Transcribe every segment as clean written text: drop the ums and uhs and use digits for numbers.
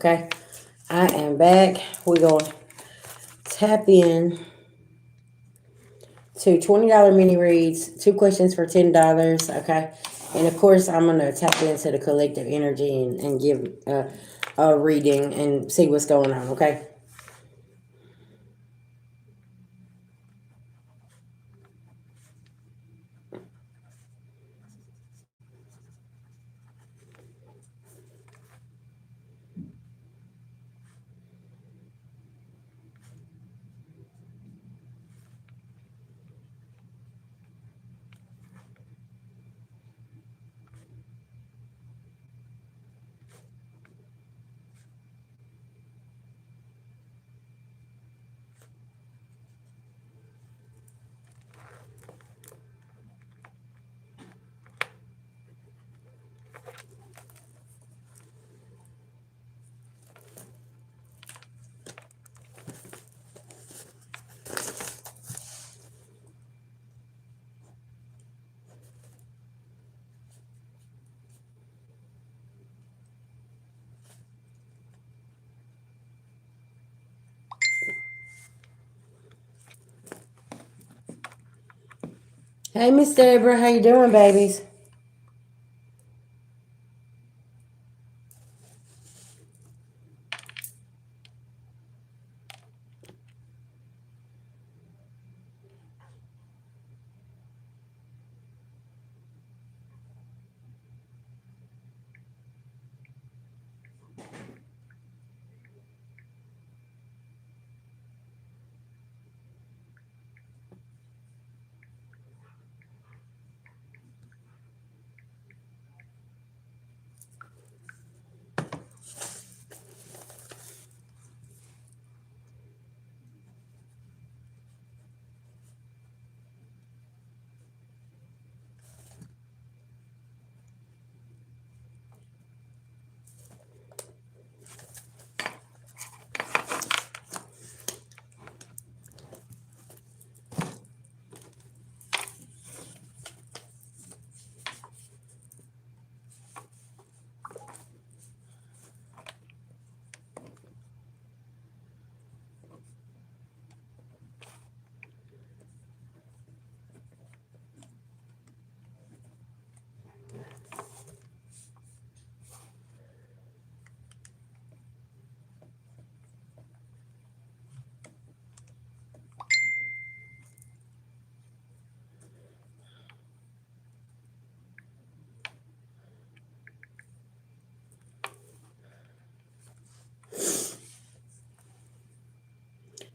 okay? I am back. We're going to tap in to $20 mini reads, 2 questions for $10, okay? And of course, I'm going to tap into the collective energy and give a reading and see what's going on, okay? Hey, Miss Deborah, how you doing, babies?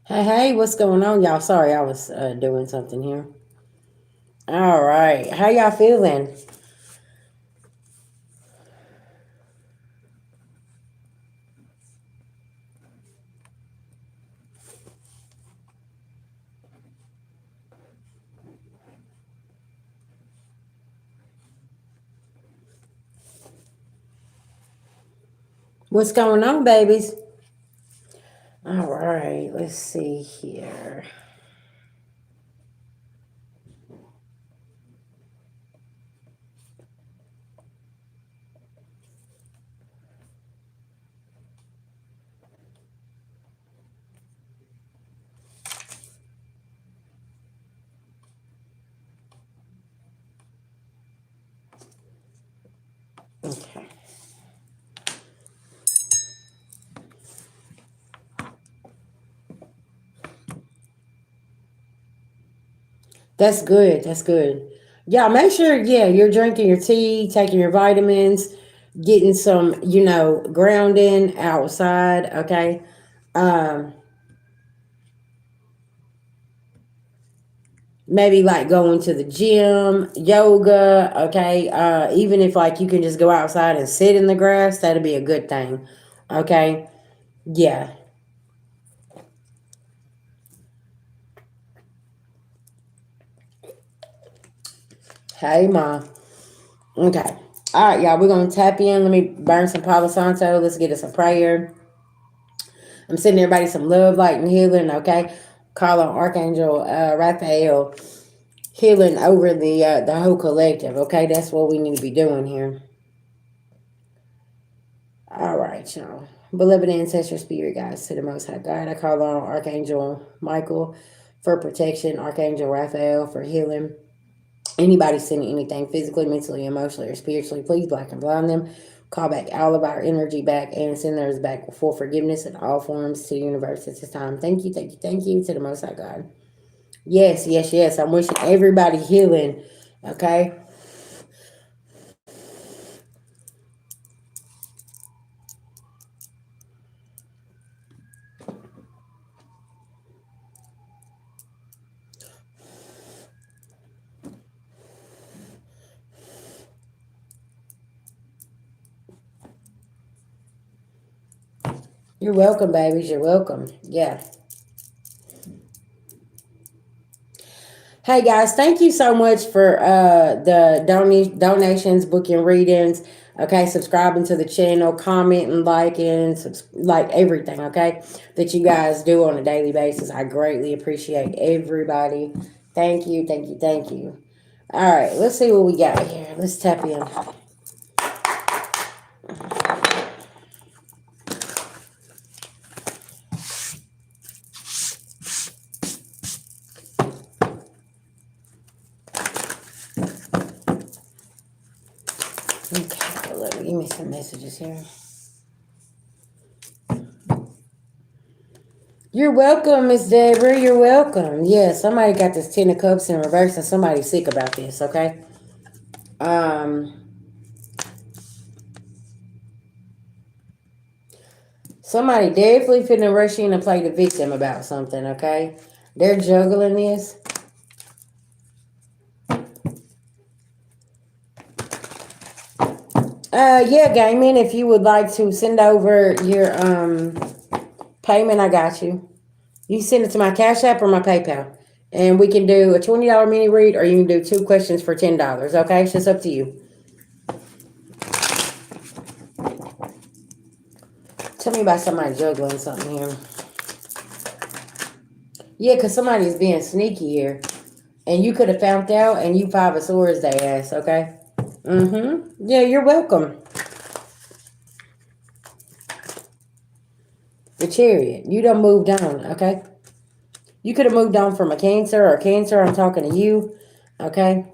Hey, what's going on, y'all? Sorry, I was doing something here. All right, how y'all feeling? What's going on, babies? All right, let's see here. Okay. That's good. That's good. Yeah, make sure, yeah, you're drinking your tea, taking your vitamins, getting some, grounding outside, okay? Um, Maybe like going to the gym, yoga, okay? Even if like you can just go outside and sit in the grass, that'd be a good thing, okay? Yeah. Hey, Ma. Okay. All right, y'all, we're going to tap in. Let me burn some Palo Santo. Let's get us a prayer. I'm sending everybody some love, light, and healing, okay? Call on Archangel Raphael, healing over the whole collective, okay? That's what we need to be doing here. All right, y'all. Beloved ancestor spirit guides to the Most High God, I call on Archangel Michael for protection, Archangel Raphael for healing. Anybody sending anything physically, mentally, emotionally, or spiritually, please black and blind them. Call back all of our energy back and send theirs back for forgiveness in all forms to the universe at this time. Thank you, thank you, thank you to the Most High God. Yes, yes, yes. I'm wishing everybody healing. Okay. You're welcome, babies. You're welcome. Yeah. Hey guys, thank you so much for the donations, booking readings. Okay, subscribing to the channel, commenting, liking, like everything. Okay, that you guys do on a daily basis. I greatly appreciate everybody. Thank you, thank you, thank you. All right, let's see what we got here. Let's tap in. Okay, let me give me some messages here. You're welcome, Miss Deborah. You're welcome. Yeah, somebody got this Ten of Cups in reverse, and somebody's sick about this. Okay. Um. Somebody definitely finna rush in and play the victim about something. Okay. They're juggling this. Yeah, Gaming. If you would like to send over your payment, I got you. You send it to my Cash App or my PayPal. And we can do a $20 mini read, or you can do 2 questions for $10. Okay, it's just up to you. Tell me about somebody juggling something here. Yeah, because somebody is being sneaky here. And you could have found out, and you Five of Swords they ass, okay? Mm-hmm. Yeah, you're welcome. The Chariot. You done moved on, okay? You could have moved on from a Cancer or Cancer. I'm talking to you, okay?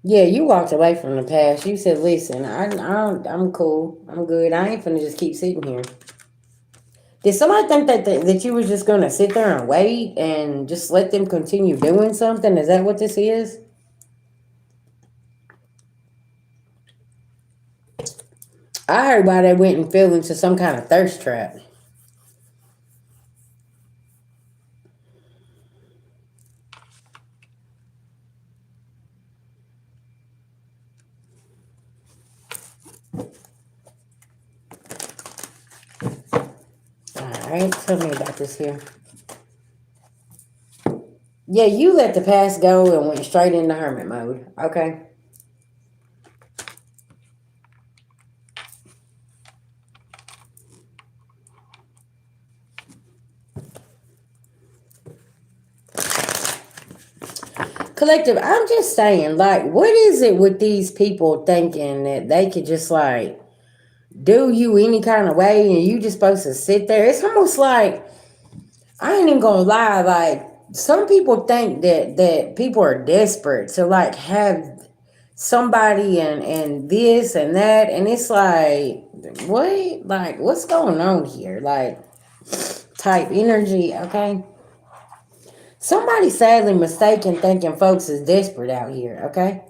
Yeah, you walked away from the past. You said, listen, I'm cool. I'm good. I ain't finna just keep sitting here. Did somebody think that you was just going to sit there and wait and just let them continue doing something? Is that what this is? I heard why they went and fell into some kind of thirst trap. All right, tell me about this here. Yeah, you let the past go and went straight into hermit mode. Okay. Collective, I'm just saying, like, what is it with these people thinking that they could just, like, do you any kind of way and you just supposed to sit there? It's almost like, I ain't even gonna lie, like, some people think that people are desperate to, like, have somebody and this and that, and it's like, what? Like, what's going on here? Like, type energy, okay? Somebody sadly mistaken thinking folks is desperate out here, okay?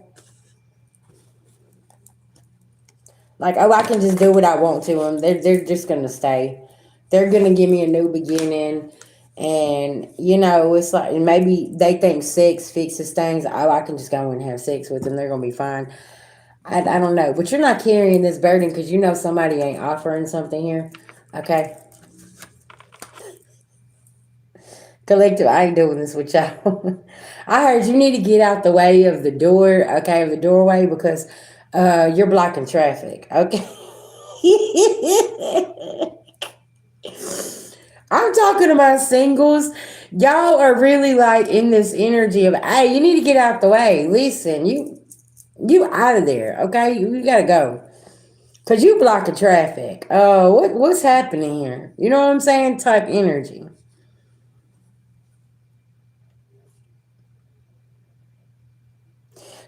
Like, oh, I can just do what I want to them. They're just going to stay. They're going to give me a new beginning. And, you know, it's like, maybe they think sex fixes things. Oh, I can just go and have sex with them. They're going to be fine. I don't know. But you're not carrying this burden because you know somebody ain't offering something here. Okay? Collective, I ain't doing this with y'all. I heard you need to get out the way of the door, okay, of the doorway, because you're blocking traffic, okay? I'm talking about singles. Y'all are really like in this energy of, hey, you need to get out the way. Listen, you out of there, okay? You gotta go. Cause you blocking traffic. Oh, what's happening here? You know what I'm saying? Type energy.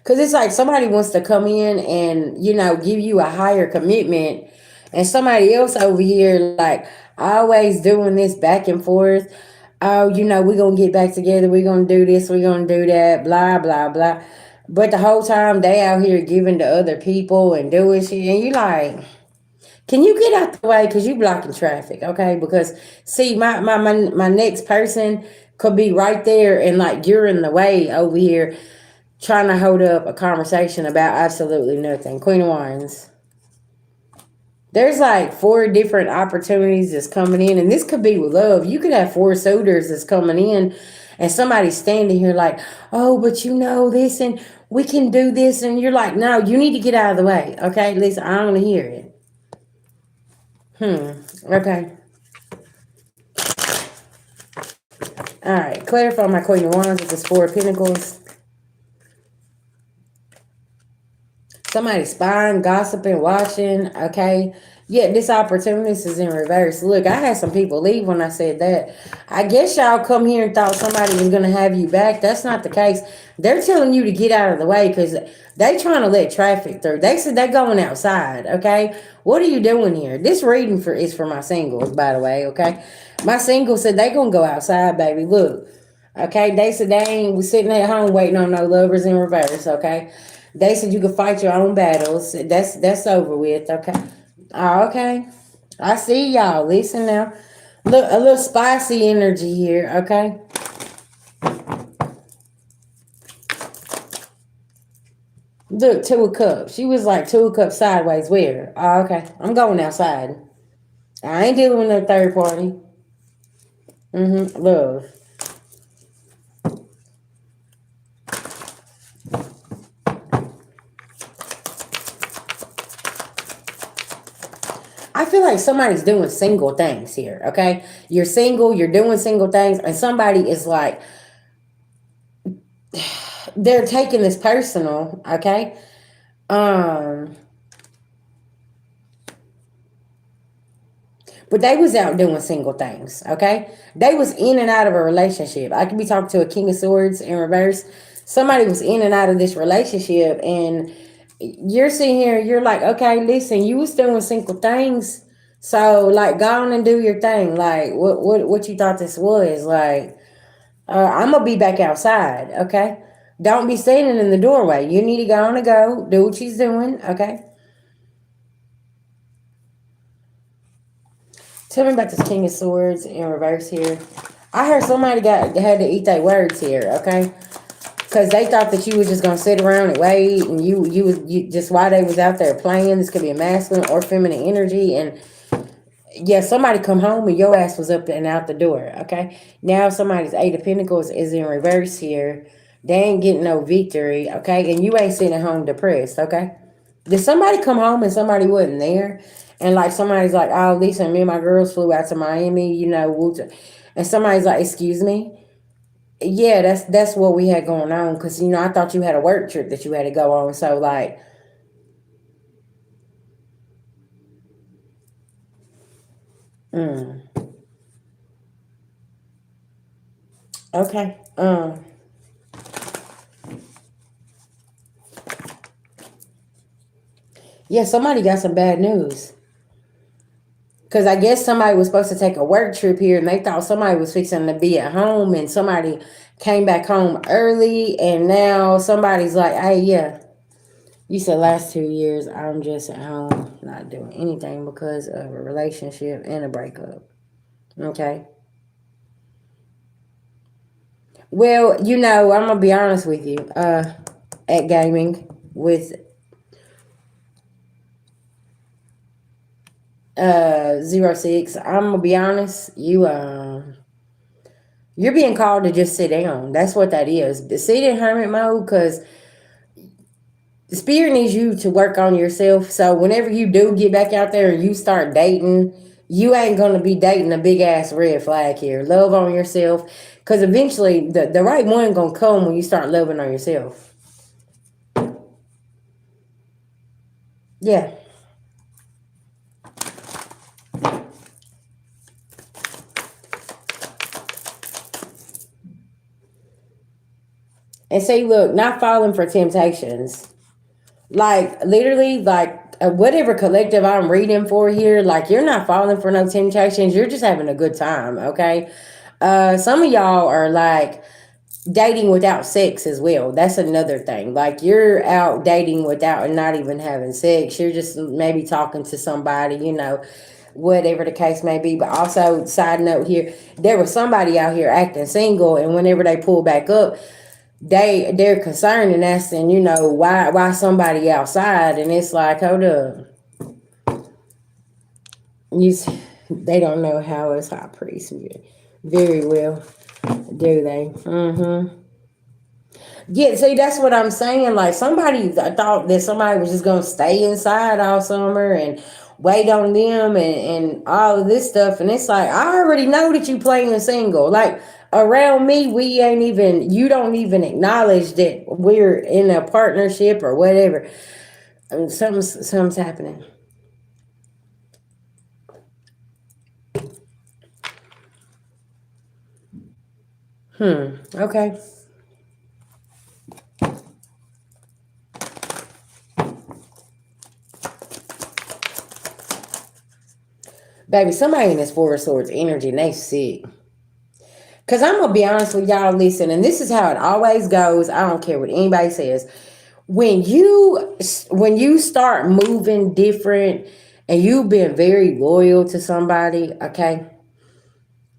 Cause it's like somebody wants to come in and give you a higher commitment, and somebody else over here like always doing this back and forth. Oh, we're gonna get back together. We're gonna do this. We're gonna do that. Blah blah blah. But the whole time they out here giving to other people and doing shit, and you like, can you get out the way? Because you blocking traffic, okay? Because see, my next person could be right there, and like you're in the way over here trying to hold up a conversation about absolutely nothing. Queen of Wands. There's like four different opportunities that's coming in, and this could be with love. You could have four suitors that's coming in, and somebody's standing here like, oh, but this, and we can do this, and you're like, no, you need to get out of the way, okay? Listen, I don't want to hear it. Okay. All right. Clarify my Queen of Wands with this Four of Pentacles. Somebody spying, gossiping, watching. Okay. Yeah, this opportunity is in reverse. Look, I had some people leave when I said that. I guess y'all come here and thought somebody was going to have you back. That's not the case. They're telling you to get out of the way because they trying to let traffic through. They said they're going outside. Okay. What are you doing here? This reading is for my singles, by the way. Okay. My singles said they going to go outside, baby. Look. Okay. They said they ain't sitting at home waiting on no lovers in reverse. Okay. They said you could fight your own battles. That's over with. Okay. Oh, okay. I see y'all. Listen now. Look, a little spicy energy here. Okay. Look, Two of Cups. She was like Two of Cups sideways. Where? Oh, okay. I'm going outside. I ain't dealing with no third party. Love. I feel like somebody's doing single things here, okay? You're single, you're doing single things, and somebody is like, they're taking this personal, okay? But they was out doing single things, okay? They was in and out of a relationship. I could be talking to a King of Swords in reverse. Somebody was in and out of this relationship, and you're sitting here, you're like, okay, listen, you was doing single things, so like go on and do your thing. Like what you thought this was? Like, I'm gonna be back outside, okay? Don't be standing in the doorway. You need to go on and go, do what she's doing, okay? Tell me about this King of Swords in reverse here. I heard somebody had to eat their words here, okay? Because they thought that you was just gonna sit around and wait, and you just while they was out there playing. This could be a masculine or feminine energy, and yeah, somebody come home and your ass was up and out the door. Okay, now somebody's Eight of Pentacles is in reverse here. They ain't getting no victory. Okay, and you ain't sitting at home depressed. Okay, did somebody come home and somebody wasn't there? And like somebody's like, oh, Lisa, me and my girls flew out to Miami, and somebody's like, excuse me. Yeah, that's what we had going on because I thought you had a work trip that you had to go on. So like, okay, yeah, somebody got some bad news. Because I guess somebody was supposed to take a work trip here and they thought somebody was fixing to be at home and somebody came back home early and now somebody's like, hey, yeah, you said last 2 years I'm just at home not doing anything because of a relationship and a breakup. Okay. Well, I'm going to be honest with you. At gaming with 06, I'm going to be honest, you're being called to just sit down. That's what that is. Sit in hermit mode because the spirit needs you to work on yourself. So whenever you do get back out there and you start dating, you ain't going to be dating a big ass red flag here. Love on yourself. Because eventually the right one gonna come when you start loving on yourself. Yeah. And say, look, not falling for temptations. Like literally, like whatever collective I'm reading for here, like you're not falling for no temptations. You're just having a good time, okay? Some of y'all are like dating without sex as well. That's another thing. Like you're out dating without and not even having sex. You're just maybe talking to somebody, whatever the case may be. But also, side note here, there was somebody out here acting single, and whenever they pull back up, they're concerned and asking, why somebody outside, and it's like, hold up, you, they don't know how it's high priest very well, do they? Mm-hmm. Yeah, see, that's what I'm saying. Like somebody thought that somebody was just gonna stay inside all summer and wait on them and all of this stuff. And it's like I already know that you playing single. Like around me, we ain't even you don't even acknowledge that we're in a partnership or whatever. Something's happening. Okay. Baby, somebody in this Four of Swords energy and they sick. Cause I'm gonna be honest with y'all, listen, and this is how it always goes. I don't care what anybody says. When you start moving different and you've been very loyal to somebody, okay,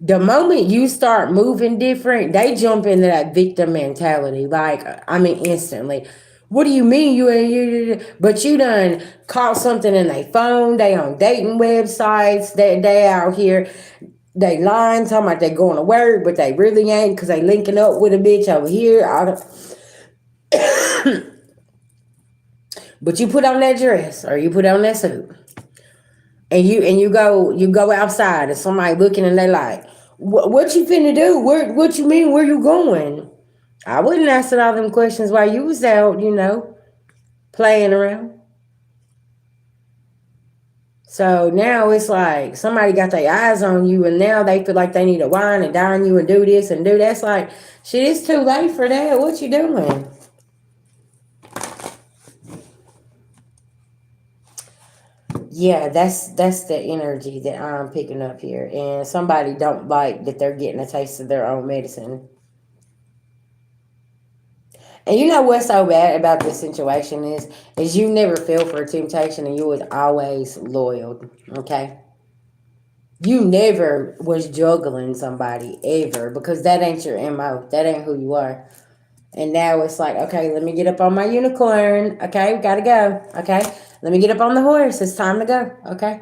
the moment you start moving different, they jump into that victim mentality. Like, I mean, instantly. What do you mean but you done caught something in their phone, they on dating websites, they out here, they lying, talking about they going to work, but they really ain't because they linking up with a bitch over here. But you put on that dress or you put on that suit and you go outside and somebody looking and they like, what you finna do? What you mean? Where you going? I wouldn't answer all them questions while you was out, playing around. So now it's like somebody got their eyes on you and now they feel like they need to wine and dine you and do this and do that. It's like, shit, it's too late for that. What you doing? Yeah, that's the energy that I'm picking up here. And somebody don't like that they're getting a taste of their own medicine. And you know what's so bad about this situation is you never fell for a temptation and you was always loyal. Okay. You never was juggling somebody ever because that ain't your MO. That ain't who you are. And now it's like, okay, let me get up on my unicorn. Okay, we gotta go. Okay, let me get up on the horse. It's time to go. Okay,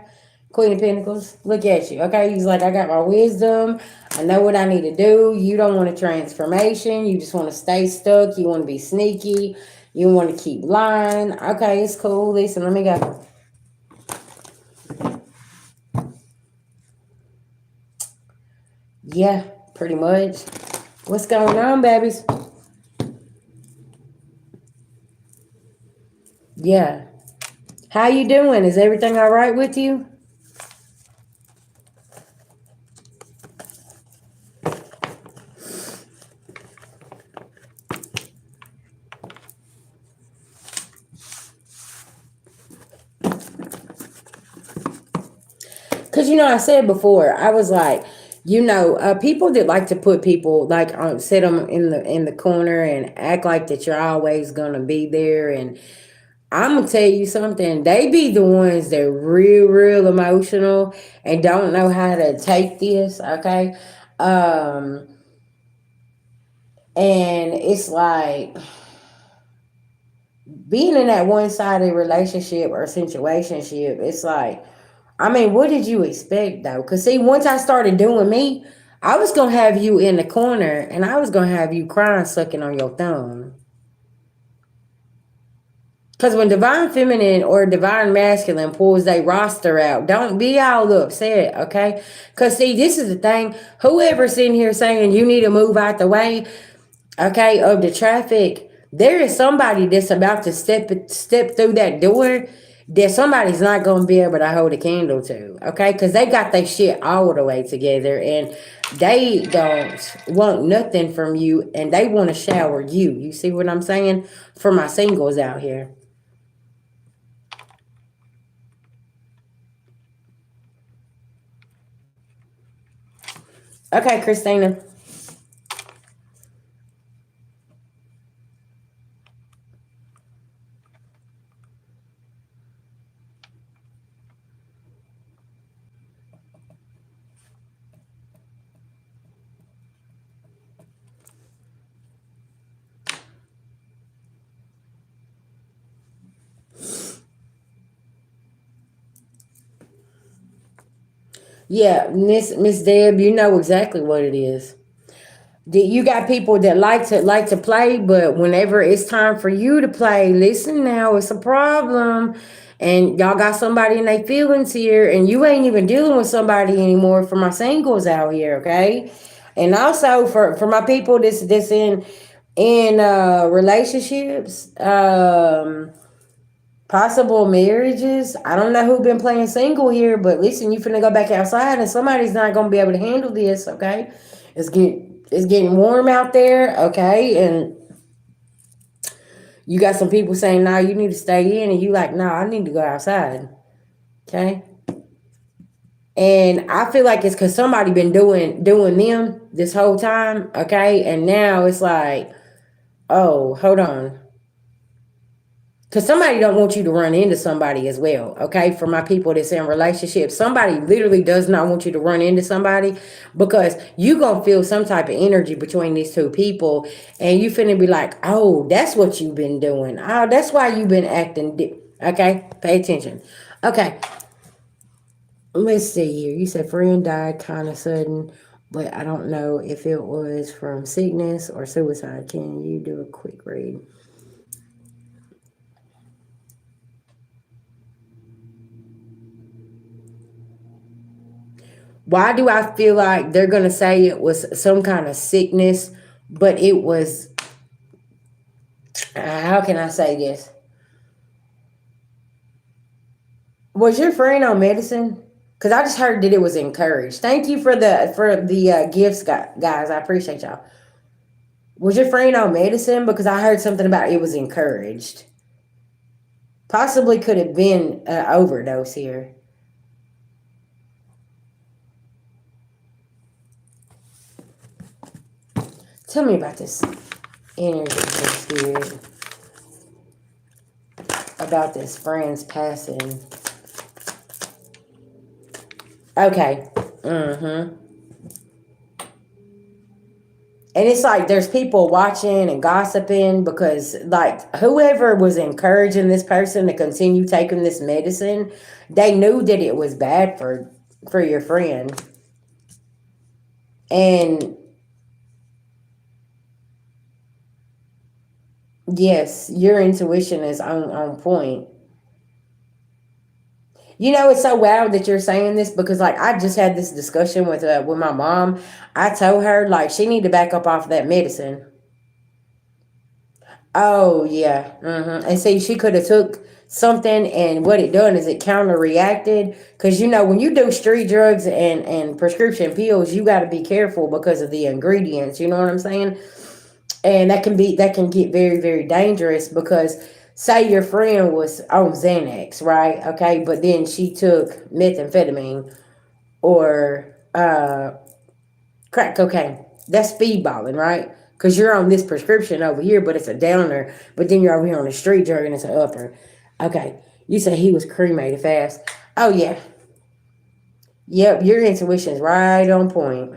Queen of Pentacles, look at you. Okay, he's like, I got my wisdom. I know what I need to do. You don't want a transformation. You just want to stay stuck. You want to be sneaky. You want to keep lying. Okay, it's cool. Listen, let me go. Yeah, pretty much. What's going on, babies? Yeah. How you doing? Is everything all right with you? Because I said before, I was like, people that like to put people like sit them in the corner and act like that you're always gonna be there. And I'm gonna tell you something. They be the ones that real emotional and don't know how to take this. Okay, um, and it's like being in that one-sided relationship or situationship. It's like, I mean, what did you expect though? Because see, once I started doing me, I was gonna have you in the corner and I was gonna have you crying, sucking on your thumb. Because when divine feminine or divine masculine pulls their roster out, don't be all upset, okay? Because, see, this is the thing. Whoever's in here saying you need to move out the way, okay, of the traffic, there is somebody that's about to step through that door that somebody's not going to be able to hold a candle to, okay? Because they got their shit all the way together and they don't want nothing from you and they want to shower you. You see what I'm saying? For my singles out here. Okay, Christina. Yeah, Miss Deb, you know exactly what it is. You got people that like to play, but whenever it's time for you to play, listen now, it's a problem. And y'all got somebody in their feelings here, and you ain't even dealing with somebody anymore for my singles out here, okay? And also for my people that's in relationships, possible marriages. I don't know who been playing single here, but listen, you finna go back outside and somebody's not gonna be able to handle this, okay? It's getting warm out there, okay? And you got some people saying, nah, you need to stay in, and you like, nah, I need to go outside. Okay. And I feel like it's because somebody been doing them this whole time, okay? And now it's like, oh, hold on. Because somebody don't want you to run into somebody as well, okay? For my people that's in relationships, somebody literally does not want you to run into somebody because you going to feel some type of energy between these two people. And you finna be like, oh, that's what you've been doing. Oh, that's why you've been acting. Okay, pay attention. Okay, let's see here. You said friend died kind of sudden, but I don't know if it was from sickness or suicide. Can you do a quick read? Why do I feel like they're going to say it was some kind of sickness, but it was, how can I say this? Was your friend on medicine? Because I just heard that it was encouraged. Thank you for the gifts, guys. I appreciate y'all. Was your friend on medicine? Because I heard something about it was encouraged. Possibly could have been an overdose here. Tell me about this energy, this spirit, about this friend's passing. Okay. Mm-hmm. And it's like there's people watching and gossiping because like whoever was encouraging this person to continue taking this medicine, they knew that it was bad for your friend. And yes, your intuition is on point. You know, it's so wild that you're saying this because like I just had this discussion with my mom. I told her like she need to back up off that medicine. Oh yeah, and see, she could have took something, and what it done is it counter reacted. Cause you know when you do street drugs and prescription pills, you got to be careful because of the ingredients. You know what I'm saying? And that can get very very dangerous because say your friend was on Xanax, right? Okay, but then she took methamphetamine or crack cocaine. That's speedballing, right? Because you're on this prescription over here, but it's a downer. But then you're over here on the street drug and it's an upper. Okay. You say he was cremated fast. Oh, yeah. Yep. Your intuition's right on point.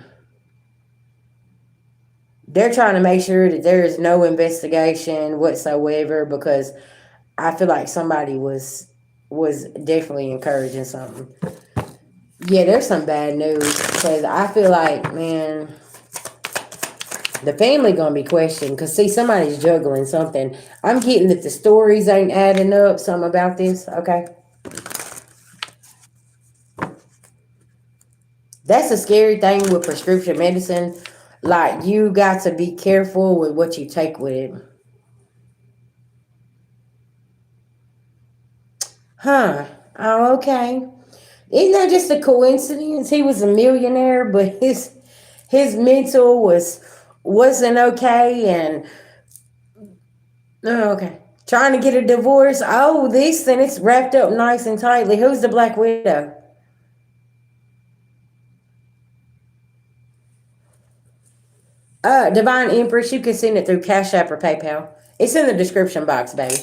They're trying to make sure that there is no investigation whatsoever because I feel like somebody was definitely encouraging something. Yeah, there's some bad news because I feel like, man, The family gonna be questioned because see somebody's juggling something. I'm getting that the stories ain't adding up. Something about this, okay? That's a scary thing with prescription medicine. Like you got to be careful with what you take with it. Huh? Oh, okay. Isn't that just a coincidence? He was a millionaire, but his mental wasn't okay, and oh, okay. Trying to get a divorce. Oh, this and it's wrapped up nice and tightly. Who's the Black Widow? Divine Empress. You can send it through Cash App or PayPal. It's in the description box, baby.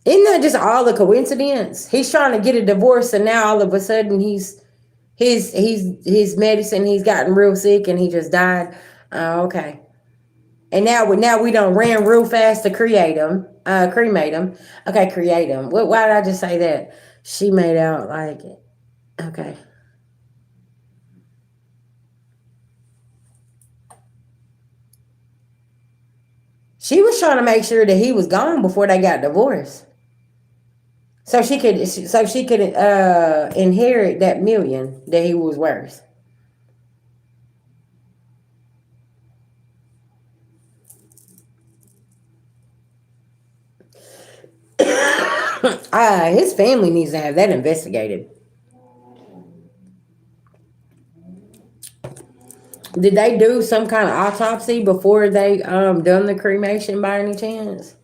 Isn't that just all a coincidence? He's trying to get a divorce, and now all of a sudden his medicine. He's gotten real sick, and he just died. Oh, okay. And now we don't ran real fast to cremate him. Okay, create him. What? Why did I just say that? She made out like it. Okay. She was trying to make sure that he was gone before they got divorced, so she could inherit that million that he was worth. His family needs to have that investigated. Did they do some kind of autopsy before they done the cremation by any chance?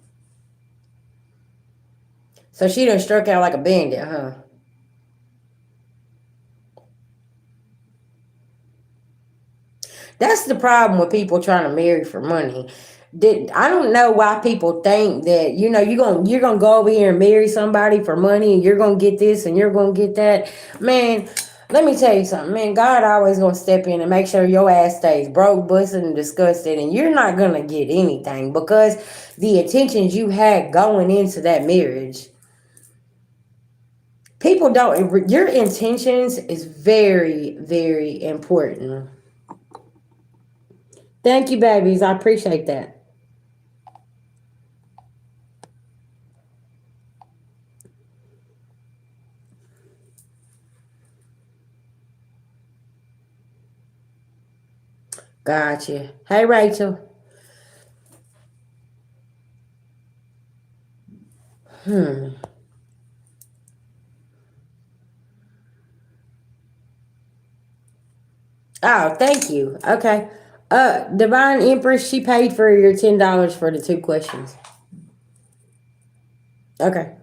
So she done struck out like a bandit, huh? That's the problem with people trying to marry for money. I don't know why people think that you're gonna go over here and marry somebody for money and you're gonna get this and you're gonna get that. Man, let me tell you something, man. God always gonna step in and make sure your ass stays broke, busted, and disgusted, and you're not gonna get anything because the intentions you had going into that marriage. People don't. Your intentions is very, very important. Thank you, babies. I appreciate that. Gotcha. Hey, Rachel. Hmm. Oh, thank you. Okay. Divine Empress, she paid for your $10 for the two questions. Okay.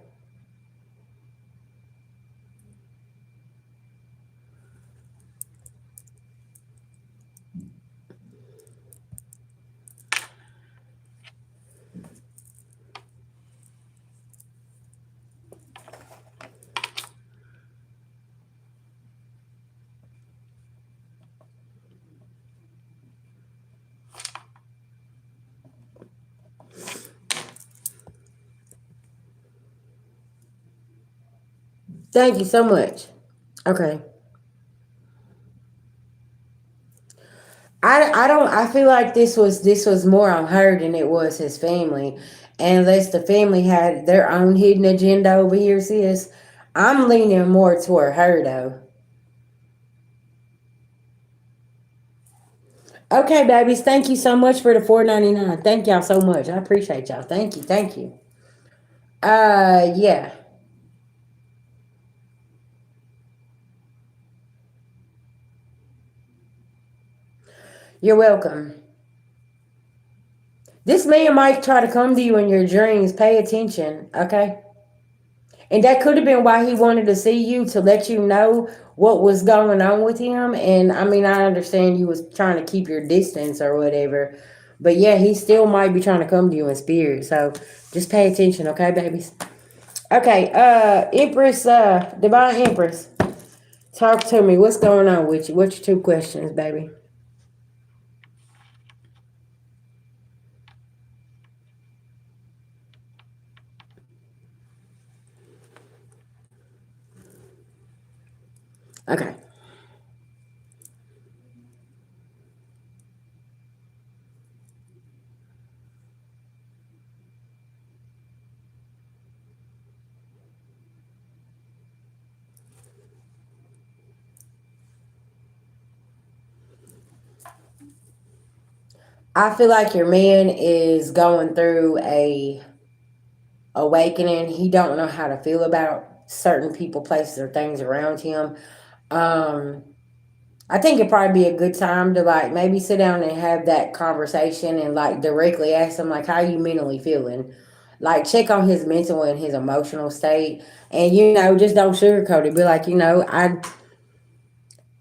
Thank you so much. Okay. I feel like this was more on her than it was his family. And unless the family had their own hidden agenda over here, sis. I'm leaning more toward her though. Okay, babies. Thank you so much for the 4.99. Thank y'all so much. I appreciate y'all. Thank you. Thank you. Yeah. You're welcome. This man might try to come to you in your dreams. Pay attention, okay? And that could have been why he wanted to see you to let you know what was going on with him. And I mean, I understand you was trying to keep your distance or whatever. But yeah, he still might be trying to come to you in spirit. So just pay attention, okay, babies? Okay, Empress, Divine Empress, talk to me. What's going on with you? What's your two questions, baby? Okay. I feel like your man is going through a awakening. He don't know how to feel about certain people, places, or things around him. Um, I think it'd probably be a good time to like maybe sit down and have that conversation and like directly ask him like how you mentally feeling. Like check on his mental and his emotional state. And just don't sugarcoat it. Be like,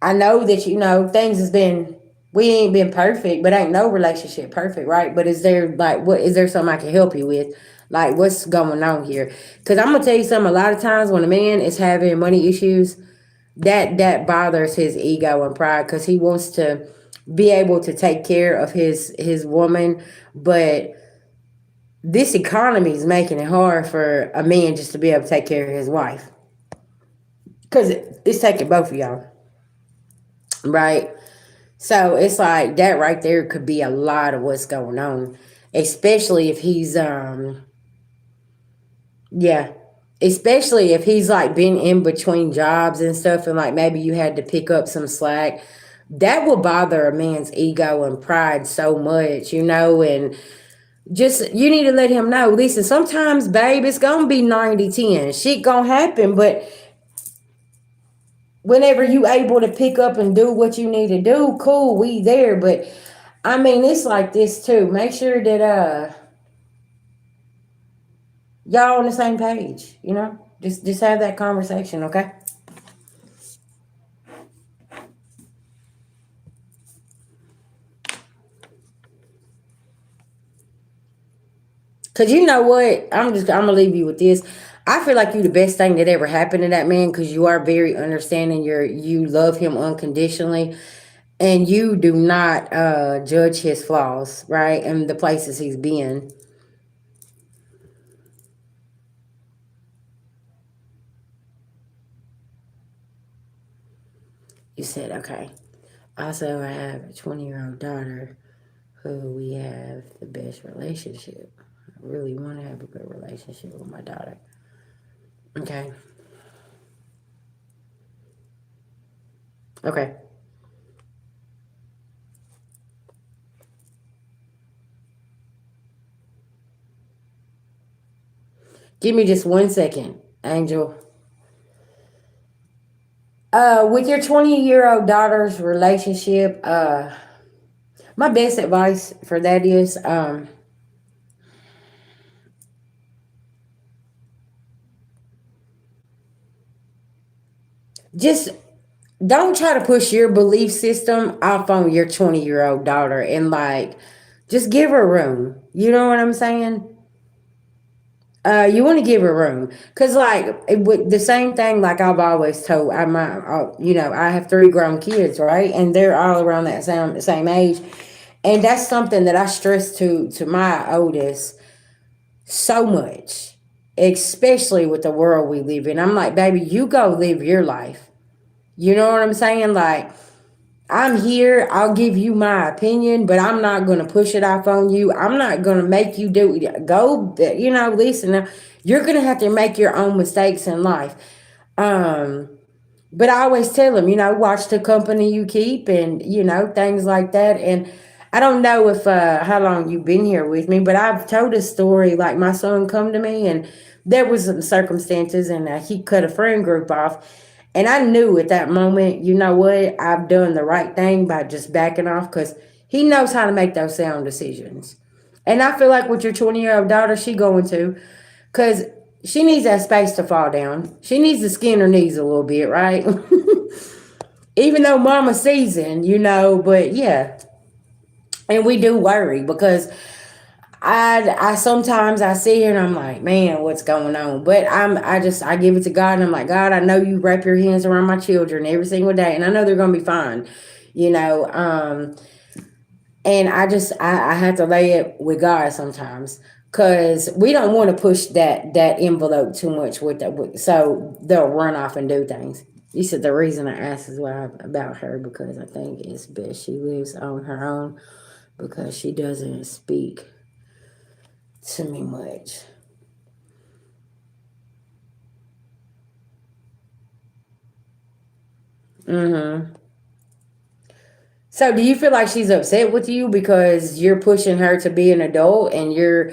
I know that things has been we ain't been perfect, but ain't no relationship perfect, right? But is there like what is there something I can help you with? Like what's going on here? Because I'm gonna tell you something. A lot of times when a man is having money issues, that bothers his ego and pride because he wants to be able to take care of his woman, but this economy is making it hard for a man just to be able to take care of his wife because it's taking both of y'all, right? So it's like that right there could be a lot of what's going on, especially if he's yeah, especially if he's like been in between jobs and stuff, and like maybe you had to pick up some slack. That will bother a man's ego and pride so much, and just you need to let him know. Listen, sometimes, babe, it's gonna be 90-10. Shit gonna happen, but whenever you able to pick up and do what you need to do, cool, we there. But I mean, it's like this too. Make sure that y'all on the same page. Just have that conversation, okay? Cause you know what, I'm gonna leave you with this. I feel like you the best thing that ever happened to that man because you are very understanding. You love him unconditionally, and you do not judge his flaws, right, and the places he's been. You said okay. Also, I have a 20-year-old daughter who we have the best relationship. I really want to have a good relationship with my daughter. Okay. Okay. Give me just 1 second, Angel. With your 20-year-old daughter's relationship, my best advice for that is just don't try to push your belief system off on your 20-year-old daughter and like just give her room. You know what I'm saying? You want to give her room because like with the same thing like I've always told I have three grown kids, right, and they're all around that same age, and that's something that I stress to my oldest so much, especially with the world we live in. I'm like, baby, you go live your life. You know what I'm saying? Like, I'm here. I'll give you my opinion, but I'm not going to push it off on you. I'm not going to make you do it. Go, listen, you're going to have to make your own mistakes in life. Um, but I always tell them, watch the company you keep and, things like that. And I don't know if how long you've been here with me, but I've told a story like my son come to me and there was some circumstances and he cut a friend group off. And I knew at that moment, you know what, I've done the right thing by just backing off because he knows how to make those sound decisions. And I feel like with your 20-year-old daughter, she going to, because she needs that space to fall down. She needs to skin her knees a little bit, right? Even though mama seasoned, but yeah. And we do worry because I sometimes I see her and I'm like, man, what's going on? But I give it to God and I'm like, God, I know you wrap your hands around my children every single day and I know they're gonna be fine, you know. And I have to lay it with God sometimes because we don't want to push that envelope too much with that, so they'll run off and do things. You said the reason I asked is why about her because I think it's best she lives on her own because she doesn't speak to me much. Mm-hmm. So do you feel like she's upset with you because you're pushing her to be an adult and you're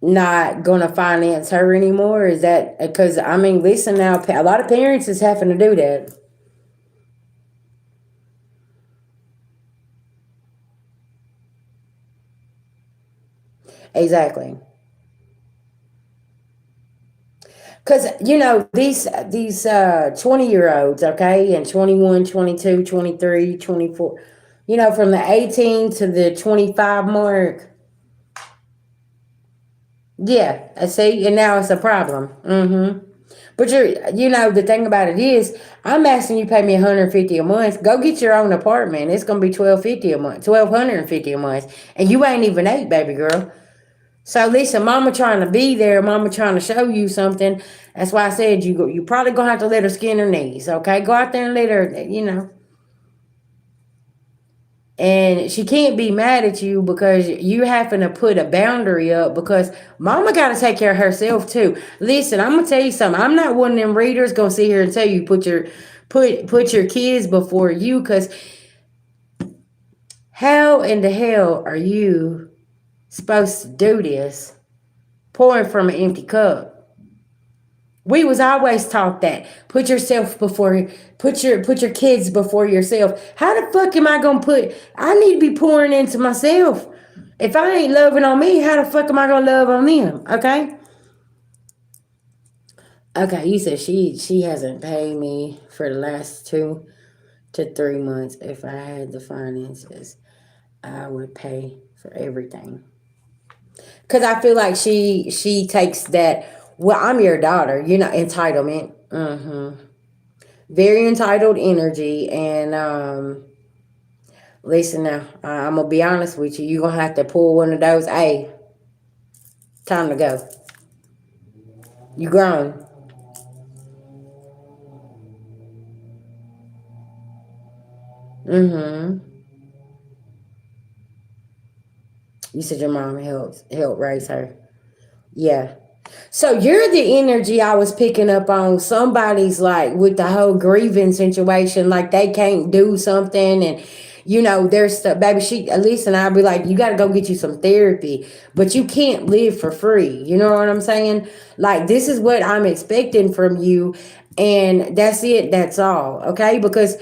not going to finance her anymore? Is that because, I mean, listen now, a lot of parents is having to do that. Exactly. Because, you know, these 20-year-olds, okay, and 21, 22, 23, 24, you know, from the 18 to the 25 mark. Yeah, I see, and now it's a problem. But you know, the thing about it is, I'm asking you pay me 150 a month. Go get your own apartment. It's gonna be 1250 a month, 1250 a month, and you ain't even eight, baby girl. So listen, Mama trying to be there. Mama trying to show you something. That's why I said you probably gonna have to let her skin her knees. Okay, go out there and let her. You know, and she can't be mad at you because you having to put a boundary up because mama got to take care of herself too. Listen, I'm gonna tell you something. I'm not one of them readers gonna sit here and tell you put your kids before you, because how in the hell are you supposed to do this pouring from an empty cup? We was always taught that. Put your kids before yourself. How the fuck am I gonna put I need to be pouring into myself. If I ain't loving on me, how the fuck am I gonna love on them? Okay? Okay, you said she hasn't paid me for the last 2 to 3 months. If I had the finances, I would pay for everything. Cause I feel like she takes that, well, I'm your daughter, you know, entitlement. Very entitled energy. And listen now, I'm gonna be honest with you. You're gonna have to pull one of those. Hey, time to go. You grown. Mm-hmm. You said your mom helped raise her. Yeah. So you're the energy I was picking up on. Somebody's like with the whole grieving situation, like they can't do something, and you know, there's stuff, baby. She at least, and I'll be like, you got to go get you some therapy, but you can't live for free. You know what I'm saying? Like this is what I'm expecting from you, and that's it. That's all. Okay, because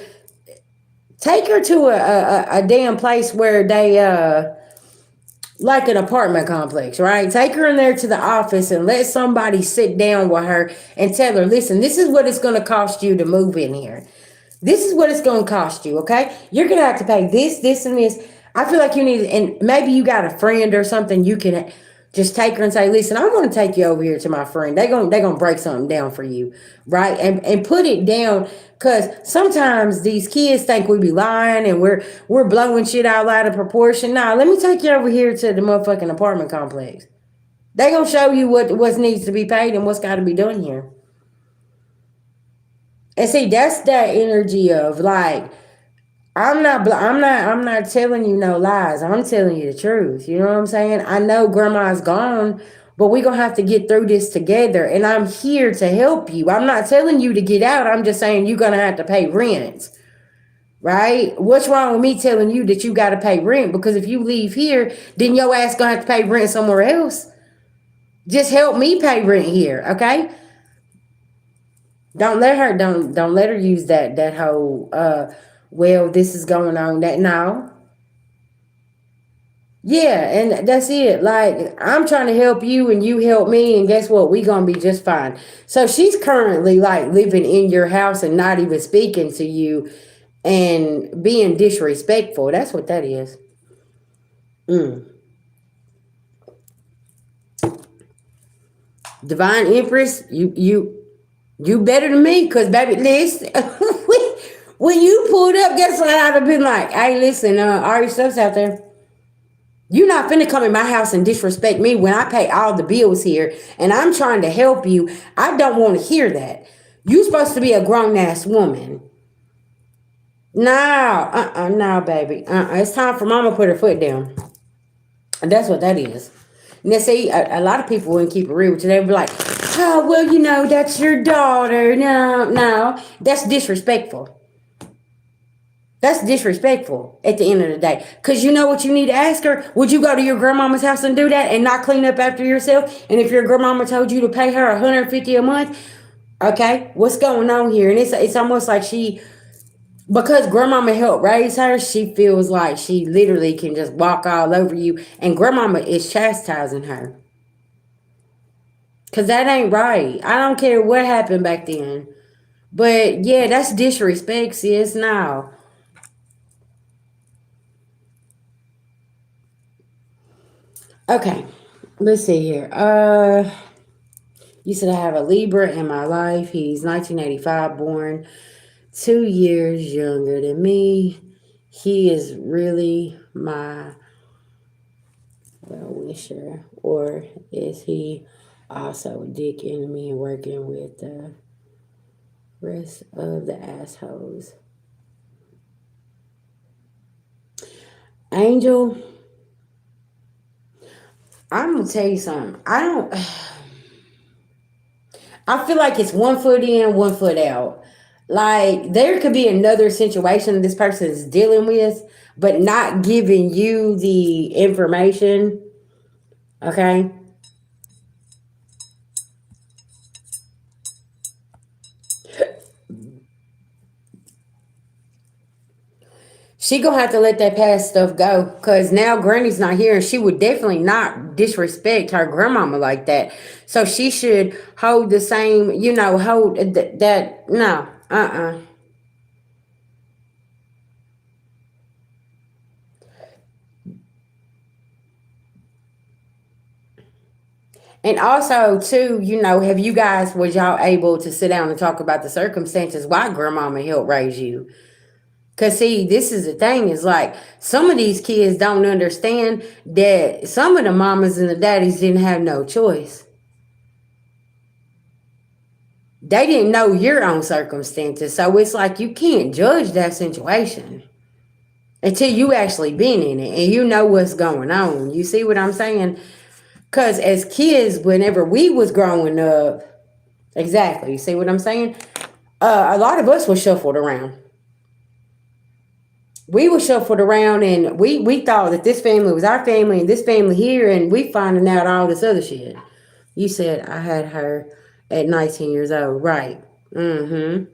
take her to a damn place where they like an apartment complex, right? Take her in there to the office and let somebody sit down with her and tell her, listen, this is what it's going to cost you to move in here. This is what it's going to cost you, okay? You're going to have to pay this, this, and this. I feel like you need, and maybe you got a friend or something, you can just take her and say, listen, I'm going to take you over here to my friend. They gonna break something down for you, right? And put it down, because sometimes these kids think we be lying and we're blowing shit out of proportion. Nah, let me take you over here to the motherfucking apartment complex. They gonna show you what needs to be paid and what's got to be done here. And see, that's that energy of like, I'm not telling you no lies. I'm telling you the truth. You know what I'm saying? I know grandma's gone, but we're gonna have to get through this together. And I'm here to help you. I'm not telling you to get out. I'm just saying you're gonna have to pay rent. Right? What's wrong with me telling you that you gotta pay rent? Because if you leave here, then your ass gonna have to pay rent somewhere else. Just help me pay rent here, okay? Don't let her use that whole well, this is going on, that no. Yeah, and that's it. Like, I'm trying to help you and you help me, and guess what? We gonna be just fine. So she's currently like living in your house and not even speaking to you and being disrespectful. That's what that is. Mm. Divine Empress, you better than me, cause baby, listen, when you pulled up, guess what? I'd have been like, hey, listen, Ari stuff's out there. You're not finna come in my house and disrespect me when I pay all the bills here and I'm trying to help you. I don't want to hear that. You supposed to be a grown ass woman. No, no, baby. It's time for mama to put her foot down. And that's what that is. Now, see, a lot of people wouldn't keep it real with you. They'd be like, oh, well, you know, that's your daughter. No, no, that's disrespectful. That's disrespectful at the end of the day. Because you know what you need to ask her? Would you go to your grandmama's house and do that and not clean up after yourself? And if your grandmama told you to pay her 150 a month, okay, what's going on here? And it's almost like she, because grandmama helped raise her, she feels like she literally can just walk all over you. And grandmama is chastising her. Because that ain't right. I don't care what happened back then. But yeah, that's disrespect, sis. Now, okay, let's see here. You said I have a Libra in my life. He's 1985 born, 2 years younger than me. He is really my well wisher, or is he also a dick enemy and working with the rest of the assholes? Angel, I'm gonna tell you something. I feel like it's 1 foot in, 1 foot out. Like there could be another situation this person is dealing with, but not giving you the information. Okay. She gonna have to let that past stuff go because now Granny's not here and she would definitely not disrespect her grandmama like that. So she should hold the same, hold that. No, And also, too, have you guys, was y'all able to sit down and talk about the circumstances why grandmama helped raise you? Because, see, this is the thing is like some of these kids don't understand that some of the mamas and the daddies didn't have no choice. They didn't know your own circumstances. So it's like you can't judge that situation until you actually been in it and you know what's going on. You see what I'm saying? Because as kids, whenever we was growing up, exactly. You see what I'm saying? A lot of us were shuffled around. We were shuffled around, and we thought that this family was our family, and this family here, and we finding out all this other shit. You said I had her at 19 years old, right? Mm-hmm.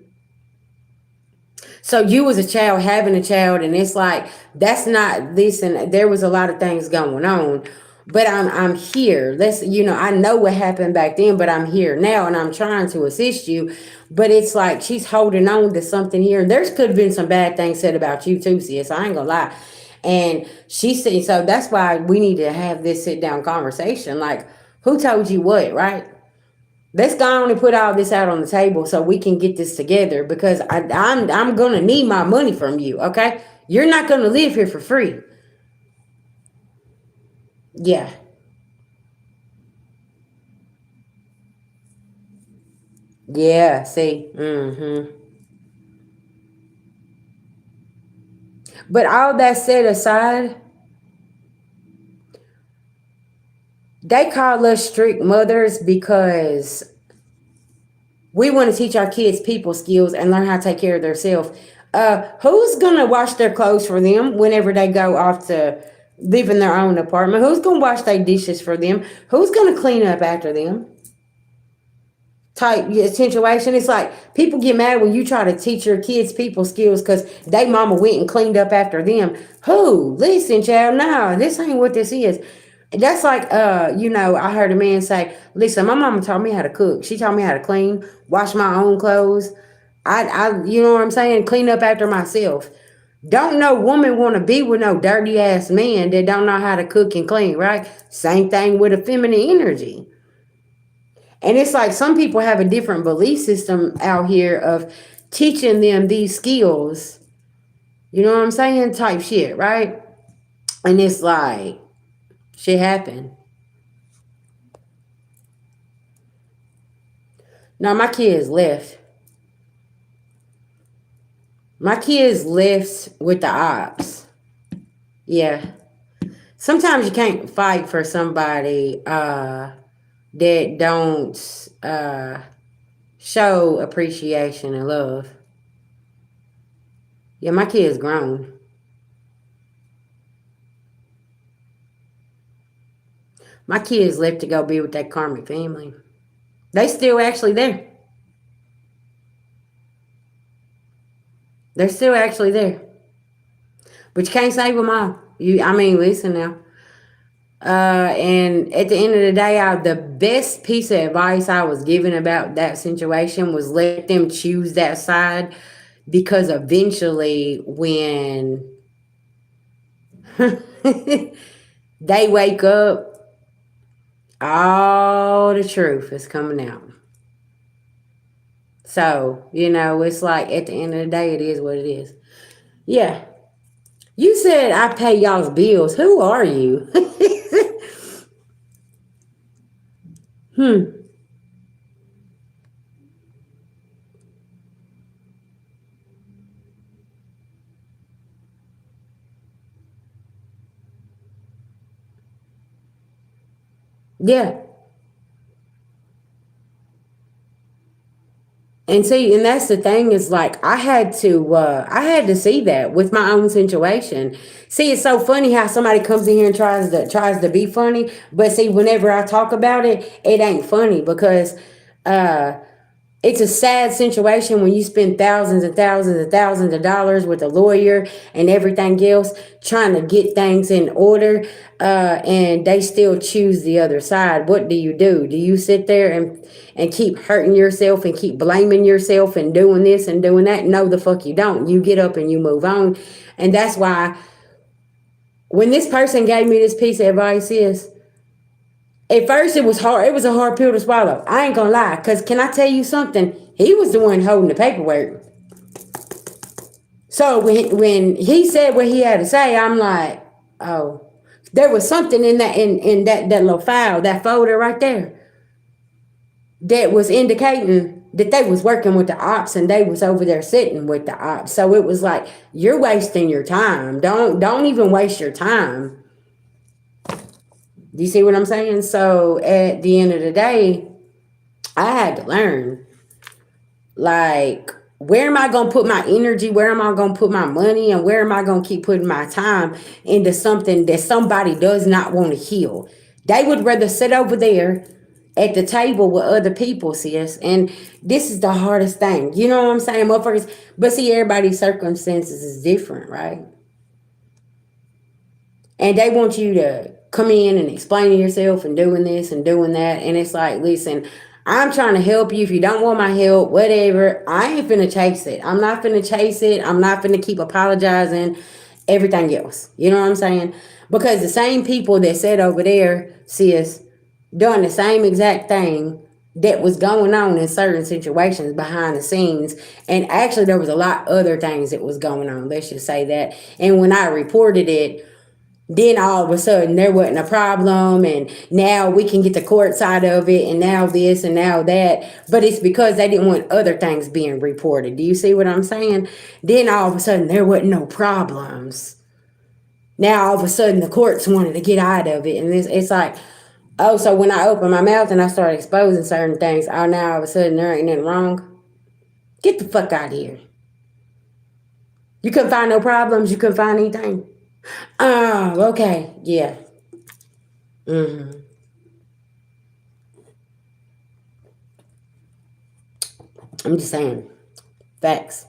So you was a child having a child, and it's like that's not this, and there was a lot of things going on. But I'm here. I know what happened back then, but I'm here now, and I'm trying to assist you. But it's like she's holding on to something here, and there's could have been some bad things said about you too, sis. I ain't gonna lie. And she said, so that's why we need to have this sit down conversation. Like, who told you what, right? Let's go on and put all this out on the table so we can get this together because I'm gonna need my money from you. Okay, you're not gonna live here for free. Yeah, yeah. See, but all that said aside, they call us strict mothers because we want to teach our kids people skills and learn how to take care of themselves. Who's gonna wash their clothes for them whenever they go off to live in their own apartment? Who's gonna wash their dishes for them? Who's gonna clean up after them? Type situation. It's like people get mad when you try to teach your kids people skills because they mama went and cleaned up after them. Who? Listen, child, no, this ain't what this is. That's like I heard a man say, listen, my mama taught me how to cook. She taught me how to clean, wash my own clothes. I you know what I'm saying? Clean up after myself. Don't no woman want to be with no dirty ass man that don't know how to cook and clean, right? Same thing with a feminine energy. And it's like some people have a different belief system out here of teaching them these skills, you know what I'm saying? Type shit, right? And it's like, shit happened. No, my kids left. My kids left with the ops. Yeah. Sometimes you can't fight for somebody that don't show appreciation and love. Yeah, my kid's grown. My kids left to go be with that karmic family. They still actually there. They're still actually there. But you can't save them all. I mean, listen now. And at the end of the day, the best piece of advice I was given about that situation was let them choose that side, because eventually when they wake up, all the truth is coming out. So, it's like at the end of the day, it is what it is. Yeah. You said I pay y'all's bills. Who are you? hmm. Yeah. And see, and that's the thing, is like I had to see that with my own situation. See, it's so funny how somebody comes in here and tries to be funny, but see, whenever I talk about it, it ain't funny, because uh it's a sad situation when you spend thousands and thousands and thousands of dollars with a lawyer and everything else trying to get things in order, and they still choose the other side. What do you do? Do you sit there and keep hurting yourself and keep blaming yourself and doing this and doing that? No, the fuck you don't. You get up and you move on. And that's why when this person gave me this piece of advice, is at first it was hard. It was a hard pill to swallow. I ain't gonna lie. Because can I tell you something? He was the one holding the paperwork. So when he said what he had to say, I'm like, oh, there was something in that little file, that folder right there, that was indicating that they was working with the ops and they was over there sitting with the ops. So it was like, you're wasting your time. Don't even waste your time. Do you see what I'm saying? So at the end of the day, I had to learn, like, where am I going to put my energy? Where am I going to put my money? And where am I going to keep putting my time into something that somebody does not want to heal? They would rather sit over there at the table with other people, sis. And this is the hardest thing. You know what I'm saying, motherfuckers? But see, everybody's circumstances is different, right? And they want you to come in and explain yourself and doing this and doing that. And it's like, listen, I'm trying to help you. If you don't want my help, whatever, I ain't finna chase it. I'm not finna chase it. I'm not finna keep apologizing, everything else. You know what I'm saying? Because the same people that sat over there, sis, doing the same exact thing that was going on in certain situations behind the scenes. And actually, there was a lot other things that was going on. Let's just say that. And when I reported it, then all of a sudden there wasn't a problem, and now we can get the court side of it, and now this and now that. But it's because they didn't want other things being reported. Do you see what I'm saying? Then all of a sudden there wasn't no problems. Now all of a sudden the courts wanted to get out of it, and it's like, oh, so when I open my mouth and I start exposing certain things, oh, now all of a sudden there ain't nothing wrong. Get the fuck out of here. You couldn't find no problems. You couldn't find anything. Oh, okay. Yeah. Mm-hmm. I'm just saying. Facts.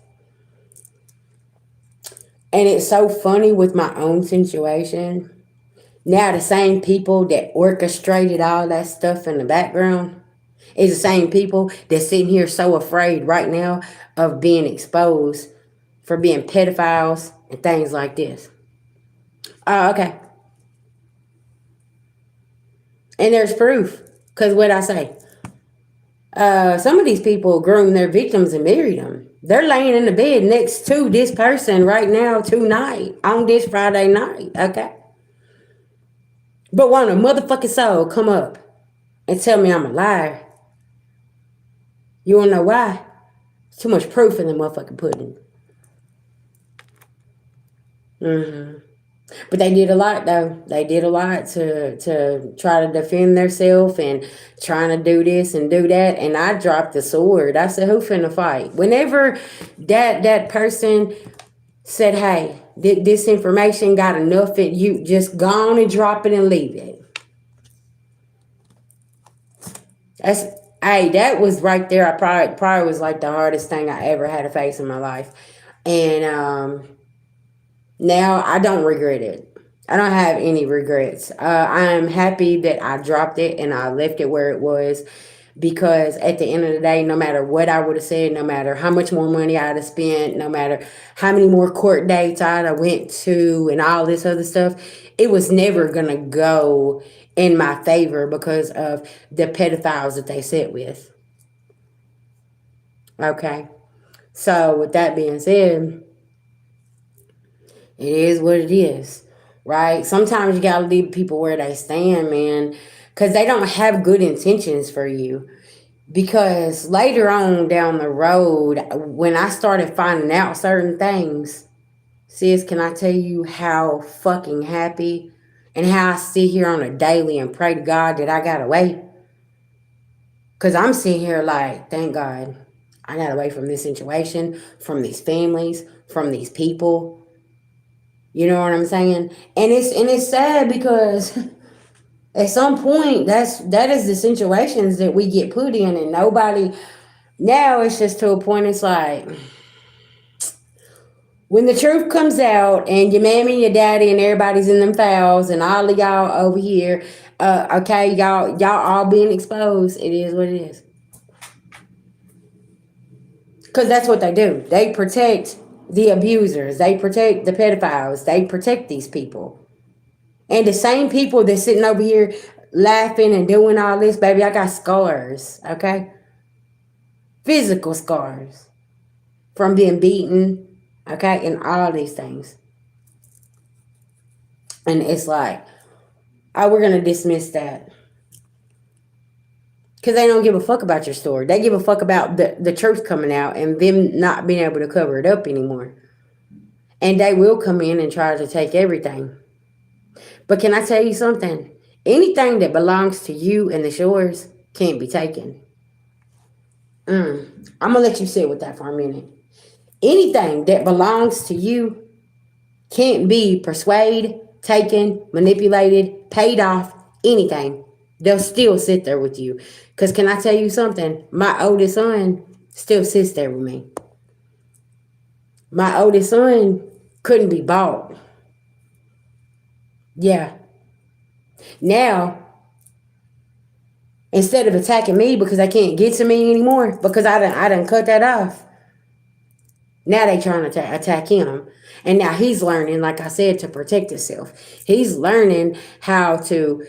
And it's so funny with my own situation. Now the same people that orchestrated all that stuff in the background is the same people that's sitting here so afraid right now of being exposed for being pedophiles and things like this. Oh, okay. And there's proof. Because what I say, some of these people groom their victims and marry them. They're laying in the bed next to this person right now tonight on this Friday night, okay? But want a motherfucking soul come up and tell me I'm a liar. You wanna know why? Too much proof in the motherfucking pudding. Mm-hmm. But they did a lot, though. They did a lot to try to defend themselves and trying to do this and do that. And I dropped the sword. I said, who finna fight? Whenever that person said, hey, this information got enough that you just go on and drop it and leave it. That's, hey, that was right there. I probably was like the hardest thing I ever had to face in my life. And now I don't regret it. I don't have any regrets. I am happy that I dropped it and I left it where it was, because at the end of the day, no matter what I would have said, no matter how much more money I'd have spent, no matter how many more court dates I'd have went to and all this other stuff, it was never gonna go in my favor because of the pedophiles that they sit with. Okay. So with that being said, it is what it is, right? Sometimes you gotta leave people where they stand, man, because they don't have good intentions for you. Because later on down the road, when I started finding out certain things, sis, can I tell you how fucking happy and how I sit here on a daily and pray to God that I got away? Because I'm sitting here like, thank God I got away from this situation, from these families, from these people. You know what I'm saying? And it's sad because at some point that is the situations that we get put in, and nobody. Now it's just to a point, it's like when the truth comes out and your mammy, your daddy, and everybody's in them files, and all of y'all over here, okay, y'all all being exposed. It is what it is. Because that's what they do. They protect the abusers. They protect the pedophiles. They protect these people. And the same people that's sitting over here laughing and doing all this, baby, I got scars, okay? Physical scars from being beaten, okay? And all these things. And it's like, oh, we're going to dismiss that. Because they don't give a fuck about your story. They give a fuck about the truth coming out and them not being able to cover it up anymore. And they will come in and try to take everything. But can I tell you something? Anything that belongs to you and the shores can't be taken. I'm going to let you sit with that for a minute. Anything that belongs to you can't be persuaded, taken, manipulated, paid off, anything. They'll still sit there with you. Because can I tell you something? My oldest son still sits there with me. My oldest son couldn't be bought. Yeah. Now, instead of attacking me because they can't get to me anymore, because I done cut that off, now they trying to attack him. And now he's learning, like I said, to protect himself. He's learning how to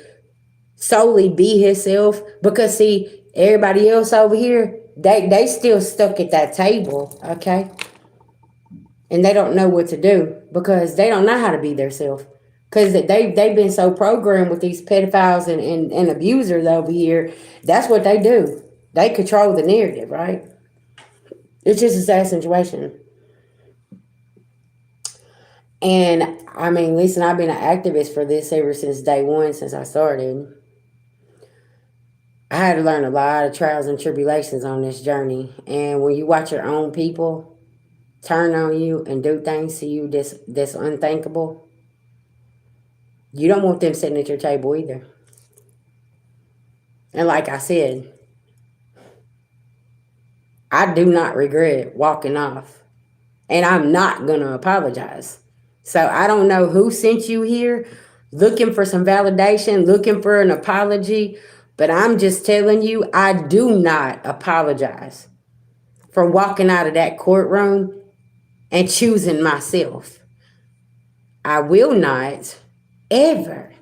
solely be himself, because see, everybody else over here, they still stuck at that table, okay? And they don't know what to do because they don't know how to be themselves. Because they've been so programmed with these pedophiles and abusers over here. That's what they do. They control the narrative, right? It's just a sad situation. And I mean, listen, I've been an activist for this ever since day one, since I started. I had to learn a lot of trials and tribulations on this journey. And when you watch your own people turn on you and do things to you that's unthinkable, you don't want them sitting at your table either. And like I said, I do not regret walking off. And I'm not going to apologize. So I don't know who sent you here looking for some validation, looking for an apology. But I'm just telling you, I do not apologize for walking out of that courtroom and choosing myself. I will not ever.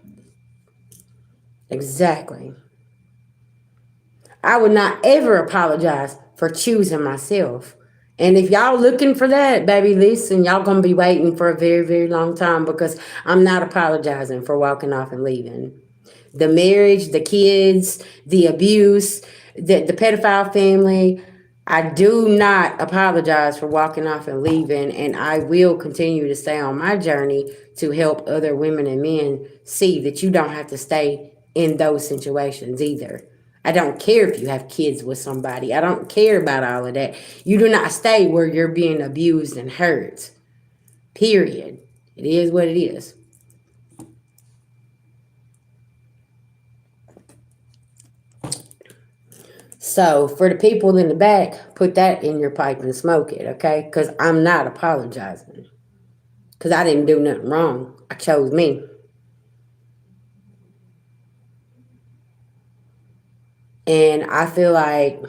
Exactly. I would not ever apologize for choosing myself. And if y'all looking for that, baby, listen, y'all gonna be waiting for a very, very long time, because I'm not apologizing for walking off and leaving. The marriage, the kids, the abuse, the pedophile family, I do not apologize for walking off and leaving, and I will continue to stay on my journey to help other women and men see that you don't have to stay in those situations either. I don't care if you have kids with somebody. I don't care about all of that. You do not stay where you're being abused and hurt. Period. It is what it is. So for the people in the back, put that in your pipe and smoke it, okay? Because I'm not apologizing. Because I didn't do nothing wrong. I chose me. And I feel like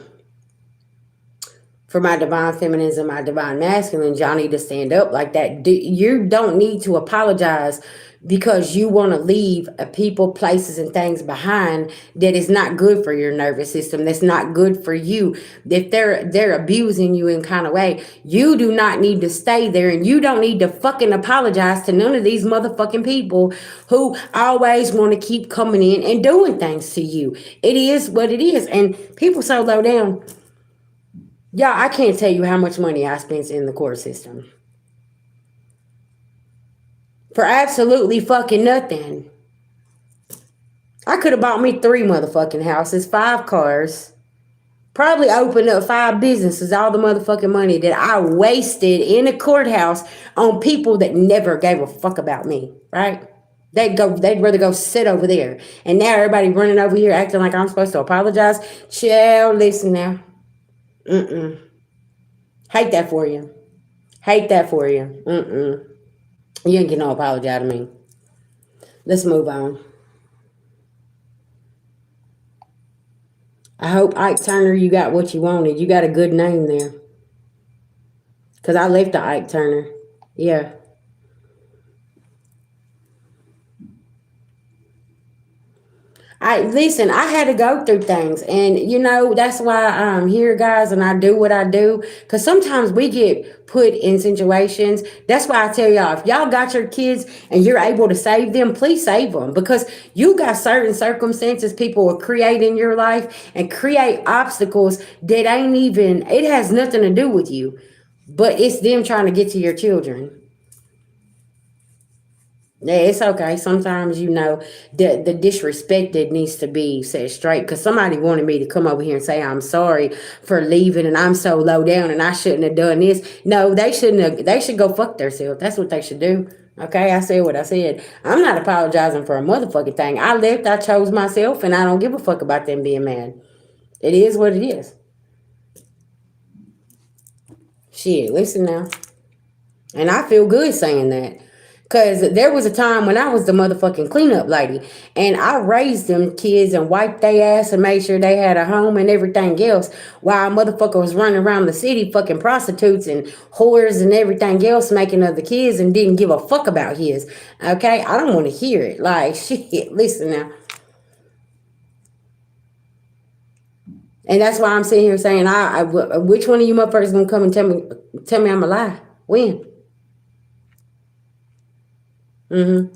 for my divine feminines and my divine masculines, y'all need to stand up like that. You don't need to apologize because you want to leave people, places, and things behind that is not good for your nervous system. That's not good for you. If they're abusing you in kind of way, you do not need to stay there, and you don't need to fucking apologize to none of these motherfucking people who always want to keep coming in and doing things to you. It is what it is, and people so low down. Yeah, I can't tell you how much money I spent in the court system. For absolutely fucking nothing. I could have bought me 3 motherfucking houses, 5 cars, probably opened up 5 businesses, all the motherfucking money that I wasted in a courthouse on people that never gave a fuck about me, right? They'd rather go sit over there. And now everybody running over here acting like I'm supposed to apologize. Chill, listen now. Mm-mm. Hate that for you. Hate that for you. Mm-mm. You ain't get no apology out of me. Let's move on. I hope Ike Turner, you got what you wanted. You got a good name there. Because I left the Ike Turner. Yeah. I had to go through things, and that's why I'm here, guys, and I do what I do. Because sometimes we get put in situations. That's why I tell y'all, if y'all got your kids and you're able to save them, please save them, because you got certain circumstances people will create in your life and create obstacles that ain't even. It has nothing to do with you, but it's them trying to get to your children. Yeah, it's okay. Sometimes the disrespect that needs to be set straight. Because somebody wanted me to come over here and say I'm sorry for leaving and I'm so low down and I shouldn't have done this. No, they shouldn't have. They should go fuck themselves. That's what they should do. Okay, I said what I said. I'm not apologizing for a motherfucking thing. I left. I chose myself, and I don't give a fuck about them being mad. It is what it is. Shit, listen now. And I feel good saying that. Because there was a time when I was the motherfucking cleanup lady. And I raised them kids and wiped their ass and made sure they had a home and everything else. While a motherfucker was running around the city fucking prostitutes and whores and everything else making other kids and didn't give a fuck about his. Okay? I don't want to hear it. Like, shit, listen now. And that's why I'm sitting here saying, which one of you motherfuckers gonna come and tell me I'm a lie? When? Mm-hmm.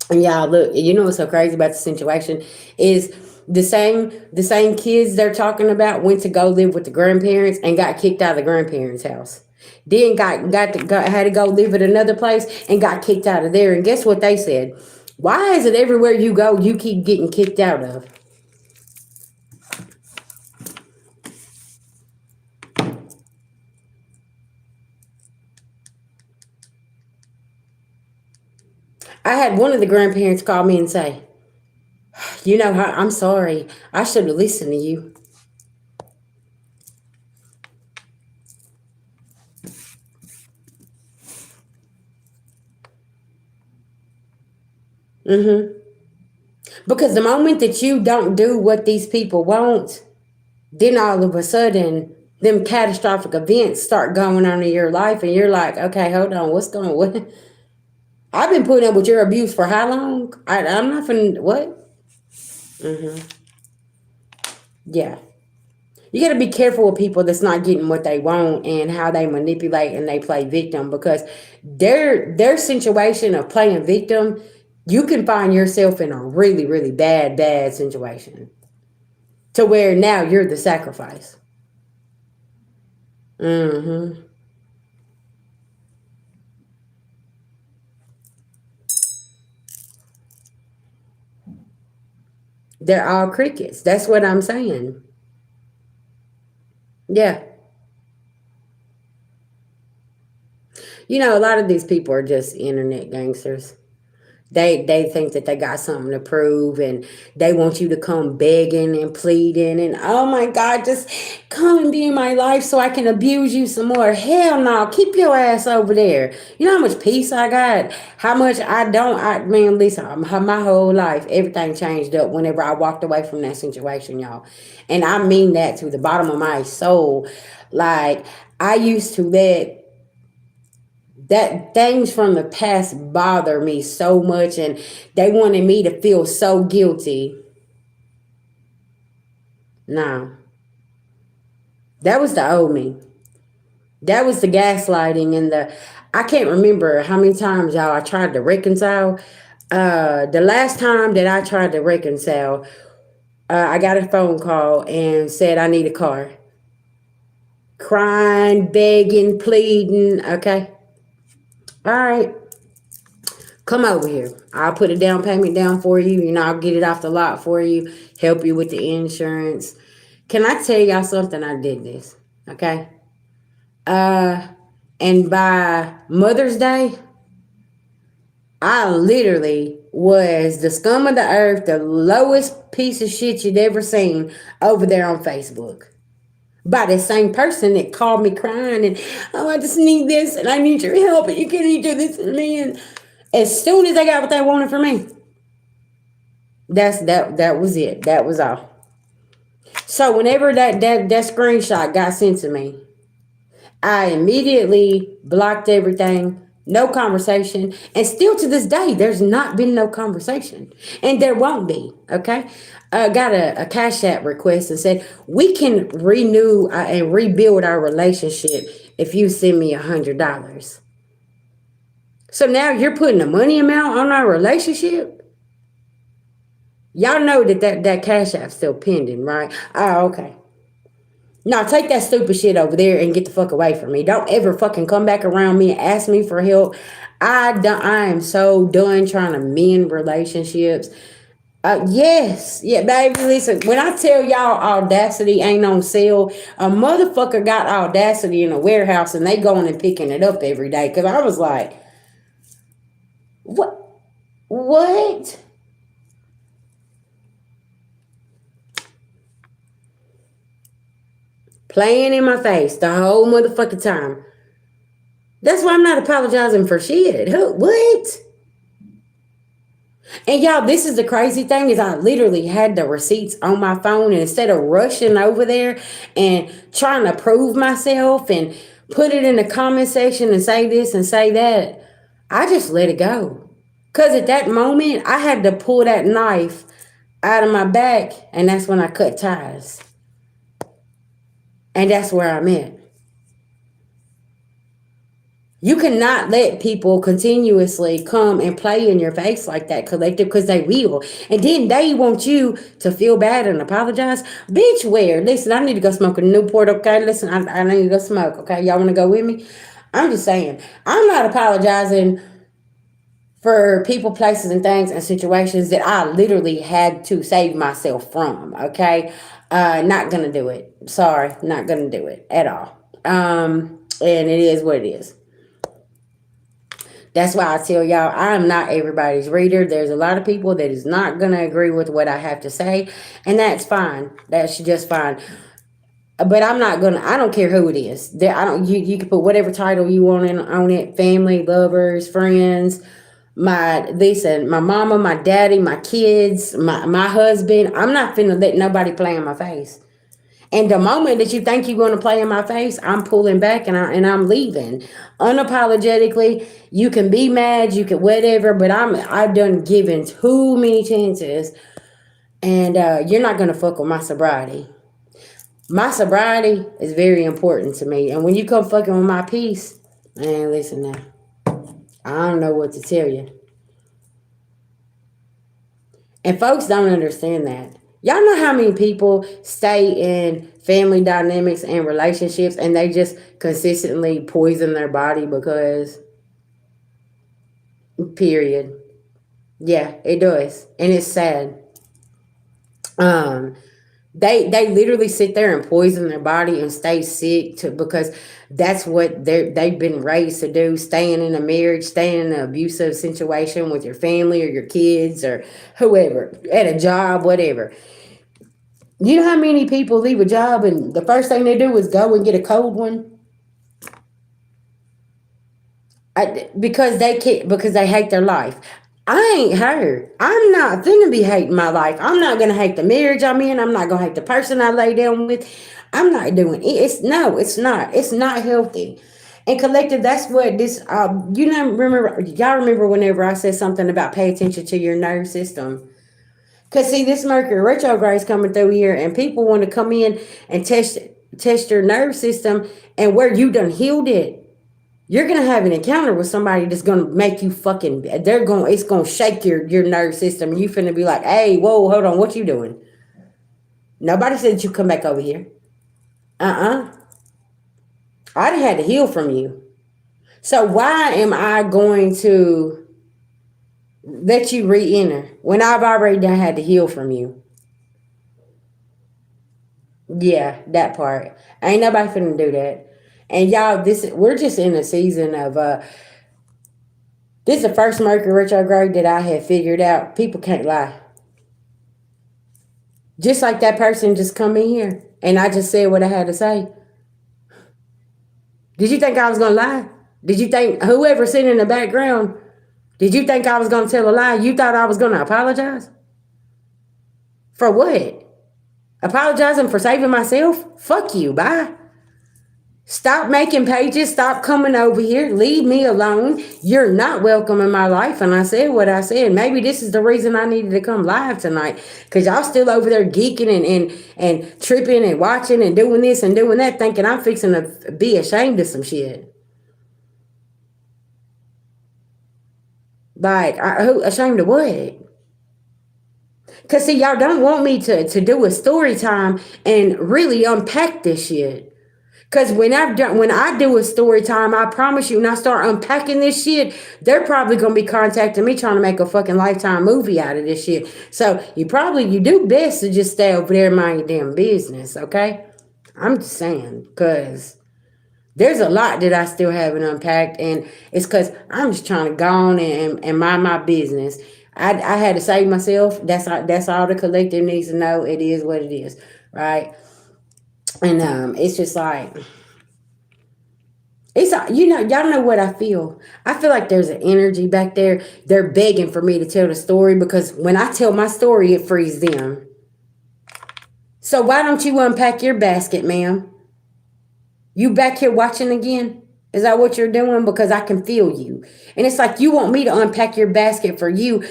And y'all, look, you know what's so crazy about the situation is the same kids they're talking about went to go live with the grandparents and got kicked out of the grandparents' house. Then had to go live at another place and got kicked out of there. And guess what they said? Why is it everywhere you go you keep getting kicked out of? I had one of the grandparents call me and say, I'm sorry. I should have listened to you. Mm-hmm. Because the moment that you don't do what these people want, then all of a sudden, them catastrophic events start going on in your life, and you're like, okay, hold on, what's going on? I've been putting up with your abuse for how long? I'm not finna, what? Mm-hmm. Yeah. You got to be careful with people that's not getting what they want and how they manipulate and they play victim, because their situation of playing victim, you can find yourself in a really, really bad situation to where now you're the sacrifice. Mm-hmm. They're all crickets. That's what I'm saying. Yeah. You know, a lot of these people are just internet gangsters. They think that they got something to prove, and they want you to come begging and pleading and, oh my God, just come and be in my life so I can abuse you some more. Hell no, keep your ass over there. You know how much peace I got? How much I don't? I Man, listen, my whole life, everything changed up whenever I walked away from that situation, y'all. And I mean that to the bottom of my soul. Like, I used to let that things from the past bother me so much, and they wanted me to feel so guilty. No, that was the old me. That was the gaslighting and the, I can't remember how many times, y'all, I tried to reconcile. The last time that I tried to reconcile, I got a phone call and said I need a car. Crying, begging, pleading. Okay, all right, come over here. I'll put a down payment down for you. You know, I'll get it off the lot for you, help you with the insurance. Can I tell y'all something? I did this. Okay. Uh, and by Mother's Day, I literally was the scum of the earth, the lowest piece of shit you'd ever seen over there on Facebook. By the same person that called me crying and, oh, I just need this and I need your help and you can't do this to me. And as soon as they got what they wanted from me, that was it. That was all. So whenever that screenshot got sent to me, I immediately blocked everything, no conversation. And still to this day, there's not been no conversation. And there won't be, okay? I got a Cash App request and said, we can renew and rebuild our relationship if you send me $100. So now you're putting a money amount on our relationship? Y'all know that Cash App's still pending, right? Oh, okay. Now take that stupid shit over there and get the fuck away from me. Don't ever fucking come back around me and ask me for help. I am so done trying to mend relationships. Yes, yeah, baby. Listen, when I tell y'all audacity ain't on sale, a motherfucker got audacity in a warehouse and they going and picking it up every day. Cause I was like, what? What? Playing in my face the whole motherfucking time. That's why I'm not apologizing for shit. What? And y'all, this is the crazy thing is I literally had the receipts on my phone, and instead of rushing over there and trying to prove myself and put it in the comment section and say this and say that, I just let it go. Because at that moment, I had to pull that knife out of my back, and that's when I cut ties. And that's where I'm at. You cannot let people continuously come and play in your face like that, collective, because they will. And then they want you to feel bad and apologize. Bitch, where? Listen, I need to go smoke a Newport, okay? Listen, I need to go smoke, okay? Y'all want to go with me? I'm just saying, I'm not apologizing for people, places, and things and situations that I literally had to save myself from, okay? Not gonna do it. Sorry, not gonna do it at all. And it is what it is. That's why I tell y'all, I'm not everybody's reader. There's a lot of people that is not going to agree with what I have to say. And that's fine. That's just fine. But I'm not going to, I don't care who it is. You can put whatever title you want on it. Family, lovers, friends, my mama, my daddy, my kids, my husband. I'm not finna let nobody play in my face. And the moment that you think you're going to play in my face, I'm pulling back and I'm leaving unapologetically. You can be mad, you can whatever, but I've done given too many chances, and you're not going to fuck with my sobriety. My sobriety is very important to me, and when you come fucking with my peace, man, listen now, I don't know what to tell you. And folks don't understand that. Y'all know how many people stay in family dynamics and relationships and they just consistently poison their body because, period. Yeah, it does. And it's sad. Um, They literally sit there and poison their body and stay sick to because that's what they've been raised to do. Staying in a marriage, staying in an abusive situation with your family or your kids or whoever at a job, whatever. You know how many people leave a job and the first thing they do is go and get a cold one. Because they can't, because they hate their life. I ain't her. I'm not gonna be hating my life. I'm not gonna hate the marriage I'm in. I'm not gonna hate the person I lay down with. I'm not doing it. It's no, it's not. It's not healthy. And collective, that's what this. You know, remember y'all remember whenever I said something about pay attention to your nerve system. Cause see, this Mercury retrograde is coming through here, and people want to come in and test your nerve system, and where you done healed it, you're gonna have an encounter with somebody that's gonna make you fucking. It's gonna shake your nerve system, and you finna be like, "Hey, whoa, hold on, what you doing? Nobody said you come back over here. I done had to heal from you. So why am I going to let you re-enter when I've already done had to heal from you?" Yeah, that part. Ain't nobody finna do that. And y'all, we're just in a season of this is the first Mercury retrograde that I have figured out. People can't lie. Just like that person just come in here and I just said what I had to say. Did you think I was gonna lie? Did you think whoever sitting in the background, did you think I was gonna tell a lie? You thought I was gonna apologize? For what? Apologizing for saving myself? Fuck you, bye. Stop making pages. Stop coming over here. Leave me alone. You're not welcome in my life. And I said what I said. Maybe this is the reason I needed to come live tonight. Because y'all still over there geeking and tripping and watching and doing this and doing that, thinking I'm fixing to be ashamed of some shit. Like, who ashamed of what? Because, see, y'all don't want me to do a story time and really unpack this shit. Cause when I do a story time, I promise you, when I start unpacking this shit, they're probably gonna be contacting me trying to make a fucking Lifetime movie out of this shit. So you do best to just stay over there and mind your damn business, okay? I'm just saying, cause there's a lot that I still haven't unpacked, and it's cause I'm just trying to go on and mind my business. I had to save myself. That's all the collective needs to know. It is what it is, right? And it's just like it's y'all know what I feel. I feel like there's an energy back there. They're begging for me to tell the story because when I tell my story, it frees them. So why don't you unpack your basket, ma'am? You back here watching again? Is that what you're doing? Because I can feel you. And it's like you want me to unpack your basket for you.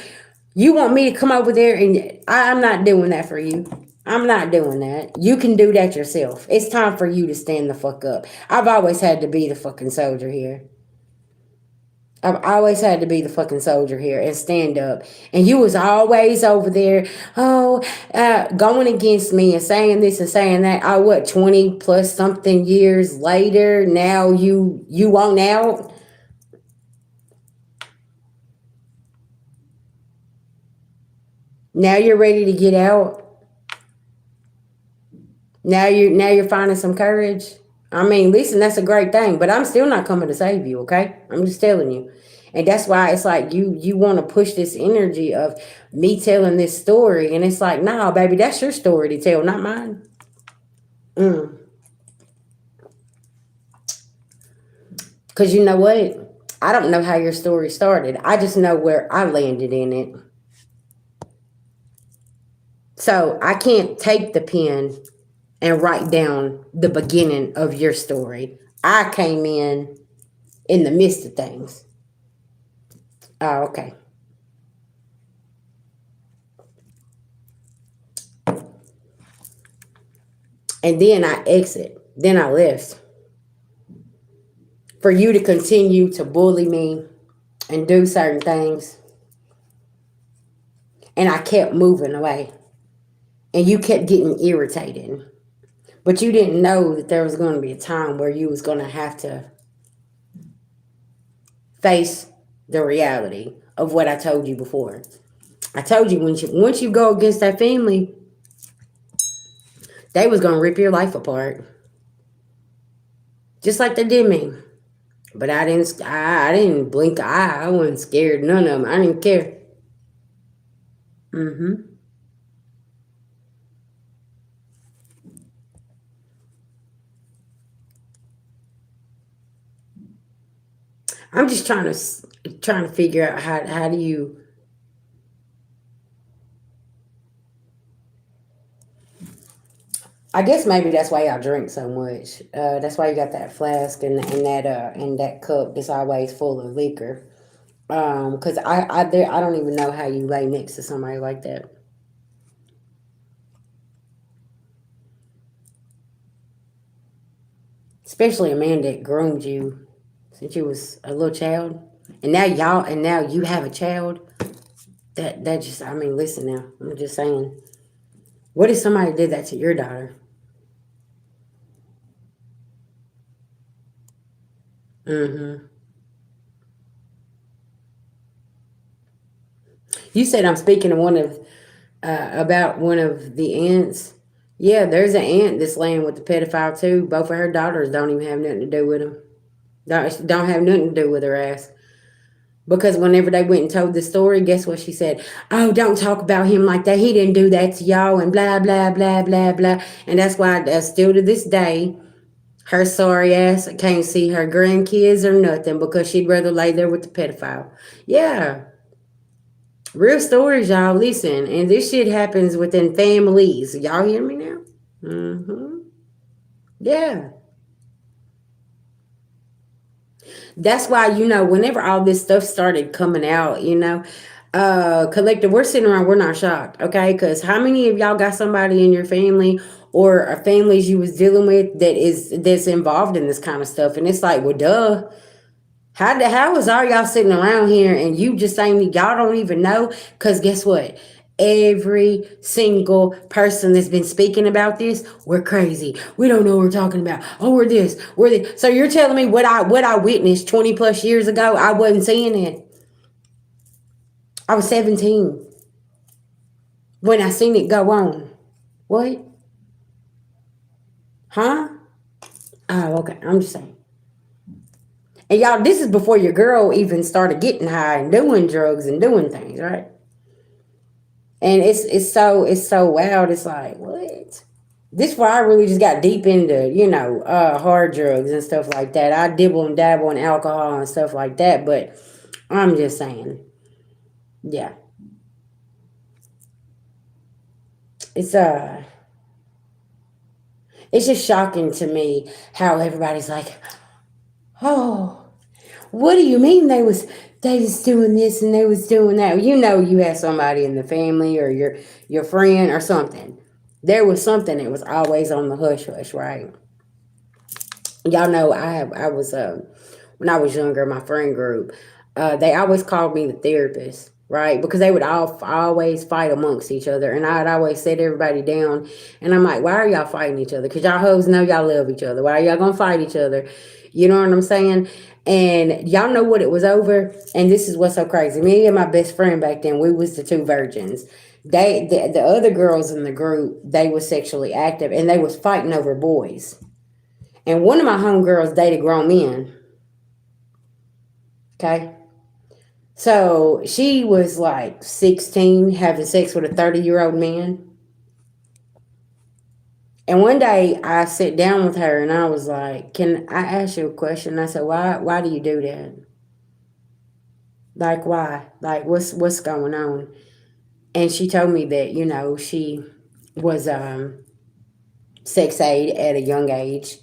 You want me to come over there and I'm not doing that for you. I'm not doing that. You can do that yourself. It's time for you to stand the fuck up. I've always had to be the fucking soldier here. I've always had to be the fucking soldier here and stand up. And you was always over there, going against me and saying this and saying that. Oh, what, 20 plus something years later, now you want out? Now you're ready to get out? Now you're finding some courage? I mean, listen, that's a great thing, but I'm still not coming to save you, okay? I'm just telling you. And that's why it's like you want to push this energy of me telling this story. And it's like, nah, baby, that's your story to tell, not mine. Because you know what? I don't know how your story started. I just know where I landed in it. So I can't take the pen and write down the beginning of your story. I came in the midst of things. Oh, okay. And then I exit. Then I left. For you to continue to bully me and do certain things. And I kept moving away. And you kept getting irritated. But you didn't know that there was going to be a time where you was going to have to face the reality of what I told you before. I told you once you go against that family, They was gonna rip your life apart, just like they did me. But I didn't blink an eye. I wasn't scared. None of them. I didn't care. Mm-hmm. I'm just trying to figure out how do you. I guess maybe that's why y'all drink so much. That's why you got that flask and that cup that's always full of liquor. Cause I don't even know how you lay next to somebody like that, especially a man that groomed you since you was a little child, and now you have a child. That just, I mean, listen now. I'm just saying. What if somebody did that to your daughter? Mm-hmm. You said I'm speaking to one of about one of the aunts. Yeah, there's an aunt that's laying with the pedophile too. Both of her daughters don't even have nothing to do with him. Don't have nothing to do with her ass. Because whenever they went and told the story, guess what she said? Oh, don't talk about him like that. He didn't do that to y'all, and blah blah blah blah blah. And that's why, still to this day, her sorry ass can't see her grandkids or nothing because she'd rather lay there with the pedophile. Yeah, real stories, y'all. Listen, and this shit happens within families. Y'all hear me now? Mm-hmm. Yeah. That's why, whenever all this stuff started coming out, collective, we're sitting around, we're not shocked, okay? Because how many of y'all got somebody in your family or families you was dealing with that's involved in this kind of stuff? And it's like, well, duh. How is all y'all sitting around here and you just saying y'all don't even know? Because guess what? Every single person that's been speaking about this, we're crazy. We don't know what we're talking about. Oh, we're this, we're this. So you're telling me what I witnessed 20 plus years ago, I wasn't seeing it. I was 17 when I seen it go on. What? Huh? Oh, okay. I'm just saying. And y'all, this is before your girl even started getting high and doing drugs and doing things, right? And it's so wild. It's like, what? This where I really just got deep into, hard drugs and stuff like that. I dibble and dabble in alcohol and stuff like that, but I'm just saying, yeah. It's it's just shocking to me how everybody's like, oh, what do you mean they was doing this and they was doing that? You had somebody in the family or your friend or something. There was something that was always on the hush hush, right? Y'all know I was when I was younger, my friend group, they always called me the therapist, right? Because they would always fight amongst each other, and I'd always set everybody down. And I'm like, why are y'all fighting each other? Because y'all hoes know y'all love each other. Why are y'all gonna fight each other? You know what I'm saying? And y'all know what it was over. And this is what's so crazy. Me and my best friend back then, we was the two virgins. The other girls in the group, they was sexually active, and they was fighting over boys. And one of my homegirls dated grown men. Okay. So she was like 16 having sex with a 30-year-old man. And one day I sat down with her and I was like, can I ask you a question? I said, why do you do that? Like why? Like what's going on? And she told me that, she was sex aid at a young age.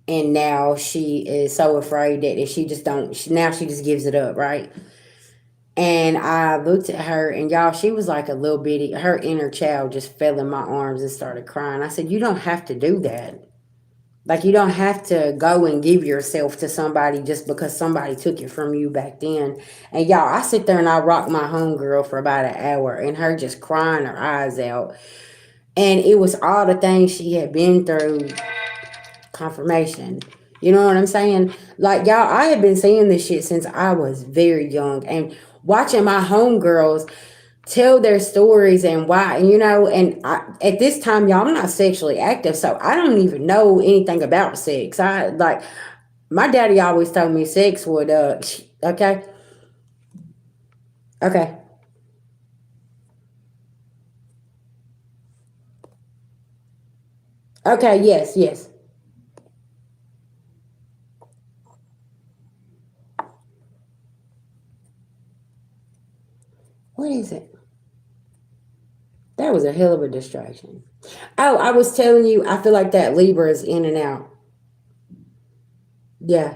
And now she is so afraid that if she just don't, now she just gives it up, right? And I looked at her, and y'all, she was like a little bitty. Her inner child just fell in my arms and started crying. I said, you don't have to do that. Like, you don't have to go and give yourself to somebody just because somebody took it from you back then. And y'all, I sit there and I rock my homegirl for about an hour, and her just crying her eyes out. And it was all the things she had been through, confirmation. You know what I'm saying? Like, y'all, I have been seeing this shit since I was very young and watching my homegirls. tell their stories and why, and at this time, y'all, I'm not sexually active, so I don't even know anything about sex. I like my daddy always told me sex would okay, okay, okay, yes, yes. What is it? That was a hell of a distraction. Oh, I was telling you, I feel like that Libra is in and out. Yeah,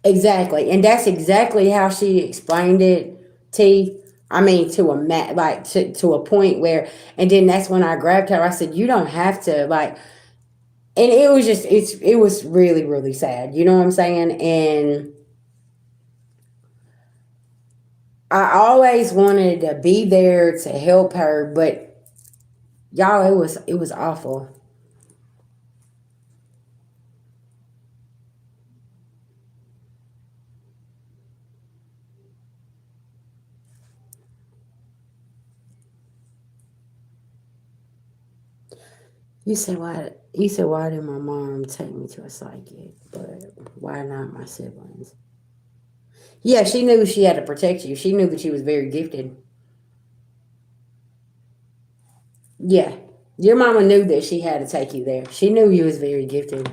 exactly, and that's exactly how she explained it. T. I mean, to a like to a point where, and then that's when I grabbed her. I said, "You don't have to like." And it was just it was really really sad. You know what I'm saying? And I always wanted to be there to help her, but y'all, it was awful. You said why did my mom take me to a psychic, but why not my siblings? Yeah, she knew she had to protect you. She knew that you was very gifted. Yeah. Your mama knew that she had to take you there. She knew you was very gifted.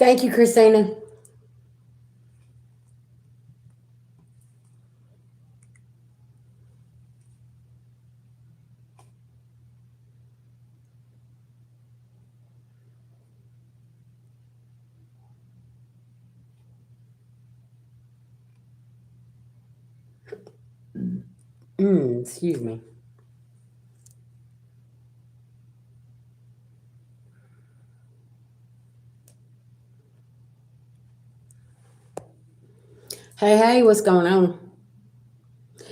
Thank you, Christina. Excuse me. Hey, hey, what's going on?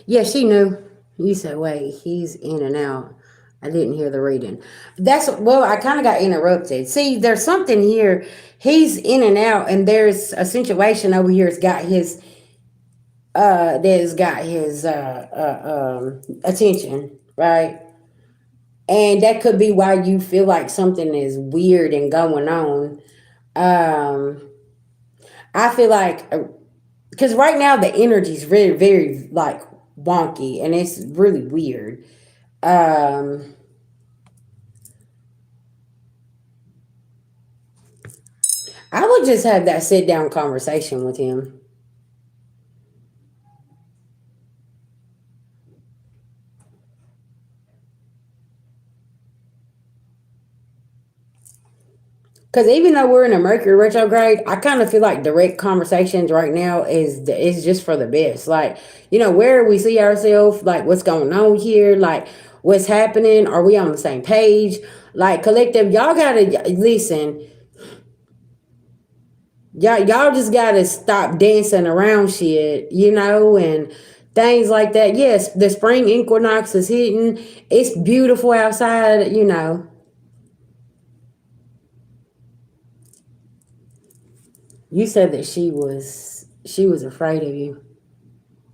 Yeah, she knew. You said, wait, he's in and out. I didn't hear the reading. Well, I kind of got interrupted. See, there's something here. He's in and out, and there's a situation over here that's got his attention, right? And that could be why you feel like something is weird and going on. Um, I feel like because right now the energy is very, very like wonky, and it's really weird. Um, I would just have that sit down conversation with him. Because even though we're in a Mercury retrograde, I kind of feel like direct conversations right now is just for the best. Like, where we see ourselves, like what's going on here, like what's happening. Are we on the same page? Like collective, y'all gotta listen. Y'all just gotta stop dancing around shit, and things like that. Yes, the spring equinox is hitting. It's beautiful outside. You said that she was afraid of you.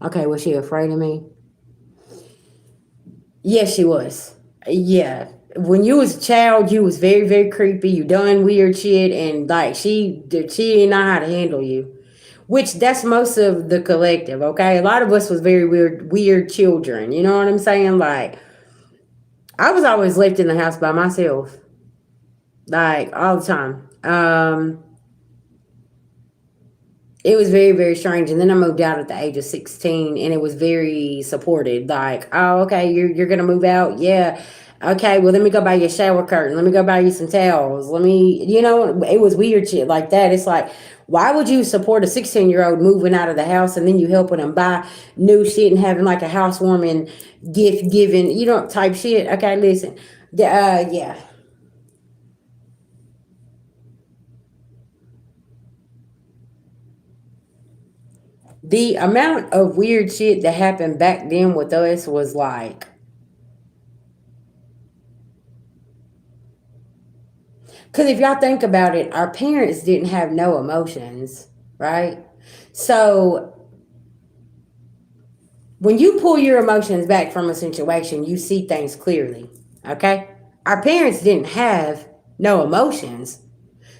Okay, was she afraid of me? Yes, she was. Yeah. When you was a child, you was very, very creepy. You done weird shit, and like she didn't know how to handle you. Which that's most of the collective. Okay, a lot of us was very weird, weird children. You know what I'm saying? Like I was always left in the house by myself, like all the time. It was very, very strange. And then I moved out at the age of 16, and it was very supported. Like, oh, okay, you're gonna move out? Yeah. Okay, well let me go buy you a shower curtain. Let me go buy you some towels. It was weird shit like that. It's like, why would you support a 16-year-old moving out of the house and then you helping them buy new shit and having like a housewarming gift giving, type shit? Okay, listen. Yeah. The amount of weird shit that happened back then with us was like Because if y'all think about it, our parents didn't have no emotions, right? So when you pull your emotions back from a situation, you see things clearly. Okay? Our parents didn't have no emotions.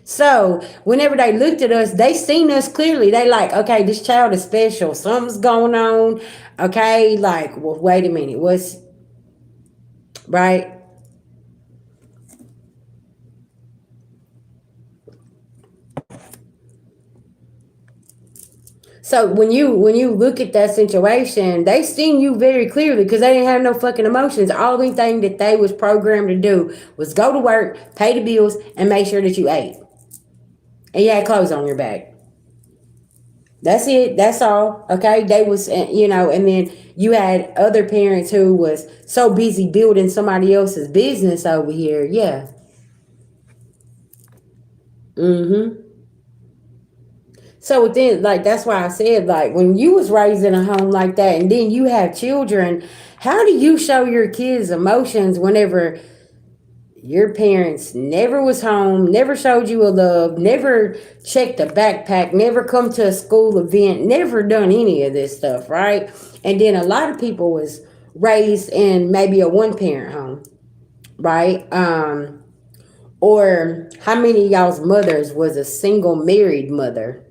So whenever they looked at us, they seen us clearly. They like, okay, this child is special. Something's going on. Okay, like, well, wait a minute. What's right? So when you look at that situation, they seen you very clearly because they didn't have no fucking emotions. All the thing that they was programmed to do was go to work, pay the bills, and make sure that you ate and you had clothes on your back. That's it. That's all. Okay. They was, and then you had other parents who was so busy building somebody else's business over here. Yeah. Mm-hmm. So within, like, that's why I said, like, when you was raised in a home like that and then you have children, how do you show your kids emotions whenever your parents never was home, never showed you a love, never checked a backpack, never come to a school event, never done any of this stuff, right? And then a lot of people was raised in maybe a one parent home, right? Or how many of y'all's mothers was a single married mother?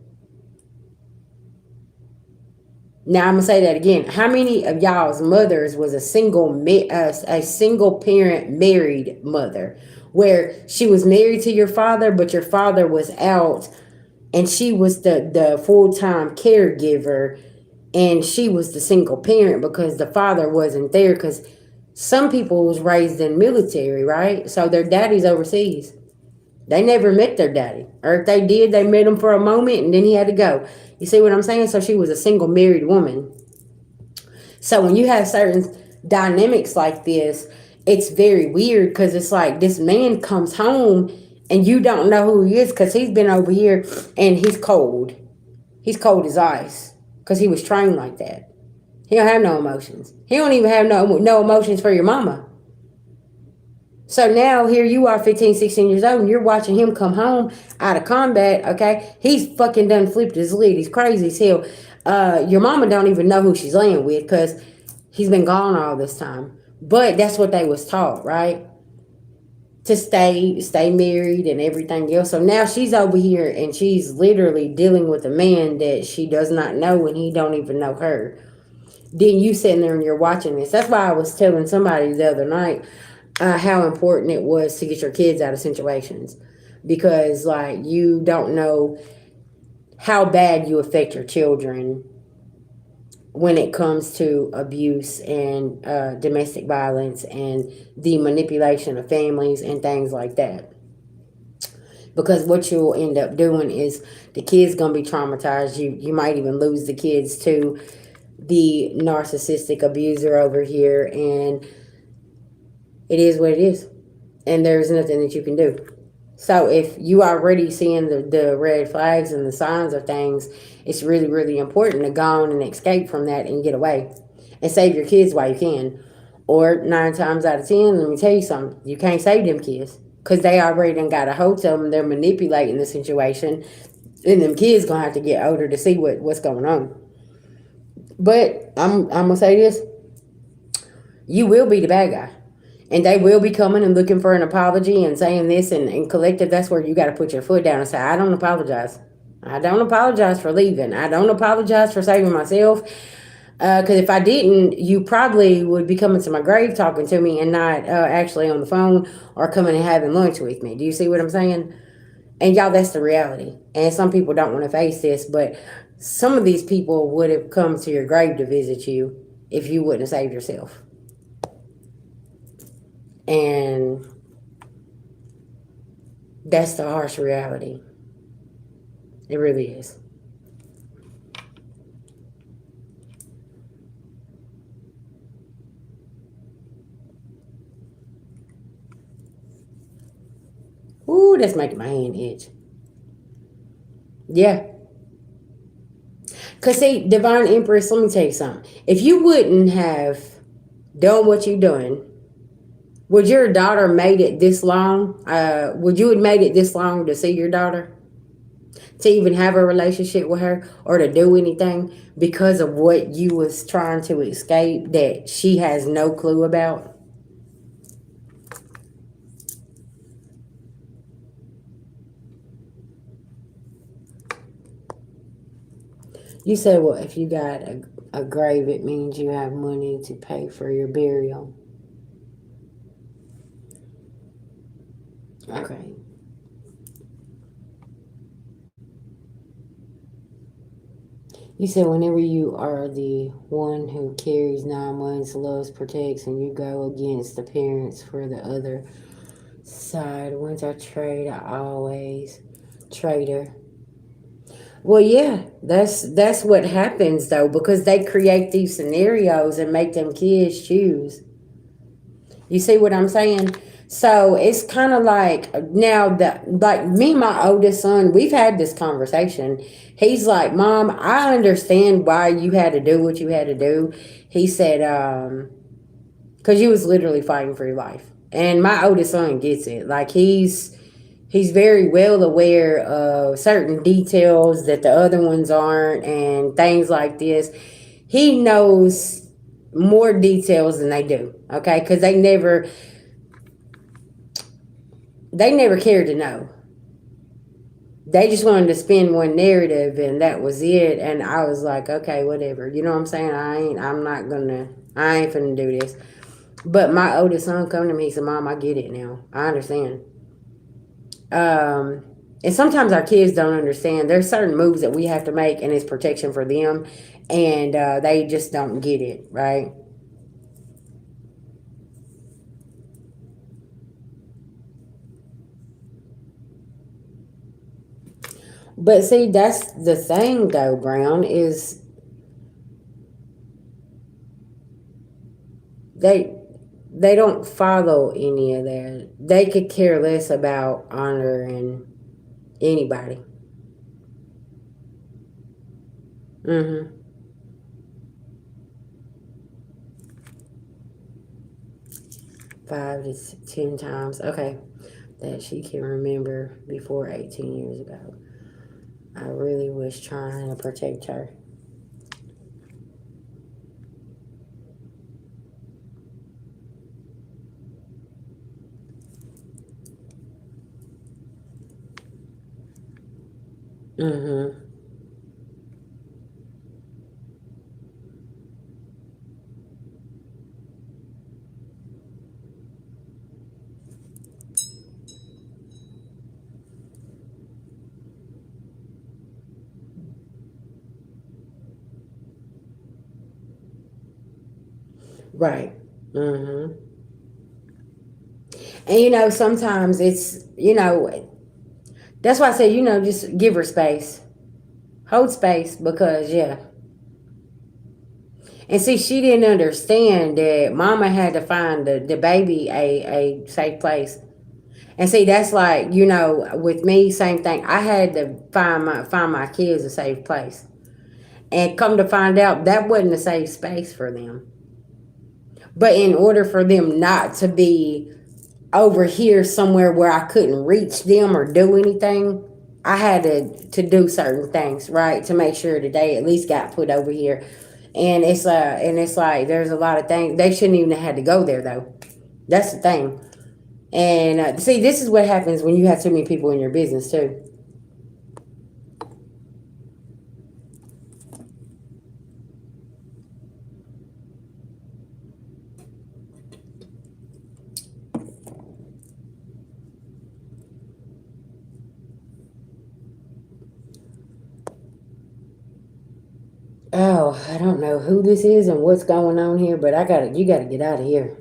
Now I'm gonna say that again. How many of y'all's mothers was a single parent married mother, where she was married to your father, but your father was out, and she was the full time caregiver, and she was the single parent because the father wasn't there. Because some people was raised in military, right? So their daddy's overseas. They never met their daddy, or if they did, they met him for a moment and then he had to go. You see what I'm saying? So she was a single married woman. So when you have certain dynamics like this, it's very weird because it's like this man comes home and you don't know who he is because he's been over here and he's cold. He's cold as ice because he was trained like that. He don't have no emotions. He don't even have no emotions for your mama. So now here you are 15, 16 years old and you're watching him come home out of combat, okay? He's fucking done flipped his lid. He's crazy as hell. Your mama don't even know who she's laying with because he's been gone all this time. But that's what they was taught, right? To stay married and everything else. So now she's over here and she's literally dealing with a man that she does not know and he don't even know her. Then you sitting there and you're watching this. That's why I was telling somebody the other night how important it was to get your kids out of situations, because like you don't know how bad you affect your children when it comes to abuse and domestic violence and the manipulation of families and things like that. Because what you'll end up doing is the kids gonna be traumatized. You might even lose the kids to the narcissistic abuser over here, and it is what it is. And there's nothing that you can do. So if you are already seeing the red flags and the signs of things, it's really, really important to go on and escape from that and get away and save your kids while you can. Or 9 times out of 10, let me tell you something, you can't save them kids because they already done got a hold of them. They're manipulating the situation, and them kids gonna have to get older to see what's going on. But I'm gonna say this: you will be the bad guy. And they will be coming and looking for an apology and saying this, and collective, that's where you got to put your foot down and say, I don't apologize. I don't apologize for leaving. I don't apologize for saving myself. Because if I didn't, you probably would be coming to my grave talking to me and not actually on the phone or coming and having lunch with me. Do you see what I'm saying? And y'all, that's the reality. And some people don't want to face this, but some of these people would have come to your grave to visit you if you wouldn't have saved yourself. And that's the harsh reality. It really is. Ooh, that's making my hand itch. Yeah. Because, see, Divine Empress, let me tell you something. If you wouldn't have done what you're doing, Would your daughter made it this long? Would you have made it this long to see your daughter? To even have a relationship with her or to do anything because of what you was trying to escape that she has no clue about? You said, well, if you got a grave, it means you have money to pay for your burial. Okay. You said whenever you are the one who carries 9 months, loves, protects, and you go against the parents for the other side. Once I trade, I always trader. Well, yeah, that's what happens though, because they create these scenarios and make them kids choose. You see what I'm saying? So it's kind of like now that like me and my oldest son, we've had this conversation. He's like, "Mom, I understand why you had to do what you had to do." He said, because you was literally fighting for your life, and my oldest son gets it. Like he's very well aware of certain details that the other ones aren't, and things like this. He knows more details than they do. Okay, because they never cared to know. They just wanted to spin one narrative and that was it. And I was like, okay, whatever. You know what I'm saying? I ain't finna do this. But my oldest son come to me, he said, Mom, I get it now. I understand. Um, and sometimes our kids don't understand. There's certain moves that we have to make and it's protection for them. And they just don't get it, right? But see, that's the thing though, Brown, is they they don't follow any of that. They could care less about honoring anybody. Mm-hmm. 5 to 10 times. Okay, that she can remember before 18 years ago. I really was trying to protect her. Mm-hmm. Right. Mm-hmm. And sometimes that's why I say, just give her space. Hold space because yeah. And see, she didn't understand that mama had to find the baby a safe place. And see, that's like, with me, same thing. I had to find my kids a safe place. And come to find out that wasn't a safe space for them. But in order for them not to be over here somewhere where I couldn't reach them or do anything, I had to do certain things, right? To make sure that they at least got put over here. And it's like there's a lot of things they shouldn't even have had to go there though. That's the thing. And see, this is what happens when you have too many people in your business too. Oh, I don't know who this is and what's going on here, but you gotta get out of here.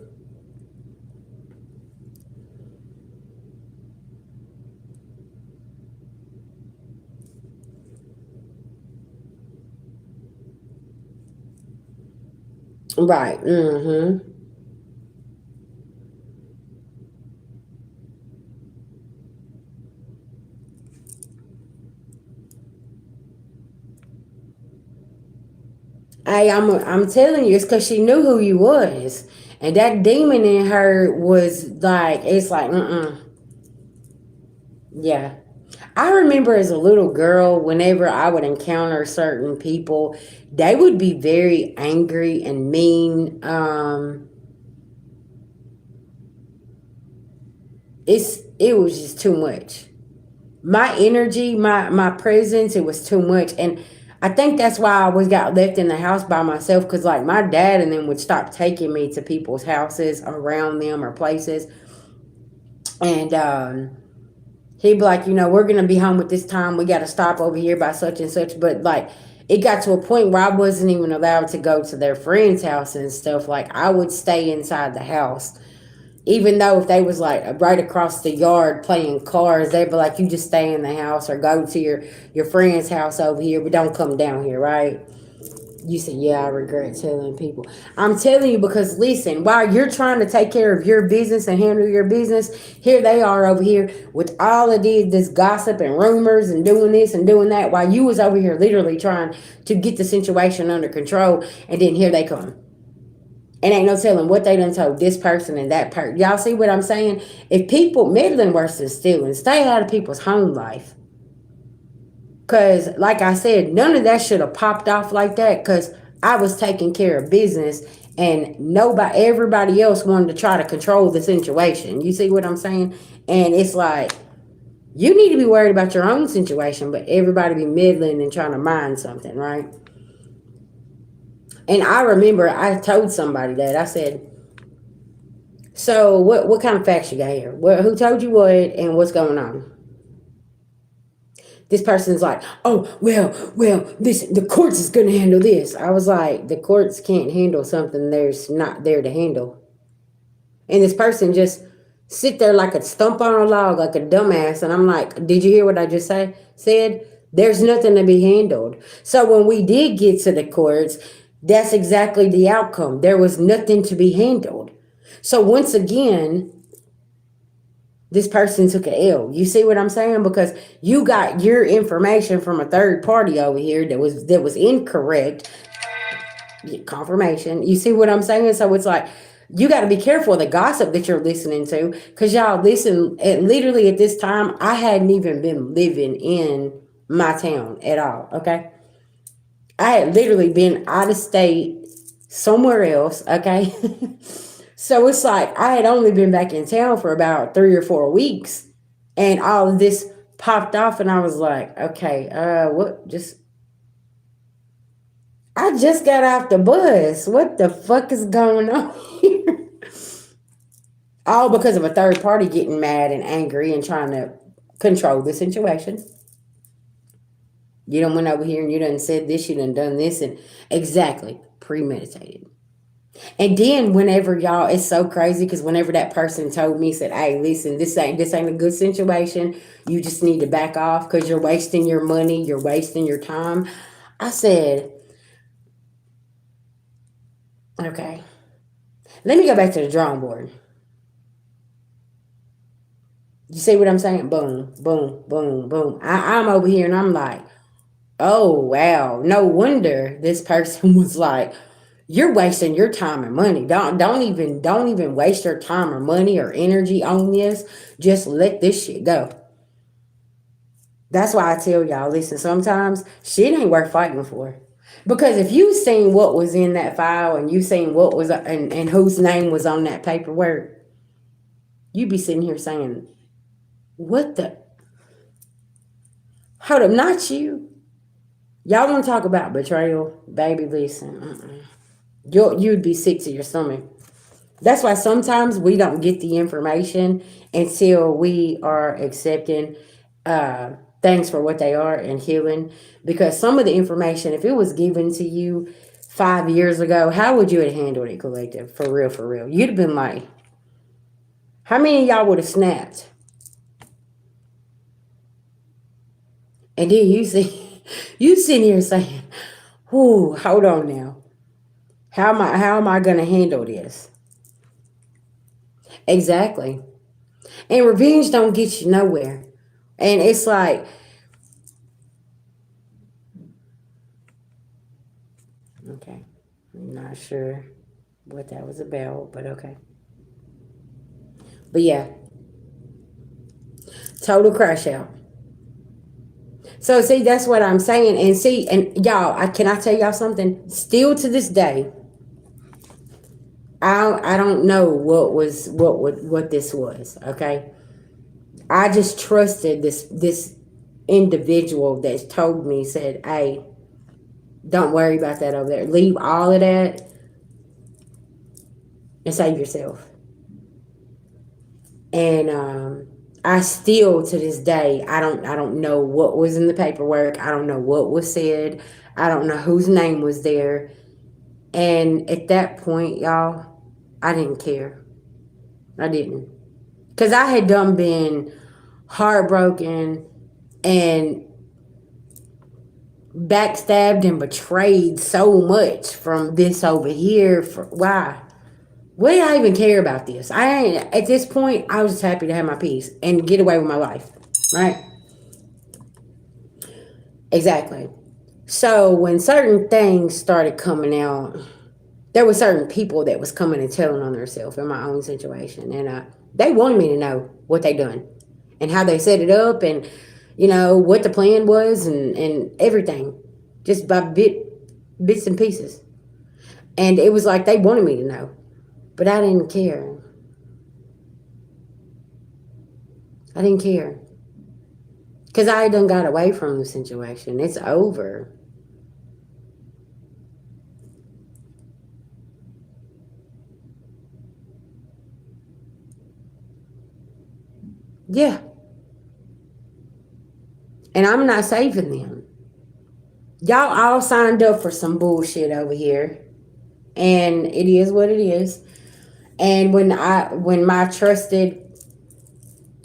Right. Mm-hmm. I'm telling you, it's because she knew who you was, And that demon in her was like, it's like, yeah. I remember as a little girl, whenever I would encounter certain people, they would be very angry and mean. It was just too much. My energy, my presence, it was too much, and I think that's why I always got left in the house by myself. Cause like my dad and them would stop taking me to people's houses around them or places, and he'd be like, we're gonna be home at this time. We got to stop over here by such and such. But like, it got to a point where I wasn't even allowed to go to their friends' house and stuff. Like, I would stay inside the house, even though if they was like right across the yard playing cars, they'd be like, "You just stay in the house or go to your friend's house over here, but don't come down here, right?" You said, yeah, I regret telling people. I'm telling you because listen, while you're trying to take care of your business and handle your business, here they are over here with all of this gossip and rumors and doing this and doing that while you was over here literally trying to get the situation under control, and then here they come. And ain't no telling what they done told this person and that person. Y'all see what I'm saying? If people meddling worse than stealing, stay out of people's home life. Because, like I said, none of that should have popped off like that because I was taking care of business and everybody else wanted to try to control the situation. You see what I'm saying? And it's like, you need to be worried about your own situation, but everybody be meddling and trying to mind something, right? And I remember I told somebody that. I said, so what kind of facts you got here? Who told you what and what's going on? This person's like, oh, well, this the courts is gonna handle this. I was like, the courts can't handle something there's not there to handle. And this person just sit there like a stump on a log, like a dumbass. And I'm like, did you hear what I just said? There's nothing to be handled. So when we did get to the courts, that's exactly the outcome. There was nothing to be handled. So once again, this person took an L. You see what I'm saying? Because you got your information from a third party over here that was incorrect. Confirmation. You see what I'm saying? So it's like you got to be careful of the gossip that you're listening to, because y'all listen. Literally at this time, I hadn't even been living in my town at all. Okay, I had literally been out of state somewhere else. Okay. So it's like I had only been back in town for about 3 or 4 weeks, and all of this popped off, and I was like, okay, what? I just got off the bus. What the fuck is going on here? All because of a third party getting mad and angry and trying to control the situation. You done went over here and you done said this, you done this, and exactly premeditated. And then whenever y'all, it's so crazy because whenever that person told me, said, "Hey, listen, this ain't a good situation. You just need to back off because you're wasting your money, you're wasting your time." I said, "Okay, let me go back to the drawing board." You see what I'm saying? Boom, boom, boom, boom. I'm over here and I'm like, "Oh wow, no wonder this person was like." You're wasting your time and money. Don't even waste your time or money or energy on this. Just let this shit go. That's why I tell y'all, listen, sometimes shit ain't worth fighting for. Because if you seen what was in that file and you seen what was and whose name was on that paperwork, you'd be sitting here saying, what the hold up, not you. Y'all want to talk about betrayal? Baby, listen. You'd be sick to your stomach. That's why sometimes we don't get the information until we are accepting things for what they are and healing. Because some of the information, if it was given to you 5 years ago, how would you have handled it, collective? For real, for real. You'd have been like, how many of y'all would have snapped? And then you see, you sitting here saying, "Whoo, hold on now. How am I gonna handle this?" Exactly. And revenge don't get you nowhere. And it's like, okay, I'm not sure. what that was about, but okay. But yeah, total crash out. So see, that's what I'm saying. And see, and y'all, I tell y'all something? Still to this day, I don't know what this was. Okay, I just trusted this individual that told me, said, "Hey, don't worry about that over there. Leave all of that and save yourself." And I still to this day, I don't know what was in the paperwork. I don't know what was said. I don't know whose name was there. And at that point, y'all, I didn't care. I didn't. Because I had done been heartbroken and backstabbed and betrayed so much from this over here. For why? What do I even care about this? I ain't, at this point, I was just happy to have my peace and get away with my life. Right? Exactly. So when certain things started coming out, there were certain people that was coming and telling on themselves in my own situation, and they wanted me to know what they done and how they set it up, and what the plan was, and everything, just by bits and pieces. And it was like they wanted me to know, but I didn't care. I didn't care because I done got away from the situation. It's over. Yeah, and I'm not saving them. Y'all all signed up for some bullshit over here, and it is what it is. And when my trusted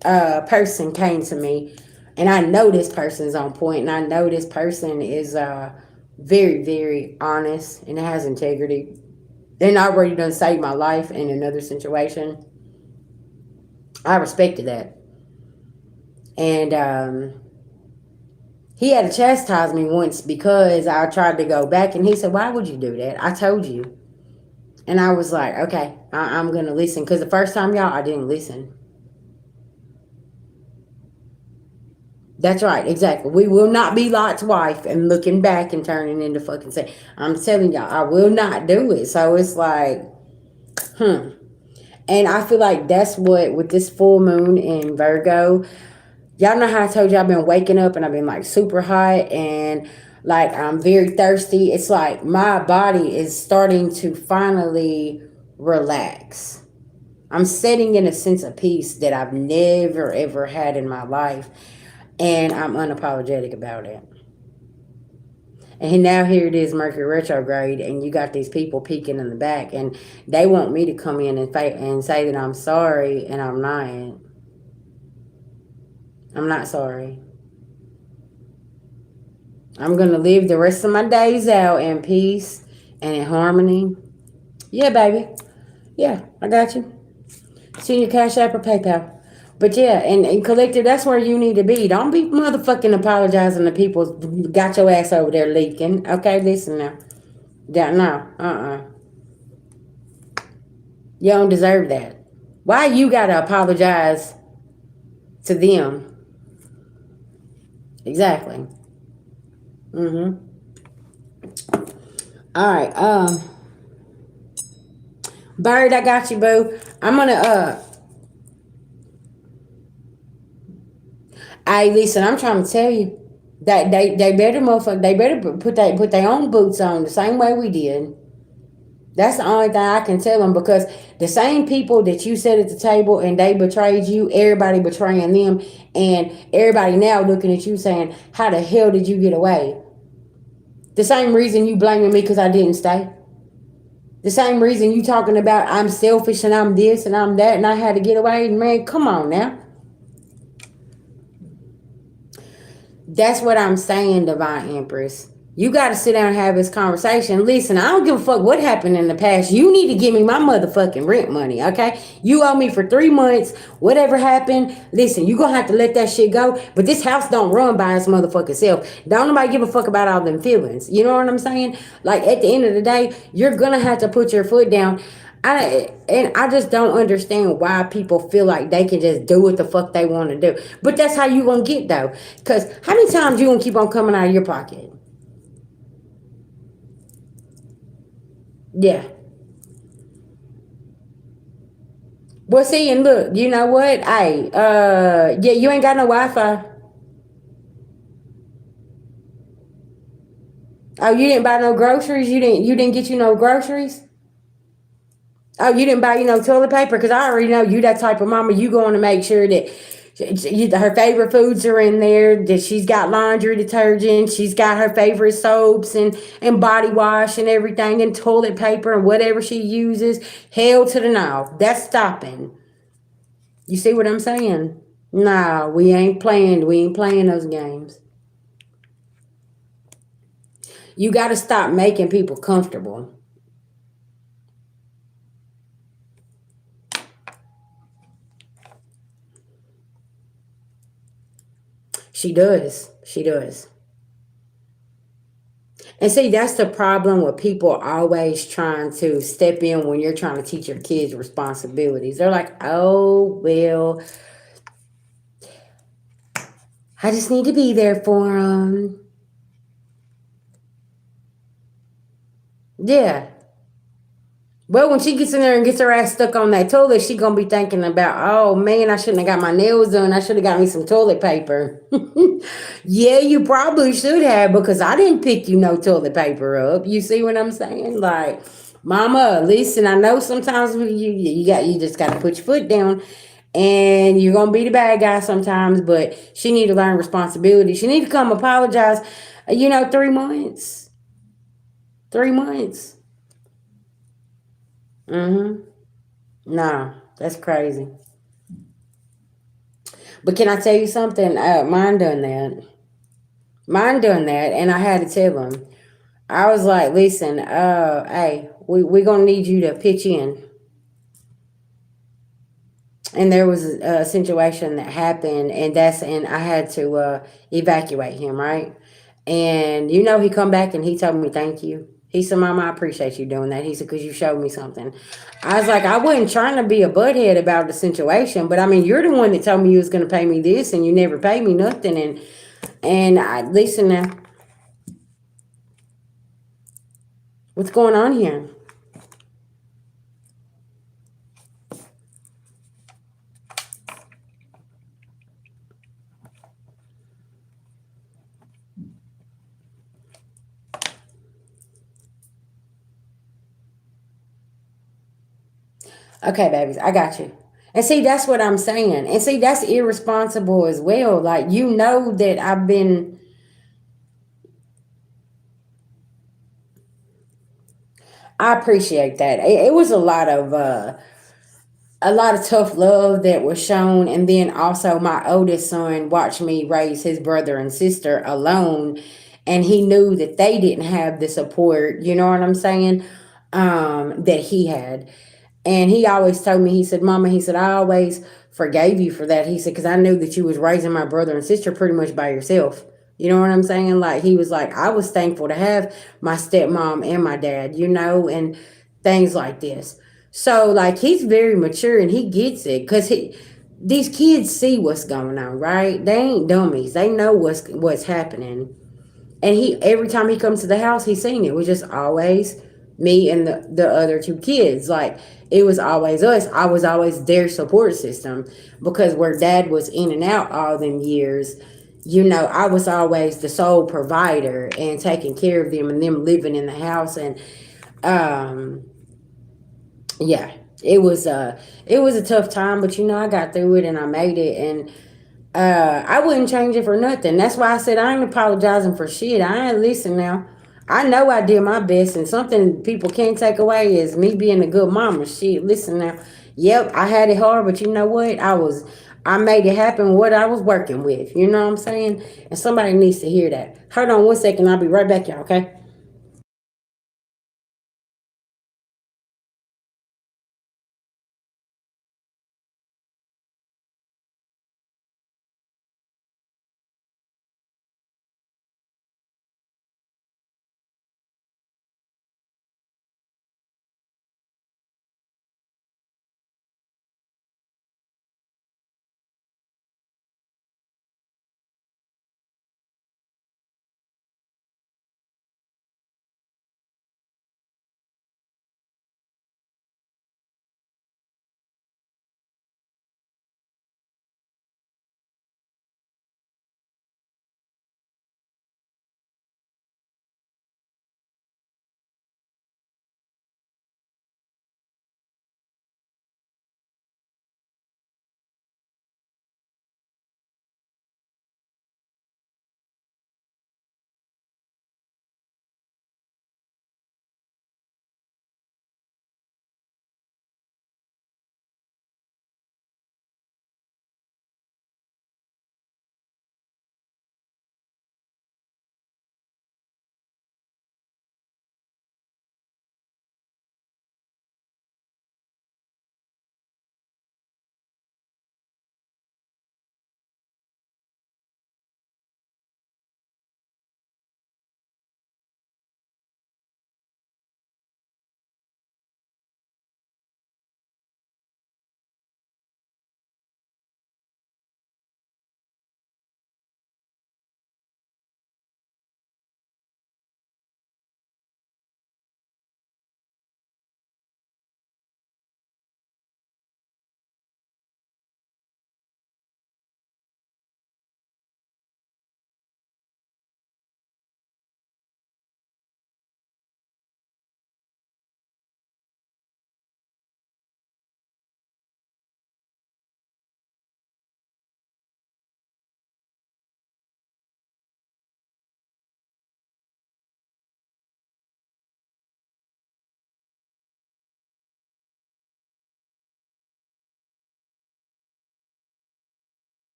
person came to me, and I know this person's on point, and I know this person is very, very honest and has integrity, and already done saved my life in another situation. I respected that, and he had to chastise me once because I tried to go back, and he said, "Why would you do that? I told you." And I was like, "Okay, I'm gonna listen," because the first time, y'all, I didn't listen. That's right, exactly. We will not be Lot's wife and looking back and turning into fucking say. I'm telling y'all, I will not do it. So it's like, hmm. And I feel like that's what with this full moon in Virgo, y'all know how I told you I've been waking up and I've been like super hot and like I'm very thirsty. It's like my body is starting to finally relax. I'm setting in a sense of peace that I've never ever had in my life, and I'm unapologetic about it. And now here it is, Mercury retrograde, and you got these people peeking in the back, and they want me to come in and say that I'm sorry, and I'm not. I'm not sorry. I'm gonna live the rest of my days out in peace and in harmony. Yeah, baby. Yeah, I got you. Send your Cash App or PayPal. But yeah, and collective, that's where you need to be. Don't be motherfucking apologizing to people got your ass over there leaking. Okay, listen now. Yeah, no, you don't deserve that. Why you gotta apologize to them? Exactly. Mm-hmm. All right. Bird, I got you, boo. I'm gonna Hey, listen, I'm trying to tell you that they better motherfucker they better put their own boots on the same way we did. That's the only thing I can tell them, because the same people that you sat at the table and they betrayed you, everybody betraying them, and everybody now looking at you saying, "How the hell did you get away?" The same reason you blaming me because I didn't stay. The same reason you talking about I'm selfish and I'm this and I'm that and I had to get away. Man, come on now. That's what I'm saying, Divine Empress. You got to sit down and have this conversation. Listen, I don't give a fuck what happened in the past. You need to give me my motherfucking rent money, okay? You owe me for 3 months. Whatever happened, listen, you gonna have to let that shit go. But this house don't run by its motherfucking self. Don't nobody give a fuck about all them feelings. You know what I'm saying? Like at the end of the day, you're gonna have to put your foot down. I just don't understand why people feel like they can just do what the fuck they want to do. But that's how you gonna get though. Cause how many times you gonna keep on coming out of your pocket? Yeah. Well, see, and look, you know what? Yeah, you ain't got no Wi-Fi. Oh, you didn't buy no groceries. You didn't get you no groceries. Oh, you didn't buy you no toilet paper because I already know you that type of mama. You going to make sure that her favorite foods are in there. That she's got laundry detergent. She's got her favorite soaps and body wash and everything and toilet paper and whatever she uses. Hell to the no. That's stopping. You see what I'm saying? Nah, we ain't playing. We ain't playing those games. You got to stop making people comfortable. She does. She does. And see, that's the problem with people always trying to step in when you're trying to teach your kids responsibilities. They're like, oh, well, I just need to be there for them. Yeah. Well, when she gets in there and gets her ass stuck on that toilet, she gonna be thinking about, oh man, I shouldn't have got my nails done. I should have got me some toilet paper. Yeah, you probably should have because I didn't pick you no toilet paper up. You see what I'm saying? Like, mama, listen, I know sometimes you just gotta put your foot down and you're gonna be the bad guy sometimes, but she need to learn responsibility. She need to come apologize. 3 months. 3 months. Mm-hmm. Nah, that's crazy. But can I tell you something? Mine done that. Mine done that, and I had to tell him. I was like, listen, hey, we gonna need you to pitch in. And there was a situation that happened, and I had to evacuate him, right? And he come back and he told me thank you. He said, Mama, I appreciate you doing that. He said, because you showed me something. I was like, I wasn't trying to be a butthead about the situation, but I mean, you're the one that told me you was going to pay me this, and you never paid me nothing. And I listen now, what's going on here? Okay, babies, I got you. And see, that's what I'm saying. And see, that's irresponsible as well. Like, that I've been. I appreciate that. It was a lot of tough love that was shown, and then also my oldest son watched me raise his brother and sister alone, and he knew that they didn't have the support. You know what I'm saying? That he had. And he always told me, he said, Mama, he said, I always forgave you for that. He said, because I knew that you was raising my brother and sister pretty much by yourself. You know what I'm saying? Like, he was like, I was thankful to have my stepmom and my dad, and things like this. So, like, he's very mature and he gets it because these kids see what's going on, right? They ain't dummies. They know what's happening. And he every time he comes to the house, he's seen it was just always me and the other two kids. Like, it was always us. I was always their support system because where dad was in and out all them years, I was always the sole provider and taking care of them and them living in the house. And um yeah, it was a tough time, but I got through it and I made it. And I wouldn't change it for nothing. That's why I said I ain't apologizing for shit. I ain't listen now. I know I did my best, and something people can't take away is me being a good mama. Shit, listen now. Yep, I had it hard, but you know what? I made it happen what I was working with. You know what I'm saying? And somebody needs to hear that. Hold on 1 second. I'll be right back, y'all, okay?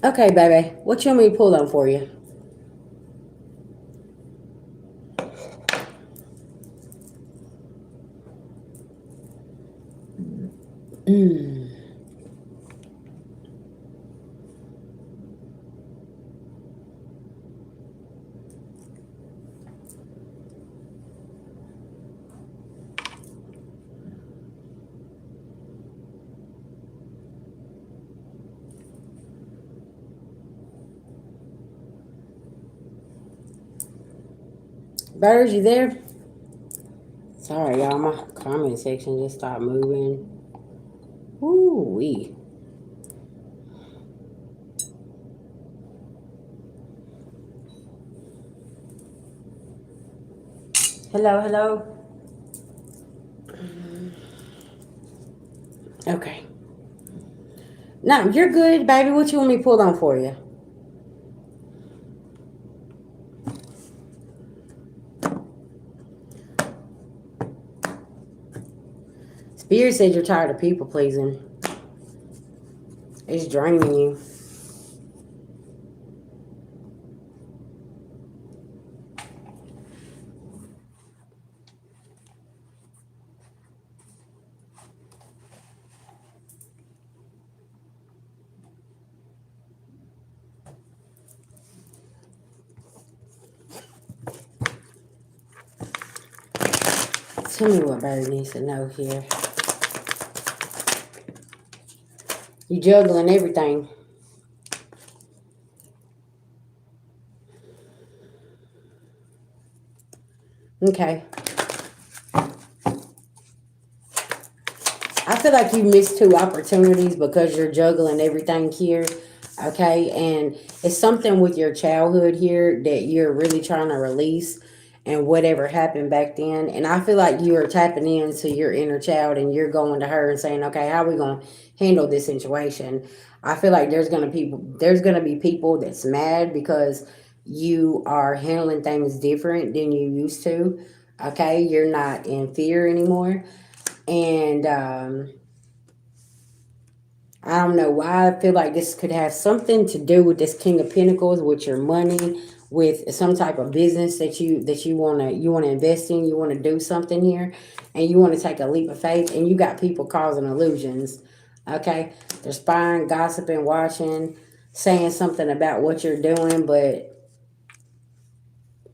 Okay, baby. What you want me to pull on for you? Mm. Birds, you there? Sorry, y'all. My comment section just stopped moving. Ooh wee. Hello, hello. Okay. No, you're good, baby. What you want me to pull on for you? Spirit said you're tired of people pleasing. It's draining you. Tell me what Bird needs to know here. You juggling everything. Okay. I feel like you missed two opportunities because you're juggling everything here. Okay. And it's something with your childhood here that you're really trying to release and whatever happened back then. And I feel like you are tapping into your inner child and you're going to her and saying, okay, how are we going to handle this situation? I feel like there's gonna be people that's mad because you are handling things different than you used to. Okay, you're not in fear anymore. And I don't know why I feel like this could have something to do with this King of Pentacles, with your money, with some type of business that you wanna invest in. You want to do something here, and you want to take a leap of faith. And you got people causing illusions. Okay, they're spying, gossiping, watching, saying something about what you're doing. But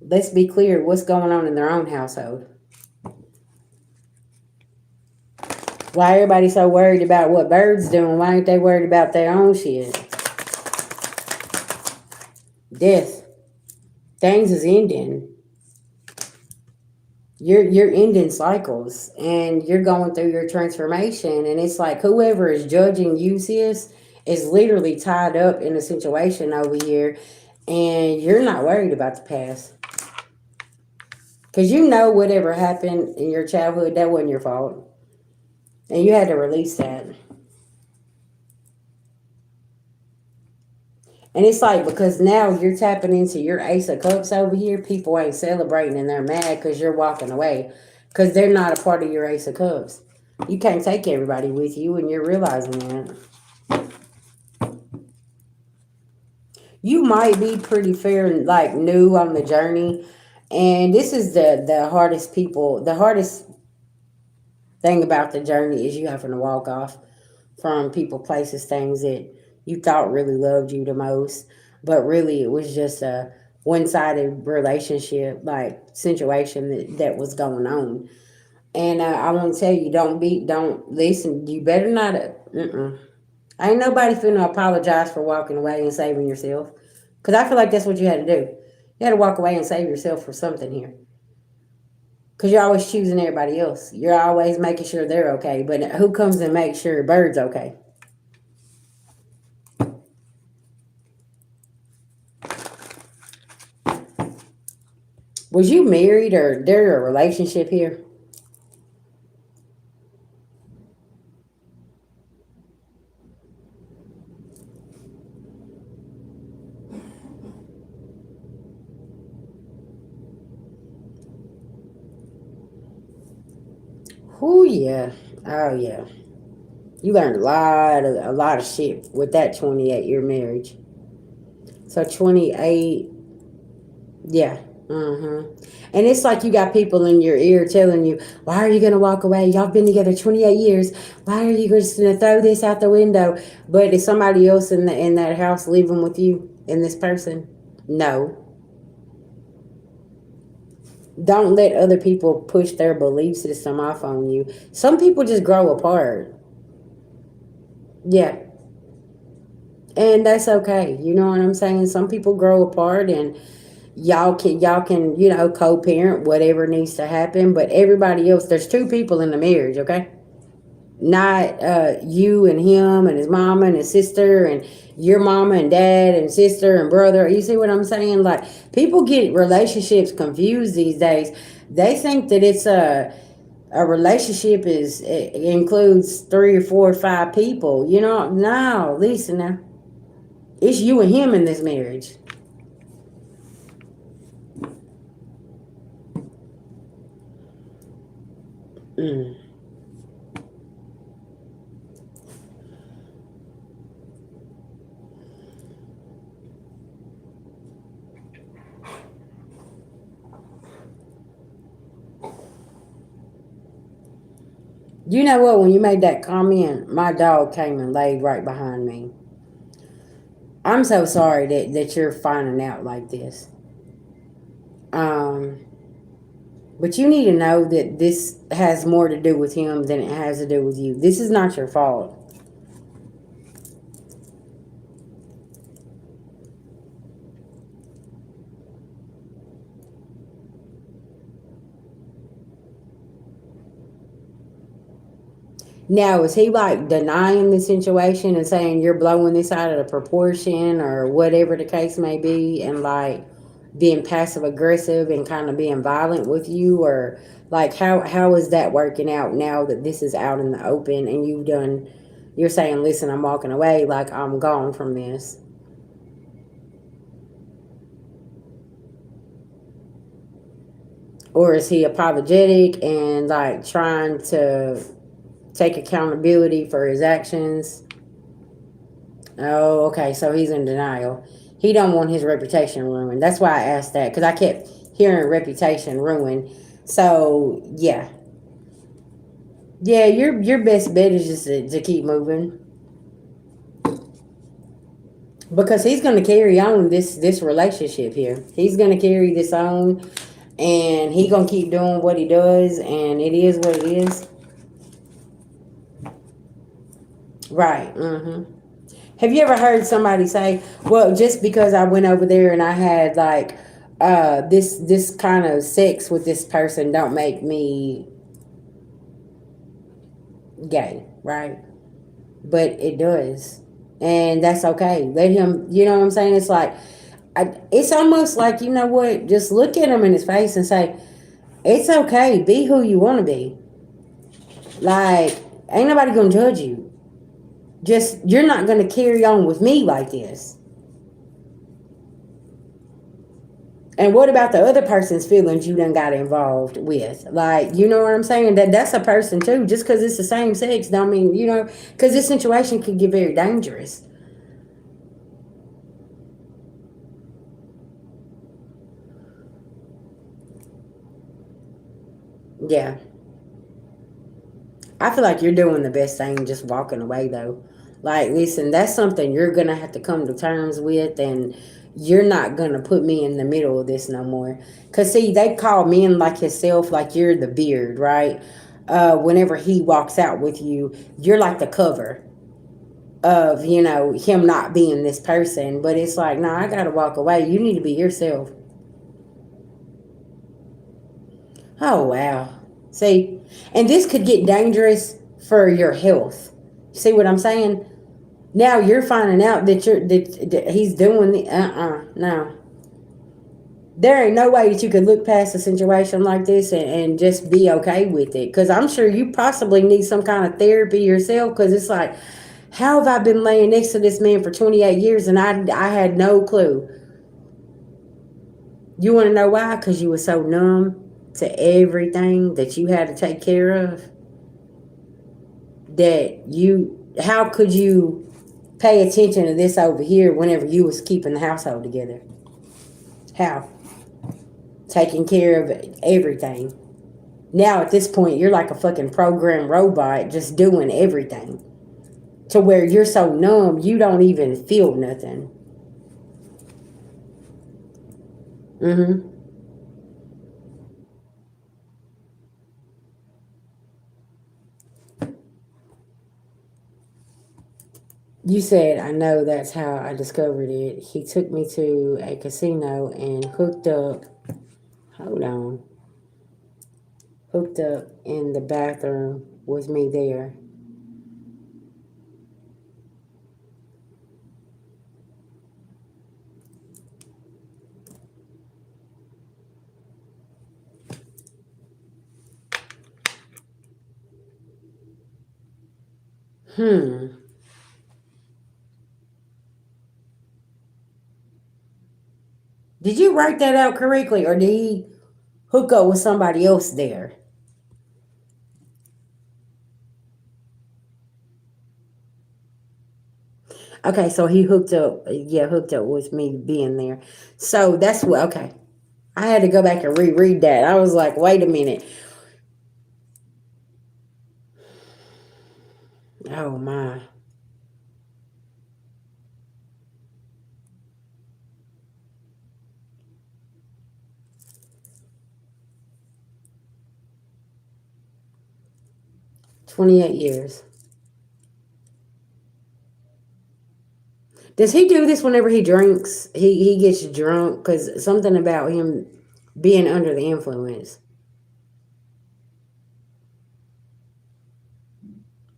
let's be clear, what's going on in their own household? Why everybody so worried about what birds doing? Why ain't they worried about their own shit? Death. Things is ending. You're ending cycles and you're going through your transformation, and it's like whoever is judging you, sis, is literally tied up in a situation over here, and you're not worried about the past because you know whatever happened in your childhood, that wasn't your fault, and you had to release that. And it's like because now you're tapping into your Ace of Cups over here, people ain't celebrating and they're mad because you're walking away because they're not a part of your Ace of Cups. You can't take everybody with you, and you're realizing that. You might be pretty fair, like new on the journey, and this is the hardest people. The hardest thing about the journey is you having to walk off from people, places, things that you thought really loved you the most, but really it was just a one-sided relationship, like situation that was going on. And I want to tell you, don't listen. You better not. Ain't nobody finna apologize for walking away and saving yourself, because I feel like that's what you had to do. You had to walk away and save yourself for something here. Because you're always choosing everybody else. You're always making sure they're okay. But who comes and makes sure Bird's okay? Was you married or there a relationship here? Oh yeah. Oh yeah. You learned a lot of shit with that 28-year marriage. So 28. Yeah. Mm-hmm. And it's like you got people in your ear telling you, why are you going to walk away? Y'all been together 28 years. Why are you just going to throw this out the window? But is somebody else in that house living with you and this person? No. Don't let other people push their belief system off on you. Some people just grow apart. Yeah. And that's okay. You know what I'm saying? Some people grow apart, and y'all can co-parent whatever needs to happen, but everybody else, there's two people in the marriage, okay? Not you and him and his mama and his sister and your mama and dad and sister and brother. You see what I'm saying? Like, people get relationships confused these days. They think that it's a relationship is it includes three or four or five people. No, listen now, it's you and him in this marriage. mm. You know what? When you made that comment, my dog came and laid right behind me. I'm so sorry that you're finding out like this. Um, but you need to know that this has more to do with him than it has to do with you. This is not your fault. Now, is he like denying the situation and saying you're blowing this out of the proportion or whatever the case may be, and like being passive aggressive and kind of being violent with you, or like how is that working out now that this is out in the open and you're saying, listen, I'm walking away, like I'm gone from this, or is he apologetic and like trying to take accountability for his actions? Oh, okay. So he's in denial. He don't want his reputation ruined. That's why I asked that, because I kept hearing reputation ruined. So yeah, yeah. Your best bet is just to keep moving, because he's going to carry on this relationship here. He's going to carry this on, and he going to keep doing what he does, and it is what it is. Right. Mm-hmm. Have you ever heard somebody say, "Well, just because I went over there and I had like this kind of sex with this person, don't make me gay," right? But it does, and that's okay. Let him. You know what I'm saying? It's like it's almost like, you know what? Just look at him in his face and say, "It's okay. Be who you want to be. Like, ain't nobody gonna judge you. Just you're not gonna carry on with me like this." And what about the other person's feelings you done got involved with? Like, you know what I'm saying? That's a person too. Just because it's the same sex don't mean, because this situation could get very dangerous. Yeah. I feel like you're doing the best thing just walking away though. Like, listen, that's something you're gonna have to come to terms with, and you're not gonna put me in the middle of this no more. Cause see, they call men like yourself, like you're the beard, right? Whenever he walks out with you, you're like the cover of, him not being this person. But it's like, no, I gotta walk away. You need to be yourself. Oh wow. See, and this could get dangerous for your health. See what I'm saying? Now you're finding out that he's doing the no. There ain't no way that you could look past a situation like this and just be okay with it. Because I'm sure you possibly need some kind of therapy yourself. Because it's like, how have I been laying next to this man for 28 years and I had no clue? You want to know why? Because you were so numb to everything that you had to take care of, how could you pay attention to this over here whenever you was keeping the household together? How? Taking care of everything. Now at this point, you're like a fucking program robot just doing everything, to where you're so numb you don't even feel nothing. Mm-hmm. You said, I know that's how I discovered it. He took me to a casino and hooked up. Hold on. Hooked up in the bathroom with me there. Hmm. Did you write that out correctly, or did he hook up with somebody else there? Okay, so he hooked up. Yeah, hooked up with me being there. So that's what. Okay, I had to go back and reread that. I was like, wait a minute. Oh my. 28 years. Does he do this whenever he drinks? He gets drunk, because something about him being under the influence.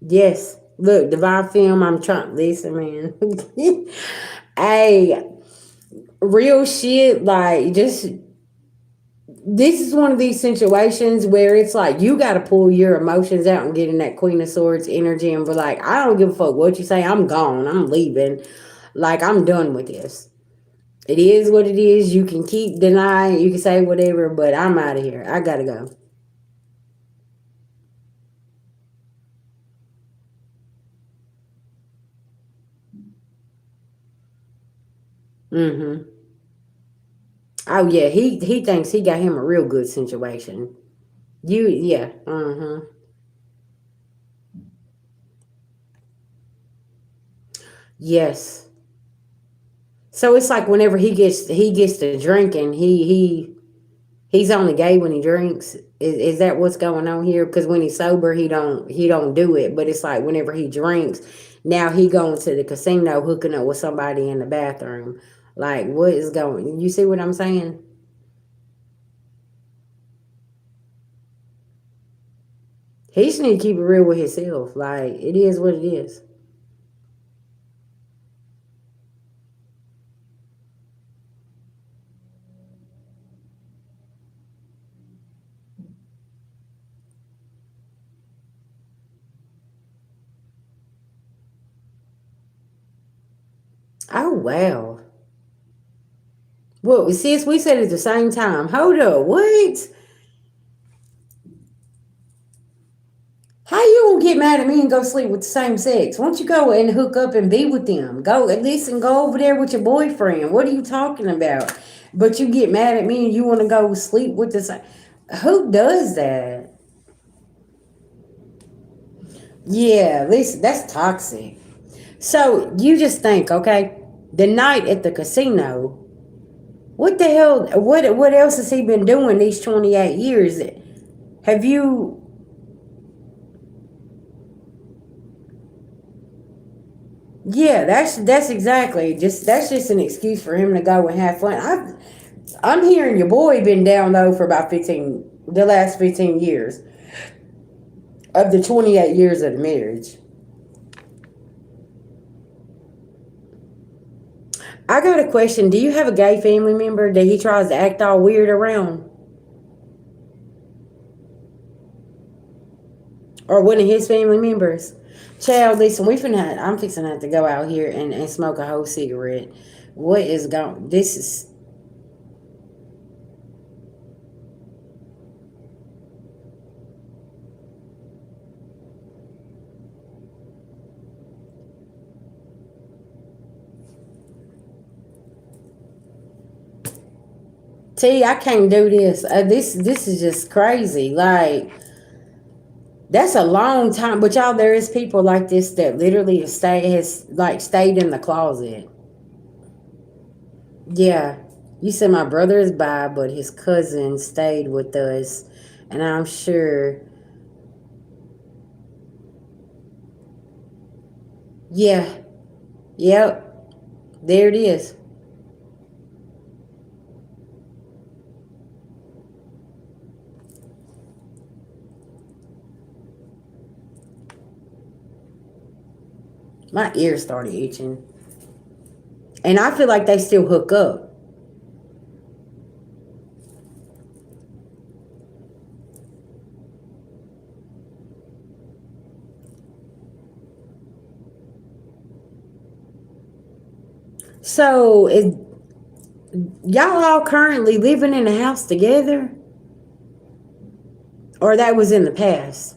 Yes. Look, Divine Film, I'm trying. Listen, man. Hey, real shit, like, just this is one of these situations where it's like you got to pull your emotions out and get in that Queen of Swords energy and be like, I don't give a fuck what you say. I'm gone. I'm leaving. Like, I'm done with this. It is what it is. You can keep denying. You can say whatever, but I'm out of here. I got to go. Mm-hmm. Oh, yeah. He thinks he got him a real good situation. Yeah. Mm-hmm. Yes. So it's like whenever he gets to drinking, he's only gay when he drinks. Is that what's going on here? Because when he's sober, he don't do it. But it's like whenever he drinks, now he going to the casino hooking up with somebody in the bathroom. Like what is going? You see what I'm saying? He just need to keep it real with himself. Like it is what it is. Oh wow. Well, sis, we said at the same time. Hold up, what? How you gonna get mad at me and go sleep with the same sex? Why don't you go and hook up and be with them? Go at least and go over there with your boyfriend. What are you talking about? But you get mad at me and you want to go sleep with the same. Who does that? Yeah, listen, that's toxic. So you just think, okay, the night at the casino. What the hell? What else has he been doing these 28 years? Have you? Yeah, that's exactly just that's just an excuse for him to go and have fun. I'm hearing your boy been down low for about the last 15 years of the 28 years of the marriage. I got a question. Do you have a gay family member that he tries to act all weird around, or one of his family members? Child, listen, I'm fixing to have to go out here and smoke a whole cigarette. What is going? This is T. I can't do this. This is just crazy. Like that's a long time. But y'all, there is people like this that literally has like stayed in the closet. Yeah. You said my brother is bi, but his cousin stayed with us. And I'm sure, yeah, yep, there it is. My ears started itching. And I feel like they still hook up. So, y'all all currently living in a house together? Or that was in the past?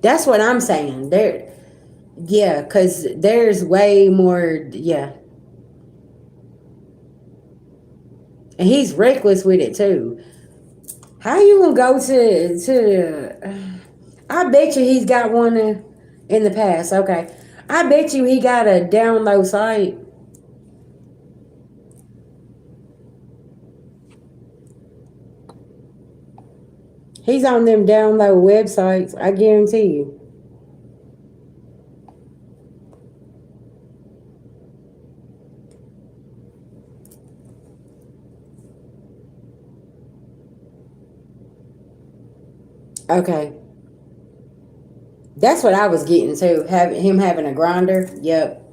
That's what I'm saying. Yeah, because there's way more, yeah. And he's reckless with it too. How you gonna go I bet you he's got one in the past. Okay, I bet you he got a download site. He's on them download websites. I guarantee you. Okay. That's what I was getting to. Having a grinder. Yep.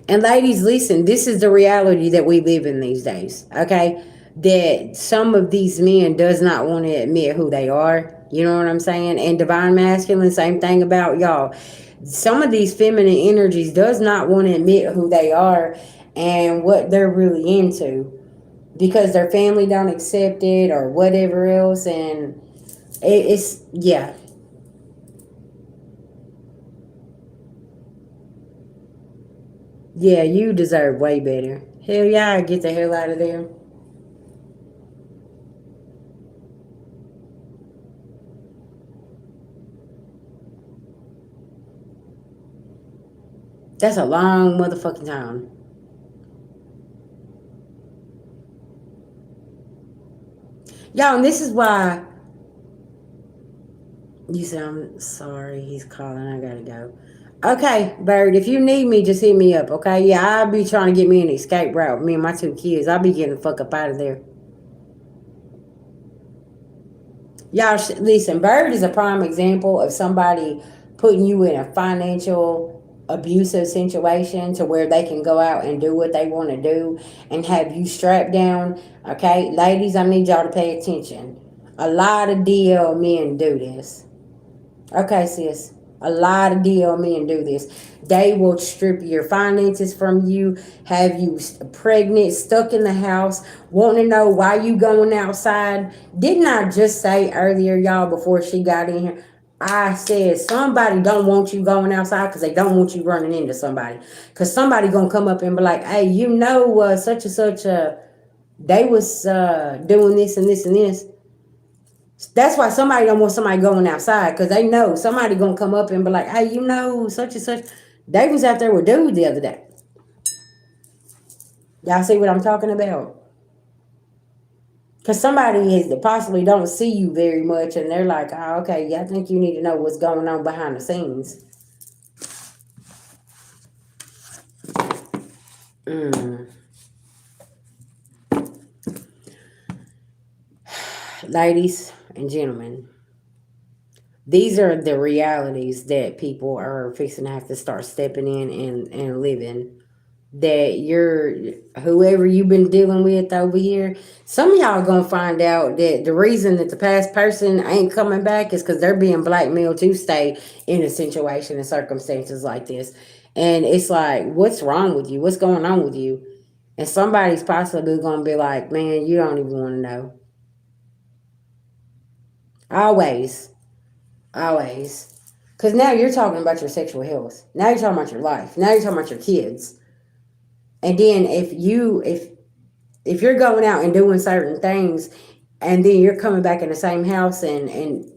And ladies, listen, this is the reality that we live in these days. Okay? That some of these men does not want to admit who they are. You know what I'm saying? And divine masculine, same thing about y'all. Some of these feminine energies does not want to admit who they are and what they're really into because their family don't accept it or whatever else. And it's yeah. Yeah, you deserve way better. Hell yeah, get the hell out of there. That's a long motherfucking time. Y'all, and this is why you said I'm sorry, he's calling, I gotta go. Okay, Bird, if you need me, just hit me up, okay? Yeah, I'll be trying to get me an escape route. Me and my two kids. I'll be getting the fuck up out of there. Y'all, listen, Bird is a prime example of somebody putting you in a financial abusive situation to where they can go out and do what they want to do and have you strapped down. Okay, ladies, I need y'all to pay attention. A lot of DL men do this. Okay, sis. A lot of DL men do this. They will strip your finances from you, have you pregnant, stuck in the house, wanting to know why you going outside. Didn't I just say earlier, y'all, before she got in here? I said somebody don't want you going outside because they don't want you running into somebody. Because somebody gonna come up and be like, hey, you know, such and such, they was doing this and this and this. That's why somebody don't want somebody going outside because they know somebody gonna come up and be like, "Hey, you know, such and such, they was out there with dudes the other day." Y'all see what I'm talking about? Because somebody is possibly don't see you very much, and they're like, "Oh, okay, yeah, I think you need to know what's going on behind the scenes." Mm. Ladies and gentlemen, these are the realities that people are fixing to have to start stepping in and living. That you're whoever you've been dealing with over here, some of y'all gonna find out that the reason that the past person ain't coming back is because they're being blackmailed to stay in a situation and circumstances like this. And it's like, what's wrong with you? What's going on with you? And somebody's possibly gonna be like, man, you don't even want to know. Always, always. Because now you're talking about your sexual health. Now you're talking about your life. Now you're talking about your kids. And then if you're going out and doing certain things and then you're coming back in the same house and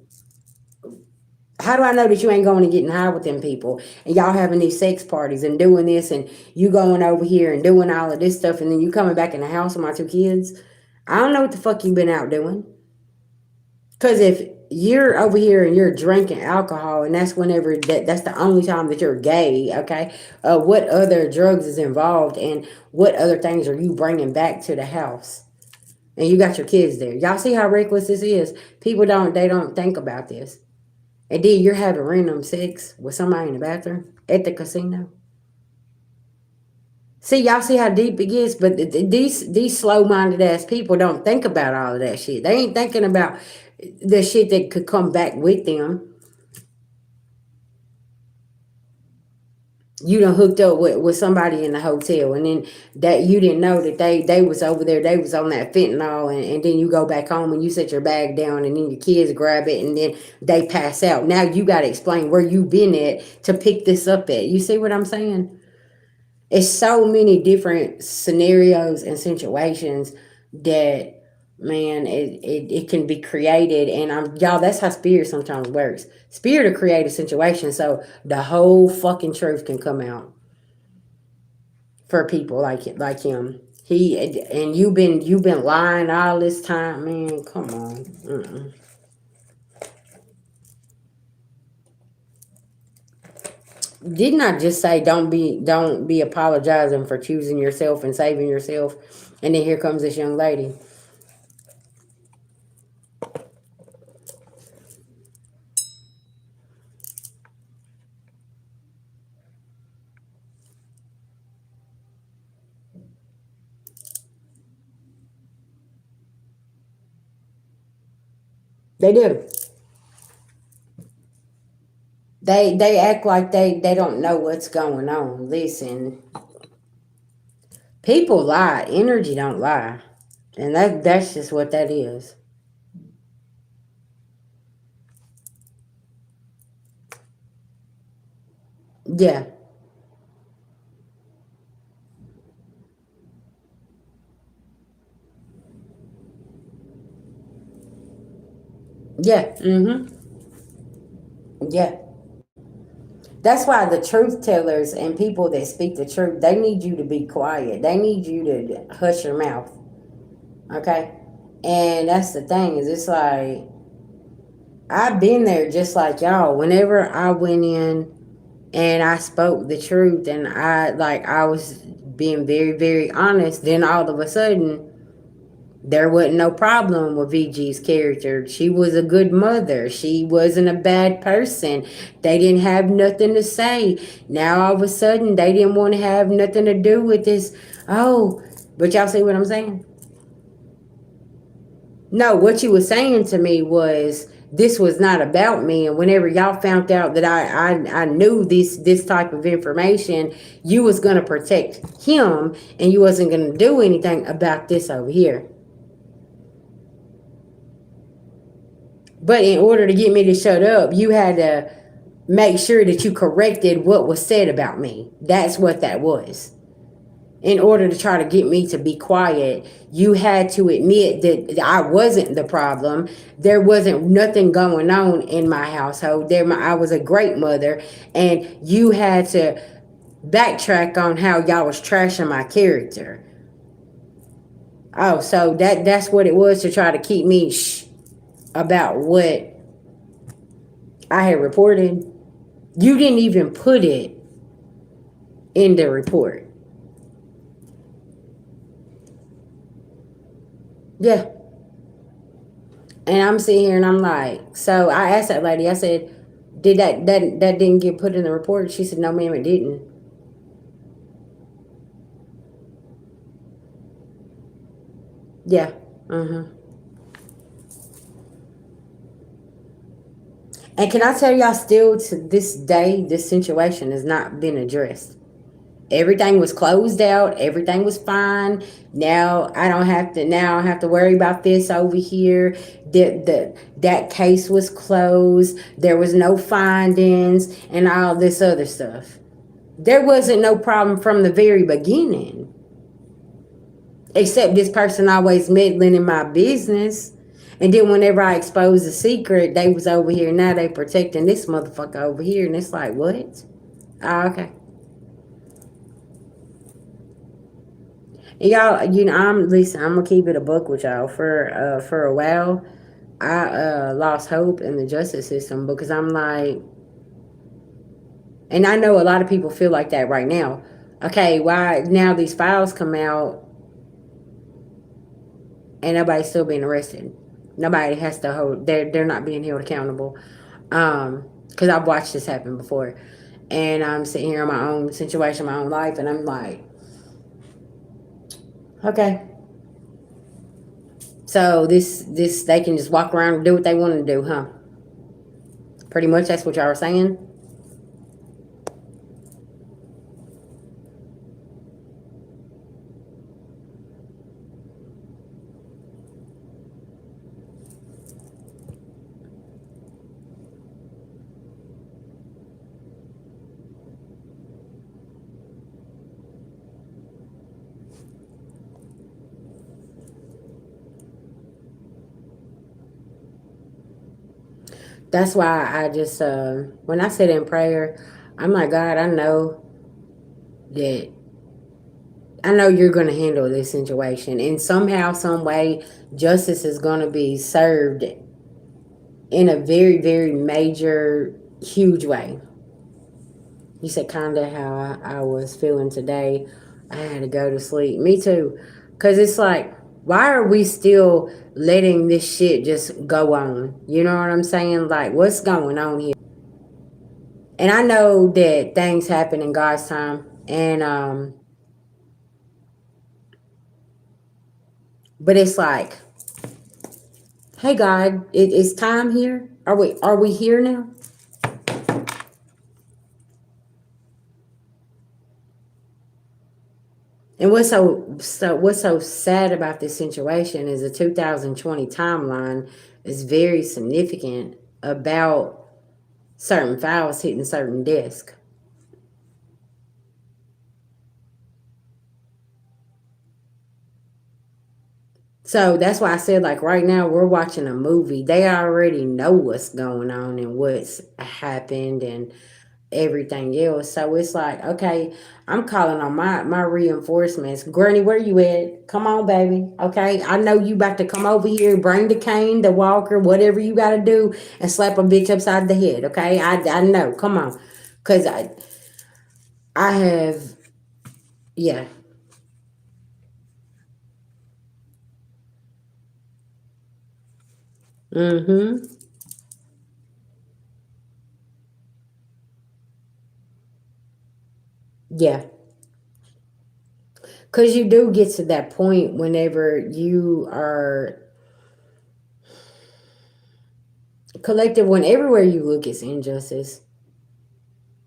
how do I know that you ain't going and getting high with them people and y'all having these sex parties and doing this and you going over here and doing all of this stuff and then you coming back in the house with my two kids? I don't know what the fuck you been out doing. Because if you're over here and you're drinking alcohol and that's whenever that's the only time that you're gay, okay? What other drugs is involved and what other things are you bringing back to the house? And you got your kids there. Y'all see how reckless this is? People don't think about this. And then you're having random sex with somebody in the bathroom at the casino. See, y'all see how deep it gets, but these slow minded ass people don't think about all of that shit. They ain't thinking about the shit that could come back with them. You done hooked up with somebody in the hotel and then that you didn't know that they was over there, they was on that fentanyl and then you go back home and you set your bag down and then your kids grab it and then they pass out. Now you gotta explain where you been at to pick this up at. You see what I'm saying? It's so many different scenarios and situations that man it can be created and y'all that's how spirit sometimes works. Spirit will create a situation so the whole fucking truth can come out for people like him. He and you've been lying all this time, man. Come on. Mm-mm. Didn't I just say don't be apologizing for choosing yourself and saving yourself? And then here comes this young lady. They do. They act like they don't know what's going on. Listen, people lie. Energy don't lie. And that's just what that is. Yeah. Yeah. Mm-hmm. Yeah. That's why the truth tellers and people that speak the truth, they need you to be quiet. They need you to hush your mouth. Okay? And that's the thing, is it's like I've been there just like y'all. Whenever I went in and I spoke the truth and I was being very, very honest, then all of a sudden there wasn't no problem with VG's character. She was a good mother. She wasn't a bad person. They didn't have nothing to say. Now all of a sudden they didn't want to have nothing to do with this. Oh, but y'all see what I'm saying? No, what you were saying to me was this was not about me. And whenever y'all found out that I knew this type of information, you was gonna protect him and you wasn't gonna do anything about this over here. But in order to get me to shut up, you had to make sure that you corrected what was said about me. That's what that was. In order to try to get me to be quiet, you had to admit that I wasn't the problem. There wasn't nothing going on in my household. I was a great mother, and you had to backtrack on how y'all was trashing my character. Oh, so that's what it was, to try to keep me about what I had reported. You didn't even put it in the report. Yeah. And I'm sitting here and I'm like, so I asked that lady, I said, did that didn't get put in the report? She said, no, ma'am, it didn't. Yeah. Mm-hmm. And can I tell y'all, still to this day, this situation has not been addressed. Everything was closed out. Everything was fine. Now I don't have to worry about this over here. That case was closed. There was no findings and all this other stuff. There wasn't no problem from the very beginning. Except this person always meddling in my business. And then whenever I exposed the secret, they was over here. Now they protecting this motherfucker over here. And it's like, what? Ah, okay. And y'all, I'm gonna keep it a book with y'all. For a while, I lost hope in the justice system, because I'm like, and I know a lot of people feel like that right now. Okay, why now these files come out and nobody's still being arrested? Nobody has to hold. They're not being held accountable. Because I've watched this happen before, and I'm sitting here in my own situation, my own life, and I'm like, okay. So this they can just walk around and do what they want to do, huh? Pretty much that's what y'all are saying. That's why I just when I sit in prayer, I'm like, God, that I know you're going to handle this situation, and somehow, some way, justice is going to be served in a very, very major, huge way. You said kind of how I was feeling today. I had to go to sleep. Me too. Because it's like, why are we still letting this shit just go on? You know what I'm saying? Like, what's going on here? And I know that things happen in God's time. And, but it's like, Hey God, it's time here. Are we here now? And what's so sad about this situation is the 2020 timeline is very significant about certain files hitting certain desks. So that's why I said, like, right now we're watching a movie. They already know what's going on and what's happened and everything else. So it's like, okay, I'm calling on my reinforcements. Granny, where you at? Come on, baby. Okay, I know you about to come over here, bring the cane, the walker, whatever you got to do, and slap a bitch upside the head. Okay, I know. Come on, cause I have, yeah. Mm-hmm. Yeah. Cause you do get to that point whenever you are collective, when everywhere you look is injustice,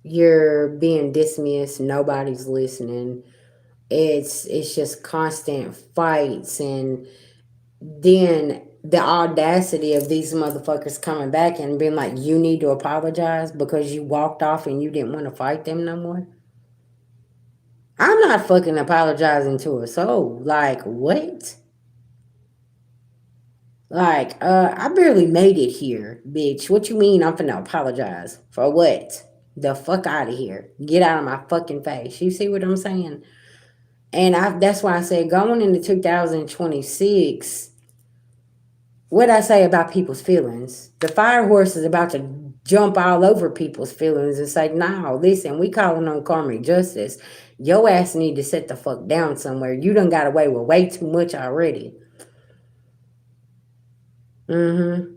you're being dismissed, nobody's listening. It's just constant fights, and then the audacity of these motherfuckers coming back and being like, you need to apologize because you walked off and you didn't want to fight them no more. I'm not fucking apologizing to a soul. Like, what? Like, I barely made it here, bitch. What you mean I'm finna apologize? For what? The fuck out of here. Get out of my fucking face. You see what I'm saying? And that's why I said going into 2026, what I say about people's feelings. The fire horse is about to jump all over people's feelings and say, no, listen, we calling on karmic justice. Your ass need to sit the fuck down somewhere. You done got away with way too much already. Mm-hmm.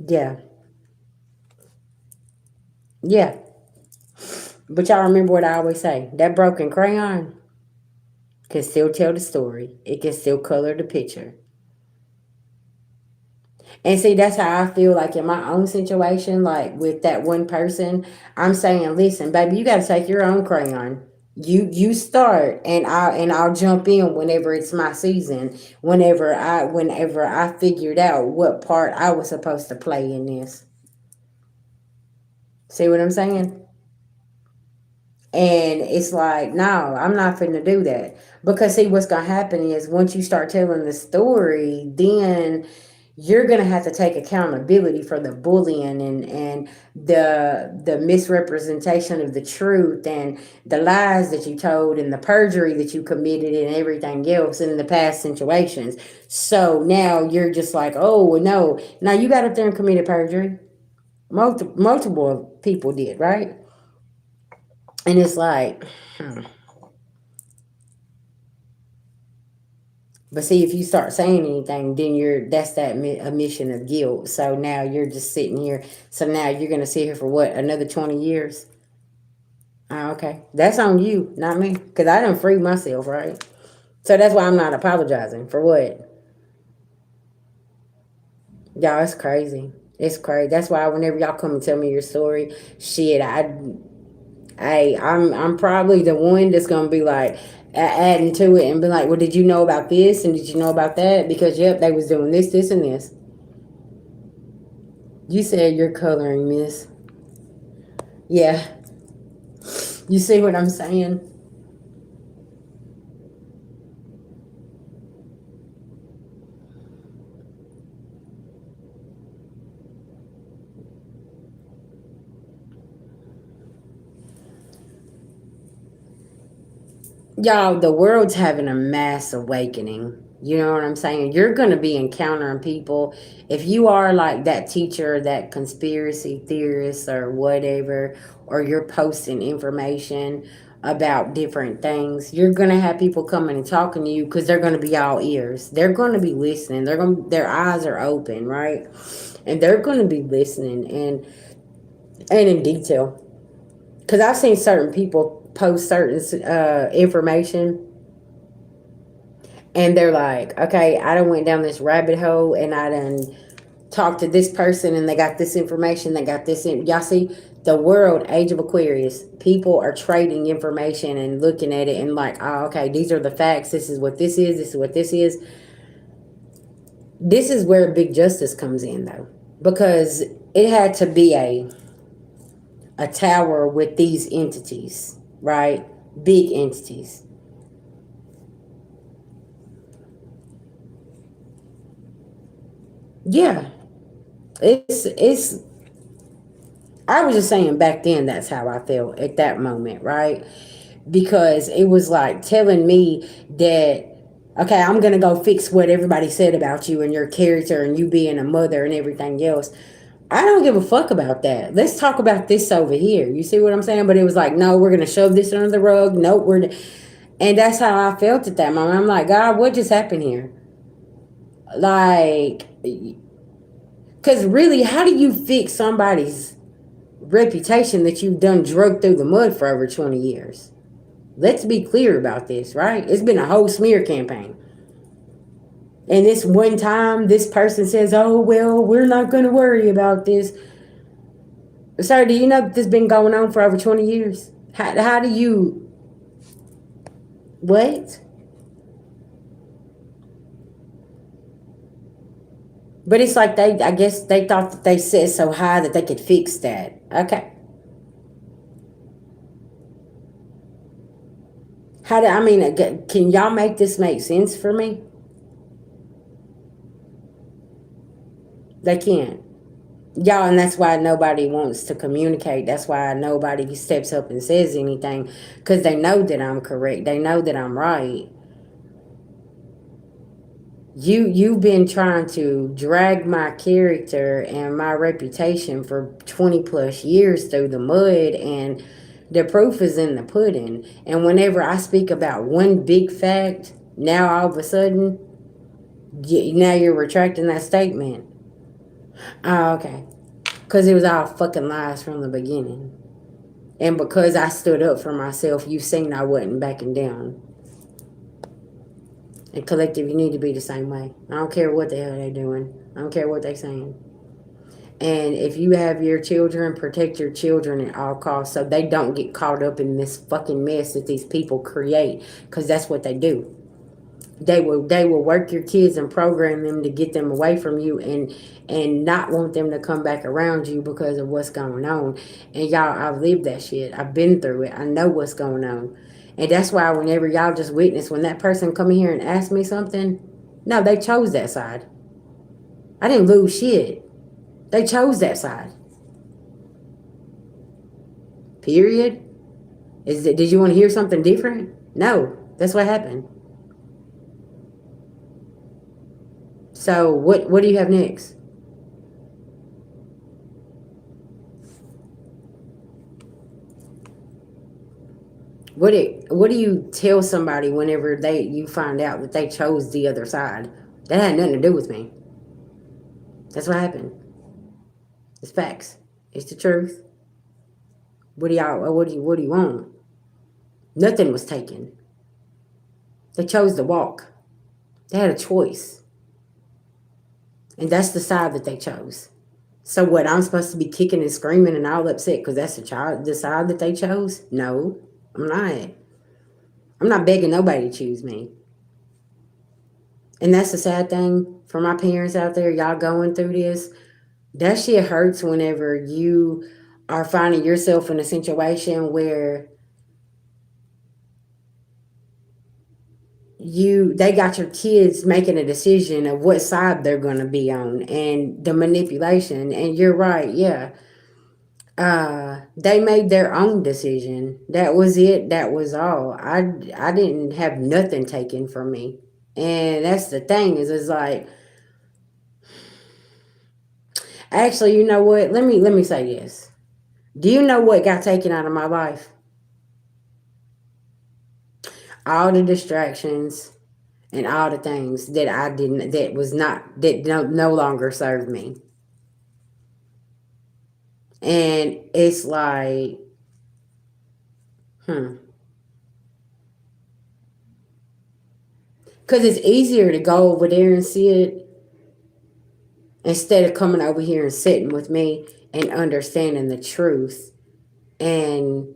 Yeah. Yeah. But y'all remember what I always say. That broken crayon can still tell the story. It can still color the picture. And see, that's how I feel like in my own situation, like with that one person, I'm saying, listen, baby, you gotta take your own crayon. You start and I'll jump in whenever it's my season, whenever I figured out what part I was supposed to play in this. See what I'm saying? And it's like, no, I'm not finna do that. Because see what's gonna happen is once you start telling the story, then you're gonna have to take accountability for the bullying and the misrepresentation of the truth and the lies that you told and the perjury that you committed and everything else in the past situations. So now you're just like, oh well, no. Now you got up there and committed perjury. Multiple people did, right? And it's like, hmm. But see, if you start saying anything, then that's that admission of guilt. So now you're just sitting here. So now you're gonna sit here for what, another 20 years? Oh, okay, that's on you, not me, because I didn't free myself, right? So that's why I'm not apologizing for what. Y'all, it's crazy. It's crazy. That's why whenever y'all come and tell me your story, shit, I'm probably the one that's gonna be like adding to it and be like, well, did you know about this and did you know about that? Because yep, they was doing this, this, and this. You said you're coloring, miss. Yeah. You see what I'm saying? Y'all, the world's having a mass awakening. You know what I'm saying? You're going to be encountering people. If you are like that teacher, that conspiracy theorist, or whatever, or you're posting information about different things, you're going to have people coming and talking to you because they're going to be all ears. They're going to be listening. Their eyes are open, right? And they're going to be listening and in detail. Because I've seen certain people post certain information And they're like, okay, I done went down this rabbit hole and I done talked to this person and they got this information, they got this in. Y'all see, the world, age of Aquarius, people are trading information and looking at it and like, oh, okay, these are the facts. This is what this is. This is what this is. This is where big justice comes in, though, because it had to be a tower with these entities, right? Big entities. Yeah, it's. I was just saying back then that's how I felt at that moment, right? Because it was like telling me that, okay, I'm gonna go fix what everybody said about you and your character and you being a mother and everything else. I don't give a fuck about that. Let's talk about this over here. You see what I'm saying? But it was like, no, we're gonna shove this under the rug. Nope, and that's how I felt at that moment. I'm like, God, what just happened here? Like, because really, how do you fix somebody's reputation that you've done drug through the mud for over 20 years? Let's be clear about this, right? It's been a whole smear campaign. And this one time, this person says, oh, well, we're not going to worry about this. Sir, do you know that this has been going on for over 20 years? How do you. What? But it's like I guess they thought that they set so high that they could fix that. Okay. I mean, can y'all make this make sense for me? They can't. Y'all, and that's why nobody wants to communicate. That's why nobody steps up and says anything, because they know that I'm correct. They know that I'm right. You've been trying to drag my character and my reputation for 20 plus years through the mud, and the proof is in the pudding. And whenever I speak about one big fact, now all of a sudden, now you're retracting that statement. Oh, okay. Because it was all fucking lies from the beginning. And because I stood up for myself, you've seen I wasn't backing down. And collective, you need to be the same way. I don't care what the hell they're doing. I don't care what they're saying. And if you have your children, protect your children at all costs so they don't get caught up in this fucking mess that these people create. Because that's what they do. They will work your kids and program them to get them away from you and not want them to come back around you because of what's going on. And y'all, I've lived that shit. I've been through it. I know what's going on. And that's why whenever y'all just witness when that person come in here and ask me something, no, they chose that side. I didn't lose shit. They chose that side. Period. Did you want to hear something different? No, that's what happened. So what do you have next? What do you tell somebody whenever you find out that they chose the other side? That had nothing to do with me. That's what happened. It's facts. It's the truth. What do you want? Nothing was taken. They chose to walk. They had a choice. And that's the side that they chose. So what, I'm supposed to be kicking and screaming and all upset because that's the side that they chose? No, I'm not. I'm not begging nobody to choose me. And that's the sad thing for my parents out there, y'all going through this. That shit hurts whenever you are finding yourself in a situation where they got your kids making a decision of what side they're going to be on and the manipulation. And you're right, yeah. They made their own decision. That was it. That was all. I didn't have nothing taken from me. And that's the thing is it's like, actually, you know what? Let me say this. Do you know what got taken out of my life? All the distractions and all the things that I didn't, that was not, that no longer served me. And it's like, hmm. Because it's easier to go over there and see it instead of coming over here and sitting with me and understanding the truth and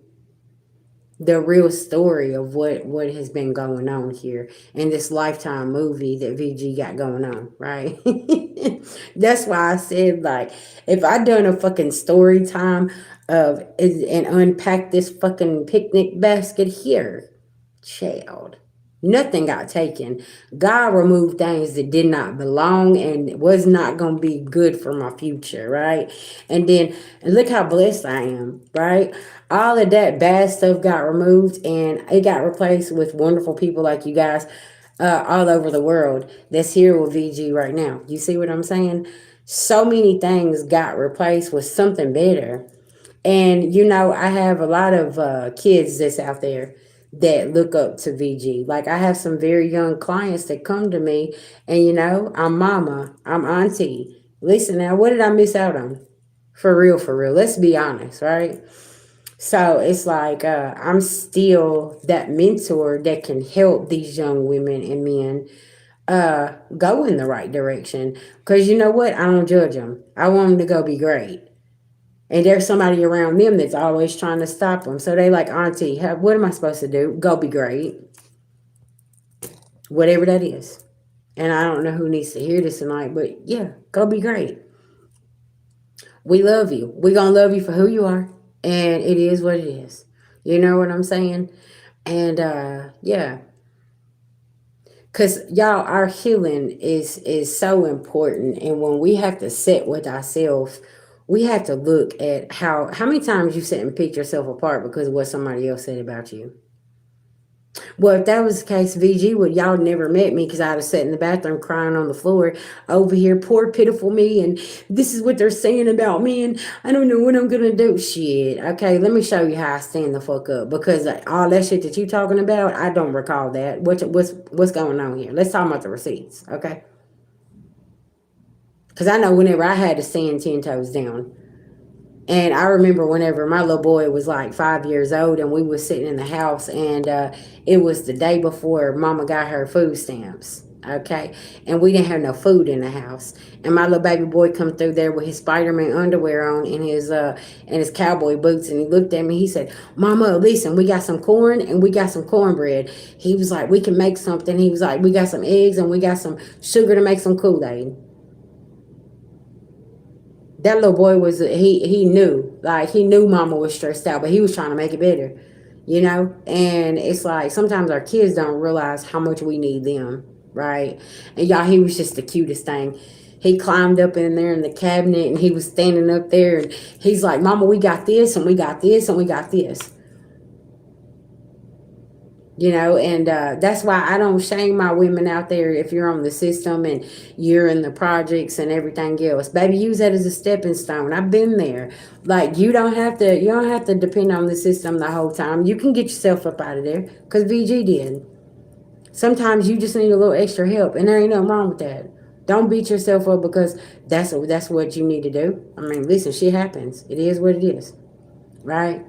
the real story of what has been going on here in this Lifetime movie that VG got going on, right? That's why I said, like, if I done a fucking story time and unpack this fucking picnic basket here, child, nothing got taken. God removed things that did not belong and was not going to be good for my future, right? And look how blessed I am, right? All of that bad stuff got removed and it got replaced with wonderful people like you guys all over the world that's here with VG right now. You see what I'm saying? So many things got replaced with something better. And I have a lot of kids that's out there that look up to VG. Like I have some very young clients that come to me, and I'm mama, I'm auntie. Listen now, what did I miss out on? For real, for real. Let's be honest, right? So it's like I'm still that mentor that can help these young women and men go in the right direction. Because you know what? I don't judge them. I want them to go be great. And there's somebody around them that's always trying to stop them. So they like, Auntie, what am I supposed to do? Go be great. Whatever that is. And I don't know who needs to hear this tonight, but yeah, go be great. We love you. We're going to love you for who you are. And it is what it is. You know what I'm saying? And yeah. Because y'all, our healing is so important. And when we have to sit with ourselves, we have to look at how many times you sit and pick yourself apart because of what somebody else said about you. Well, if that was the case, VG, would y'all never met me because I'd have sat in the bathroom crying on the floor over here, poor pitiful me, and this is what they're saying about me, and I don't know what I'm gonna do. Shit. Okay, let me show you how I stand the fuck up because all that shit that you talking about, I don't recall that. What's going on here? Let's talk about the receipts, okay? Because I know whenever I had to stand 10 toes down. And I remember whenever my little boy was like 5 years old and we was sitting in the house and it was the day before mama got her food stamps. Okay. And we didn't have no food in the house. And my little baby boy come through there with his Spider-Man underwear on and his cowboy boots. And he looked at me. He said, Mama, listen, we got some corn and we got some cornbread. He was like, we can make something. He was like, we got some eggs and we got some sugar to make some Kool-Aid. That little boy he knew, like he knew mama was stressed out, but he was trying to make it better, and it's like sometimes our kids don't realize how much we need them, right? And y'all, he was just the cutest thing. He climbed up in there in the cabinet and he was standing up there and he's like, Mama, we got this and we got this and we got this. And that's why I don't shame my women out there if you're on the system and you're in the projects and everything else. Baby, use that as a stepping stone. I've been there. Like you don't have to depend on the system the whole time. You can get yourself up out of there because VG did. Sometimes you just need a little extra help and there ain't nothing wrong with that. Don't beat yourself up because that's what you need to do. I mean, listen, shit happens. It is what it is. Right?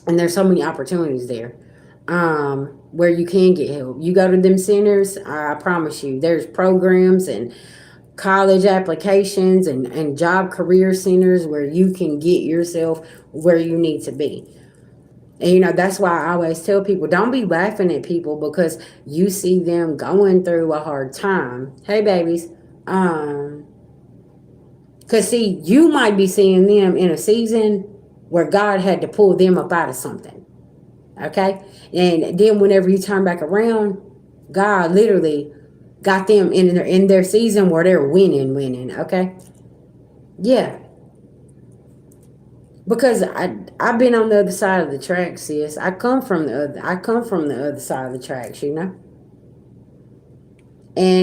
And there's so many opportunities there where you can get help. You go to them centers, I promise you, there's programs and college applications and job career centers where you can get yourself where you need to be. And that's why I always tell people, don't be laughing at people because you see them going through a hard time. Hey babies. Because see, you might be seeing them in a season where God had to pull them up out of something. Okay? And then whenever you turn back around, God literally got them in their season where they're winning. Okay? Yeah. Because I've been on the other side of the track, sis. I come from the other side of the tracks. And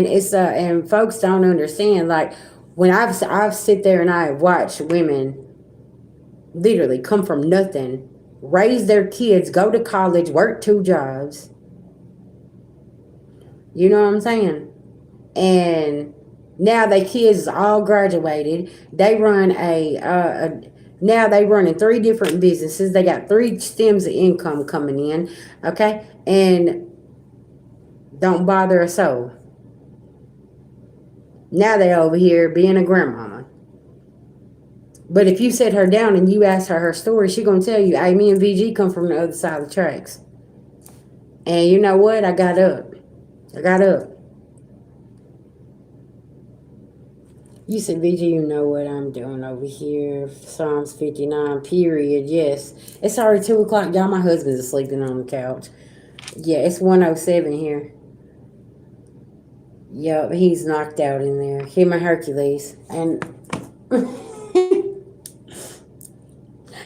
it's and folks don't understand, like when I've sit there and I've watched women literally come from nothing, raise their kids, go to college, work 2 jobs. You know what I'm saying? And now their kids all graduated. They run now they running 3 different businesses. They got 3 stems of income coming in. Okay. And Don't bother a soul. Now they over here being a grandmama. But if you sit her down and you ask her story, she gonna tell you, "Hey, me and VG come from the other side of the tracks." And you know what? I got up. I got up. You said, VG, you know what I'm doing over here. Psalms 59, period. Yes. It's already 2 o'clock. Y'all, my husband's sleeping on the couch. Yeah, it's 107 here. Yup, he's knocked out in there. Him and Hercules. And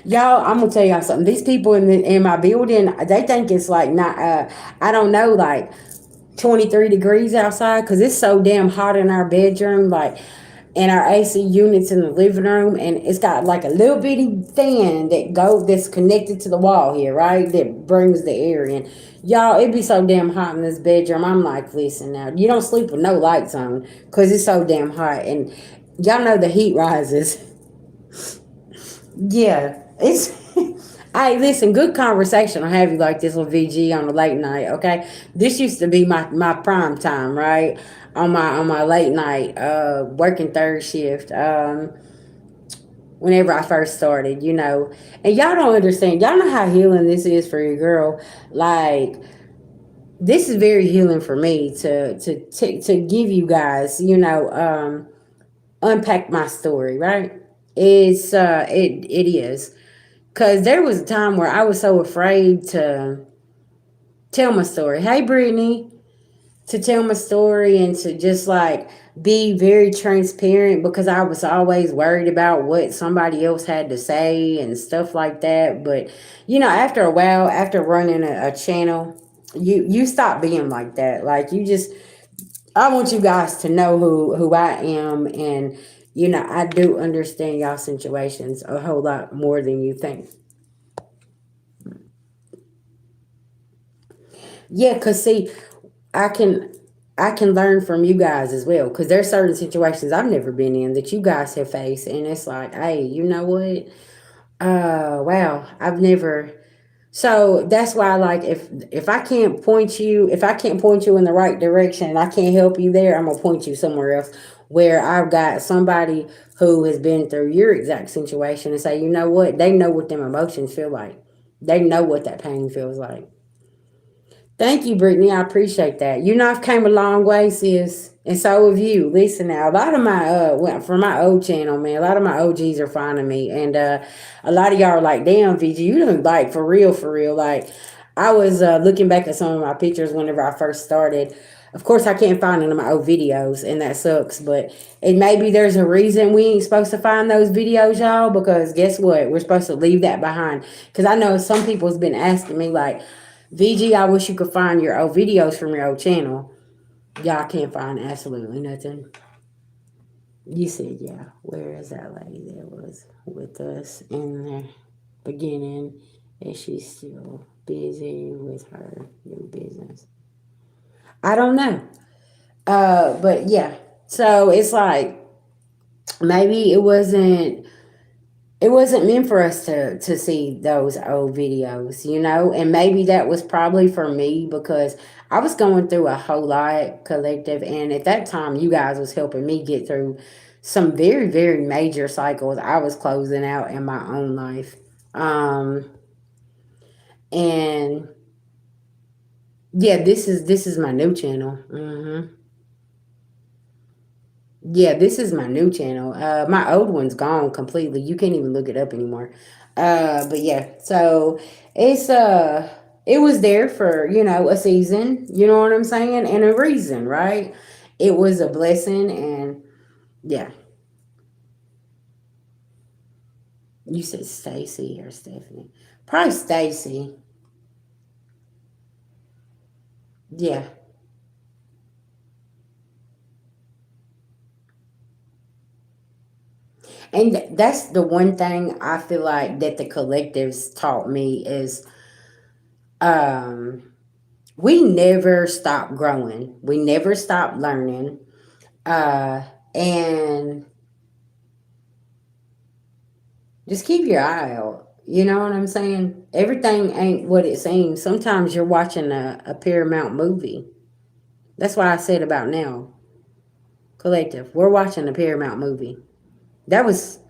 y'all, I'm gonna tell y'all something. These people in my building, they think it's like not I don't know, like 23 degrees outside because it's so damn hot in our bedroom, like in our AC units in the living room, and it's got like a little bitty fan that's connected to the wall here, right? That brings the air in. Y'all, it be so damn hot in this bedroom. I'm like, listen now, you don't sleep with no lights on because it's so damn hot, and y'all know the heat rises. Yeah, it's. Hey, listen, good conversation. I have you like this with VG on the late night. Okay, this used to be my prime time, right? On my late night, working third shift. Whenever I first started, and y'all don't understand. Y'all know how healing this is for your girl. Like, this is very healing for me to give you guys, unpack my story. Right? It is. Cause there was a time where I was so afraid to tell my story. Hey, Brittany, to tell my story and to just like be very transparent because I was always worried about what somebody else had to say and stuff like that. But after a while, after running a channel, you stop being like that. Like you just, I want you guys to know who I am, and I do understand y'all situations a whole lot more than you think. Yeah, cause see, I can I can learn from you guys as well because there's certain situations I've never been in that you guys have faced, and it's like, hey, you know what? Wow, I've never. So that's why, like, if I can't point you in the right direction, and I can't help you there, I'm gonna point you somewhere else where I've got somebody who has been through your exact situation and say, you know what? They know what them emotions feel like. They know what that pain feels like. Thank you, Brittany. I appreciate that. I've came a long way, sis, and so have you. Listen now, a lot of my from my old channel, man, a lot of my OGs are finding me, and a lot of y'all are like, "Damn, VG, you done like for real." Like, I was looking back at some of my pictures whenever I first started. Of course, I can't find none of my old videos, and that sucks. But it maybe there's a reason we ain't supposed to find those videos, y'all. Because guess what? We're supposed to leave that behind. Because I know some people's been asking me like, VG, I wish you could find your old videos from your old channel. Y'all can't find absolutely nothing. You said, yeah, where is that lady that was with us in the beginning? Is she still busy with her new business? I don't know. But yeah. So it's like maybe it wasn't meant for us to see those old videos, and maybe that was probably for me because I was going through a whole lot collective, and at that time you guys was helping me get through some very very major cycles I was closing out in my own life. And yeah, this is my new channel. Yeah, this is my new channel. My old one's gone completely. You can't even look it up anymore. But yeah, so it's it was there for, a season, you know what I'm saying? And a reason, right? It was a blessing, and yeah. You said Stacy or Stephanie. Probably Stacy. Yeah. And that's the one thing I feel like that the collectives taught me is um we never stop growing. We never stop learning. And just keep your eye out. You know what I'm saying? Everything ain't what it seems. Sometimes you're watching a Paramount movie. That's what I said about now. Collective. We're watching the Paramount movie. That was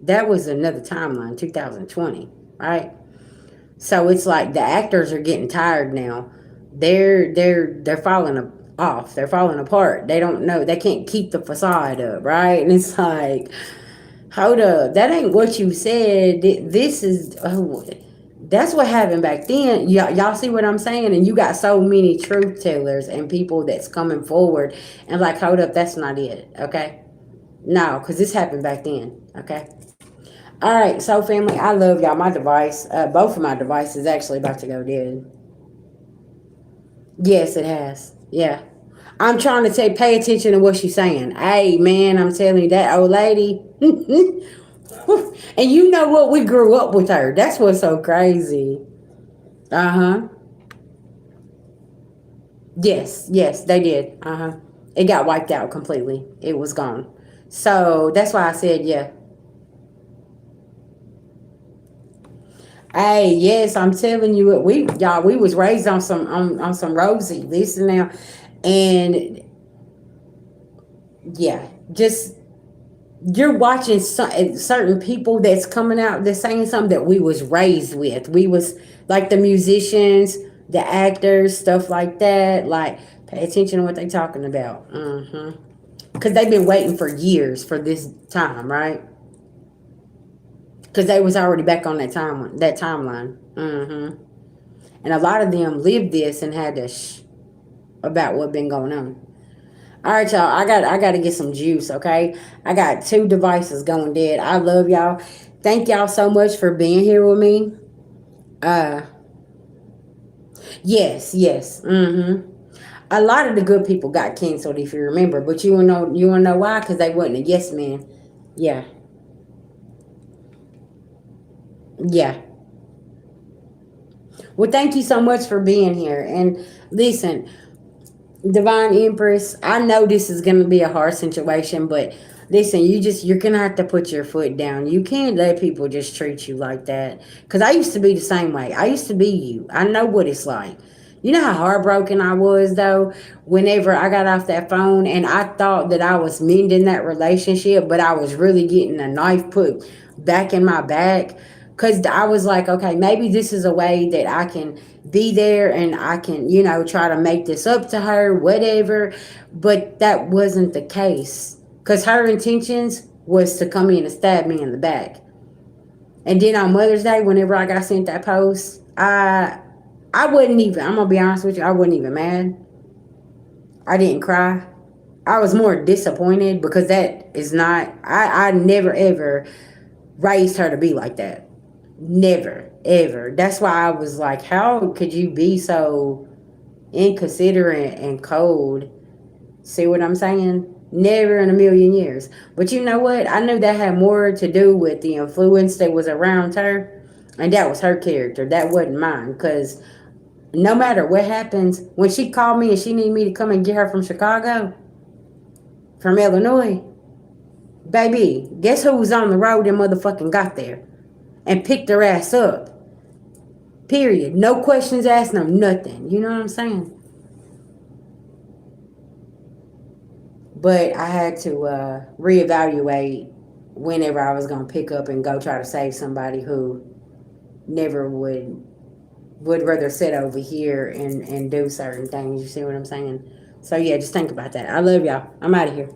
that was another timeline, 2020, right? So it's like the actors are getting tired now. They're falling off. They're falling apart. They don't know. They can't keep the facade up, right? And it's like, hold up, that ain't what you said. This is that's what happened back then. Y'all see what I'm saying? And you got so many truth tellers and people that's coming forward and like, hold up, that's not it. Okay, no, because this happened back then. Okay. All right, so family, I love y'all. My device, both of my devices, actually about to go dead. Yes, it has. Yeah, I'm trying to say, pay attention to what she's saying. Hey, man, I'm telling you that old lady. And you know what? We grew up with her. That's what's so crazy. Uh huh. Yes, yes, they did. Uh huh. It got wiped out completely. It was gone. So that's why I said, yeah. Hey, yes, I'm telling you, we y'all, we was raised on some Rosie. Listen now, and yeah, just you're watching certain people that's coming out that's saying something that we was raised with. We was like the musicians, the actors, stuff like that. Like, pay attention to what they talking about. Because they've been waiting for years for this time, right? Because they was already back on that timeline. And a lot of them lived this and had to about what been going on. All right, y'all. I got to get some juice. Okay, I got two devices going dead. I love y'all. Thank y'all so much for being here with me. Uh, yes, yes. A lot of the good people got canceled, if you remember. But you wanna know why? Because they wasn't a yes man. Yeah, yeah. Well, thank you so much for being here. And listen, Divine Empress, I know this is gonna be a hard situation, but listen, you're gonna have to put your foot down. You can't let people just treat you like that. Cause I used to be the same way. I used to be you. I know what it's like. You know how heartbroken I was though, whenever I got off that phone and I thought that I was mending that relationship, but I was really getting a knife put back in my back. Cause I was like, okay, maybe this is a way that I can be there and I can, try to make this up to her, whatever. But that wasn't the case. Because her intentions was to come in and stab me in the back. And then on Mother's Day, whenever I got sent that post, I wasn't even, I'm gonna be honest with you, I wasn't even mad. I didn't cry. I was more disappointed because that is not I never ever raised her to be like that. Never, ever. That's why I was like, how could you be so inconsiderate and cold? See what I'm saying? Never in a million years. But you know what? I knew that had more to do with the influence that was around her. And that was her character. That wasn't mine. Because no matter what happens, when she called me and she needed me to come and get her from Chicago, from Illinois, baby, guess who was on the road and motherfucking got there and picked her ass up? Period. No questions asked, no nothing. You know what I'm saying? But I had to reevaluate whenever I was gonna pick up and go try to save somebody who never would rather sit over here and do certain things. You see what I'm saying? So yeah, just think about that. I love y'all. I'm out of here.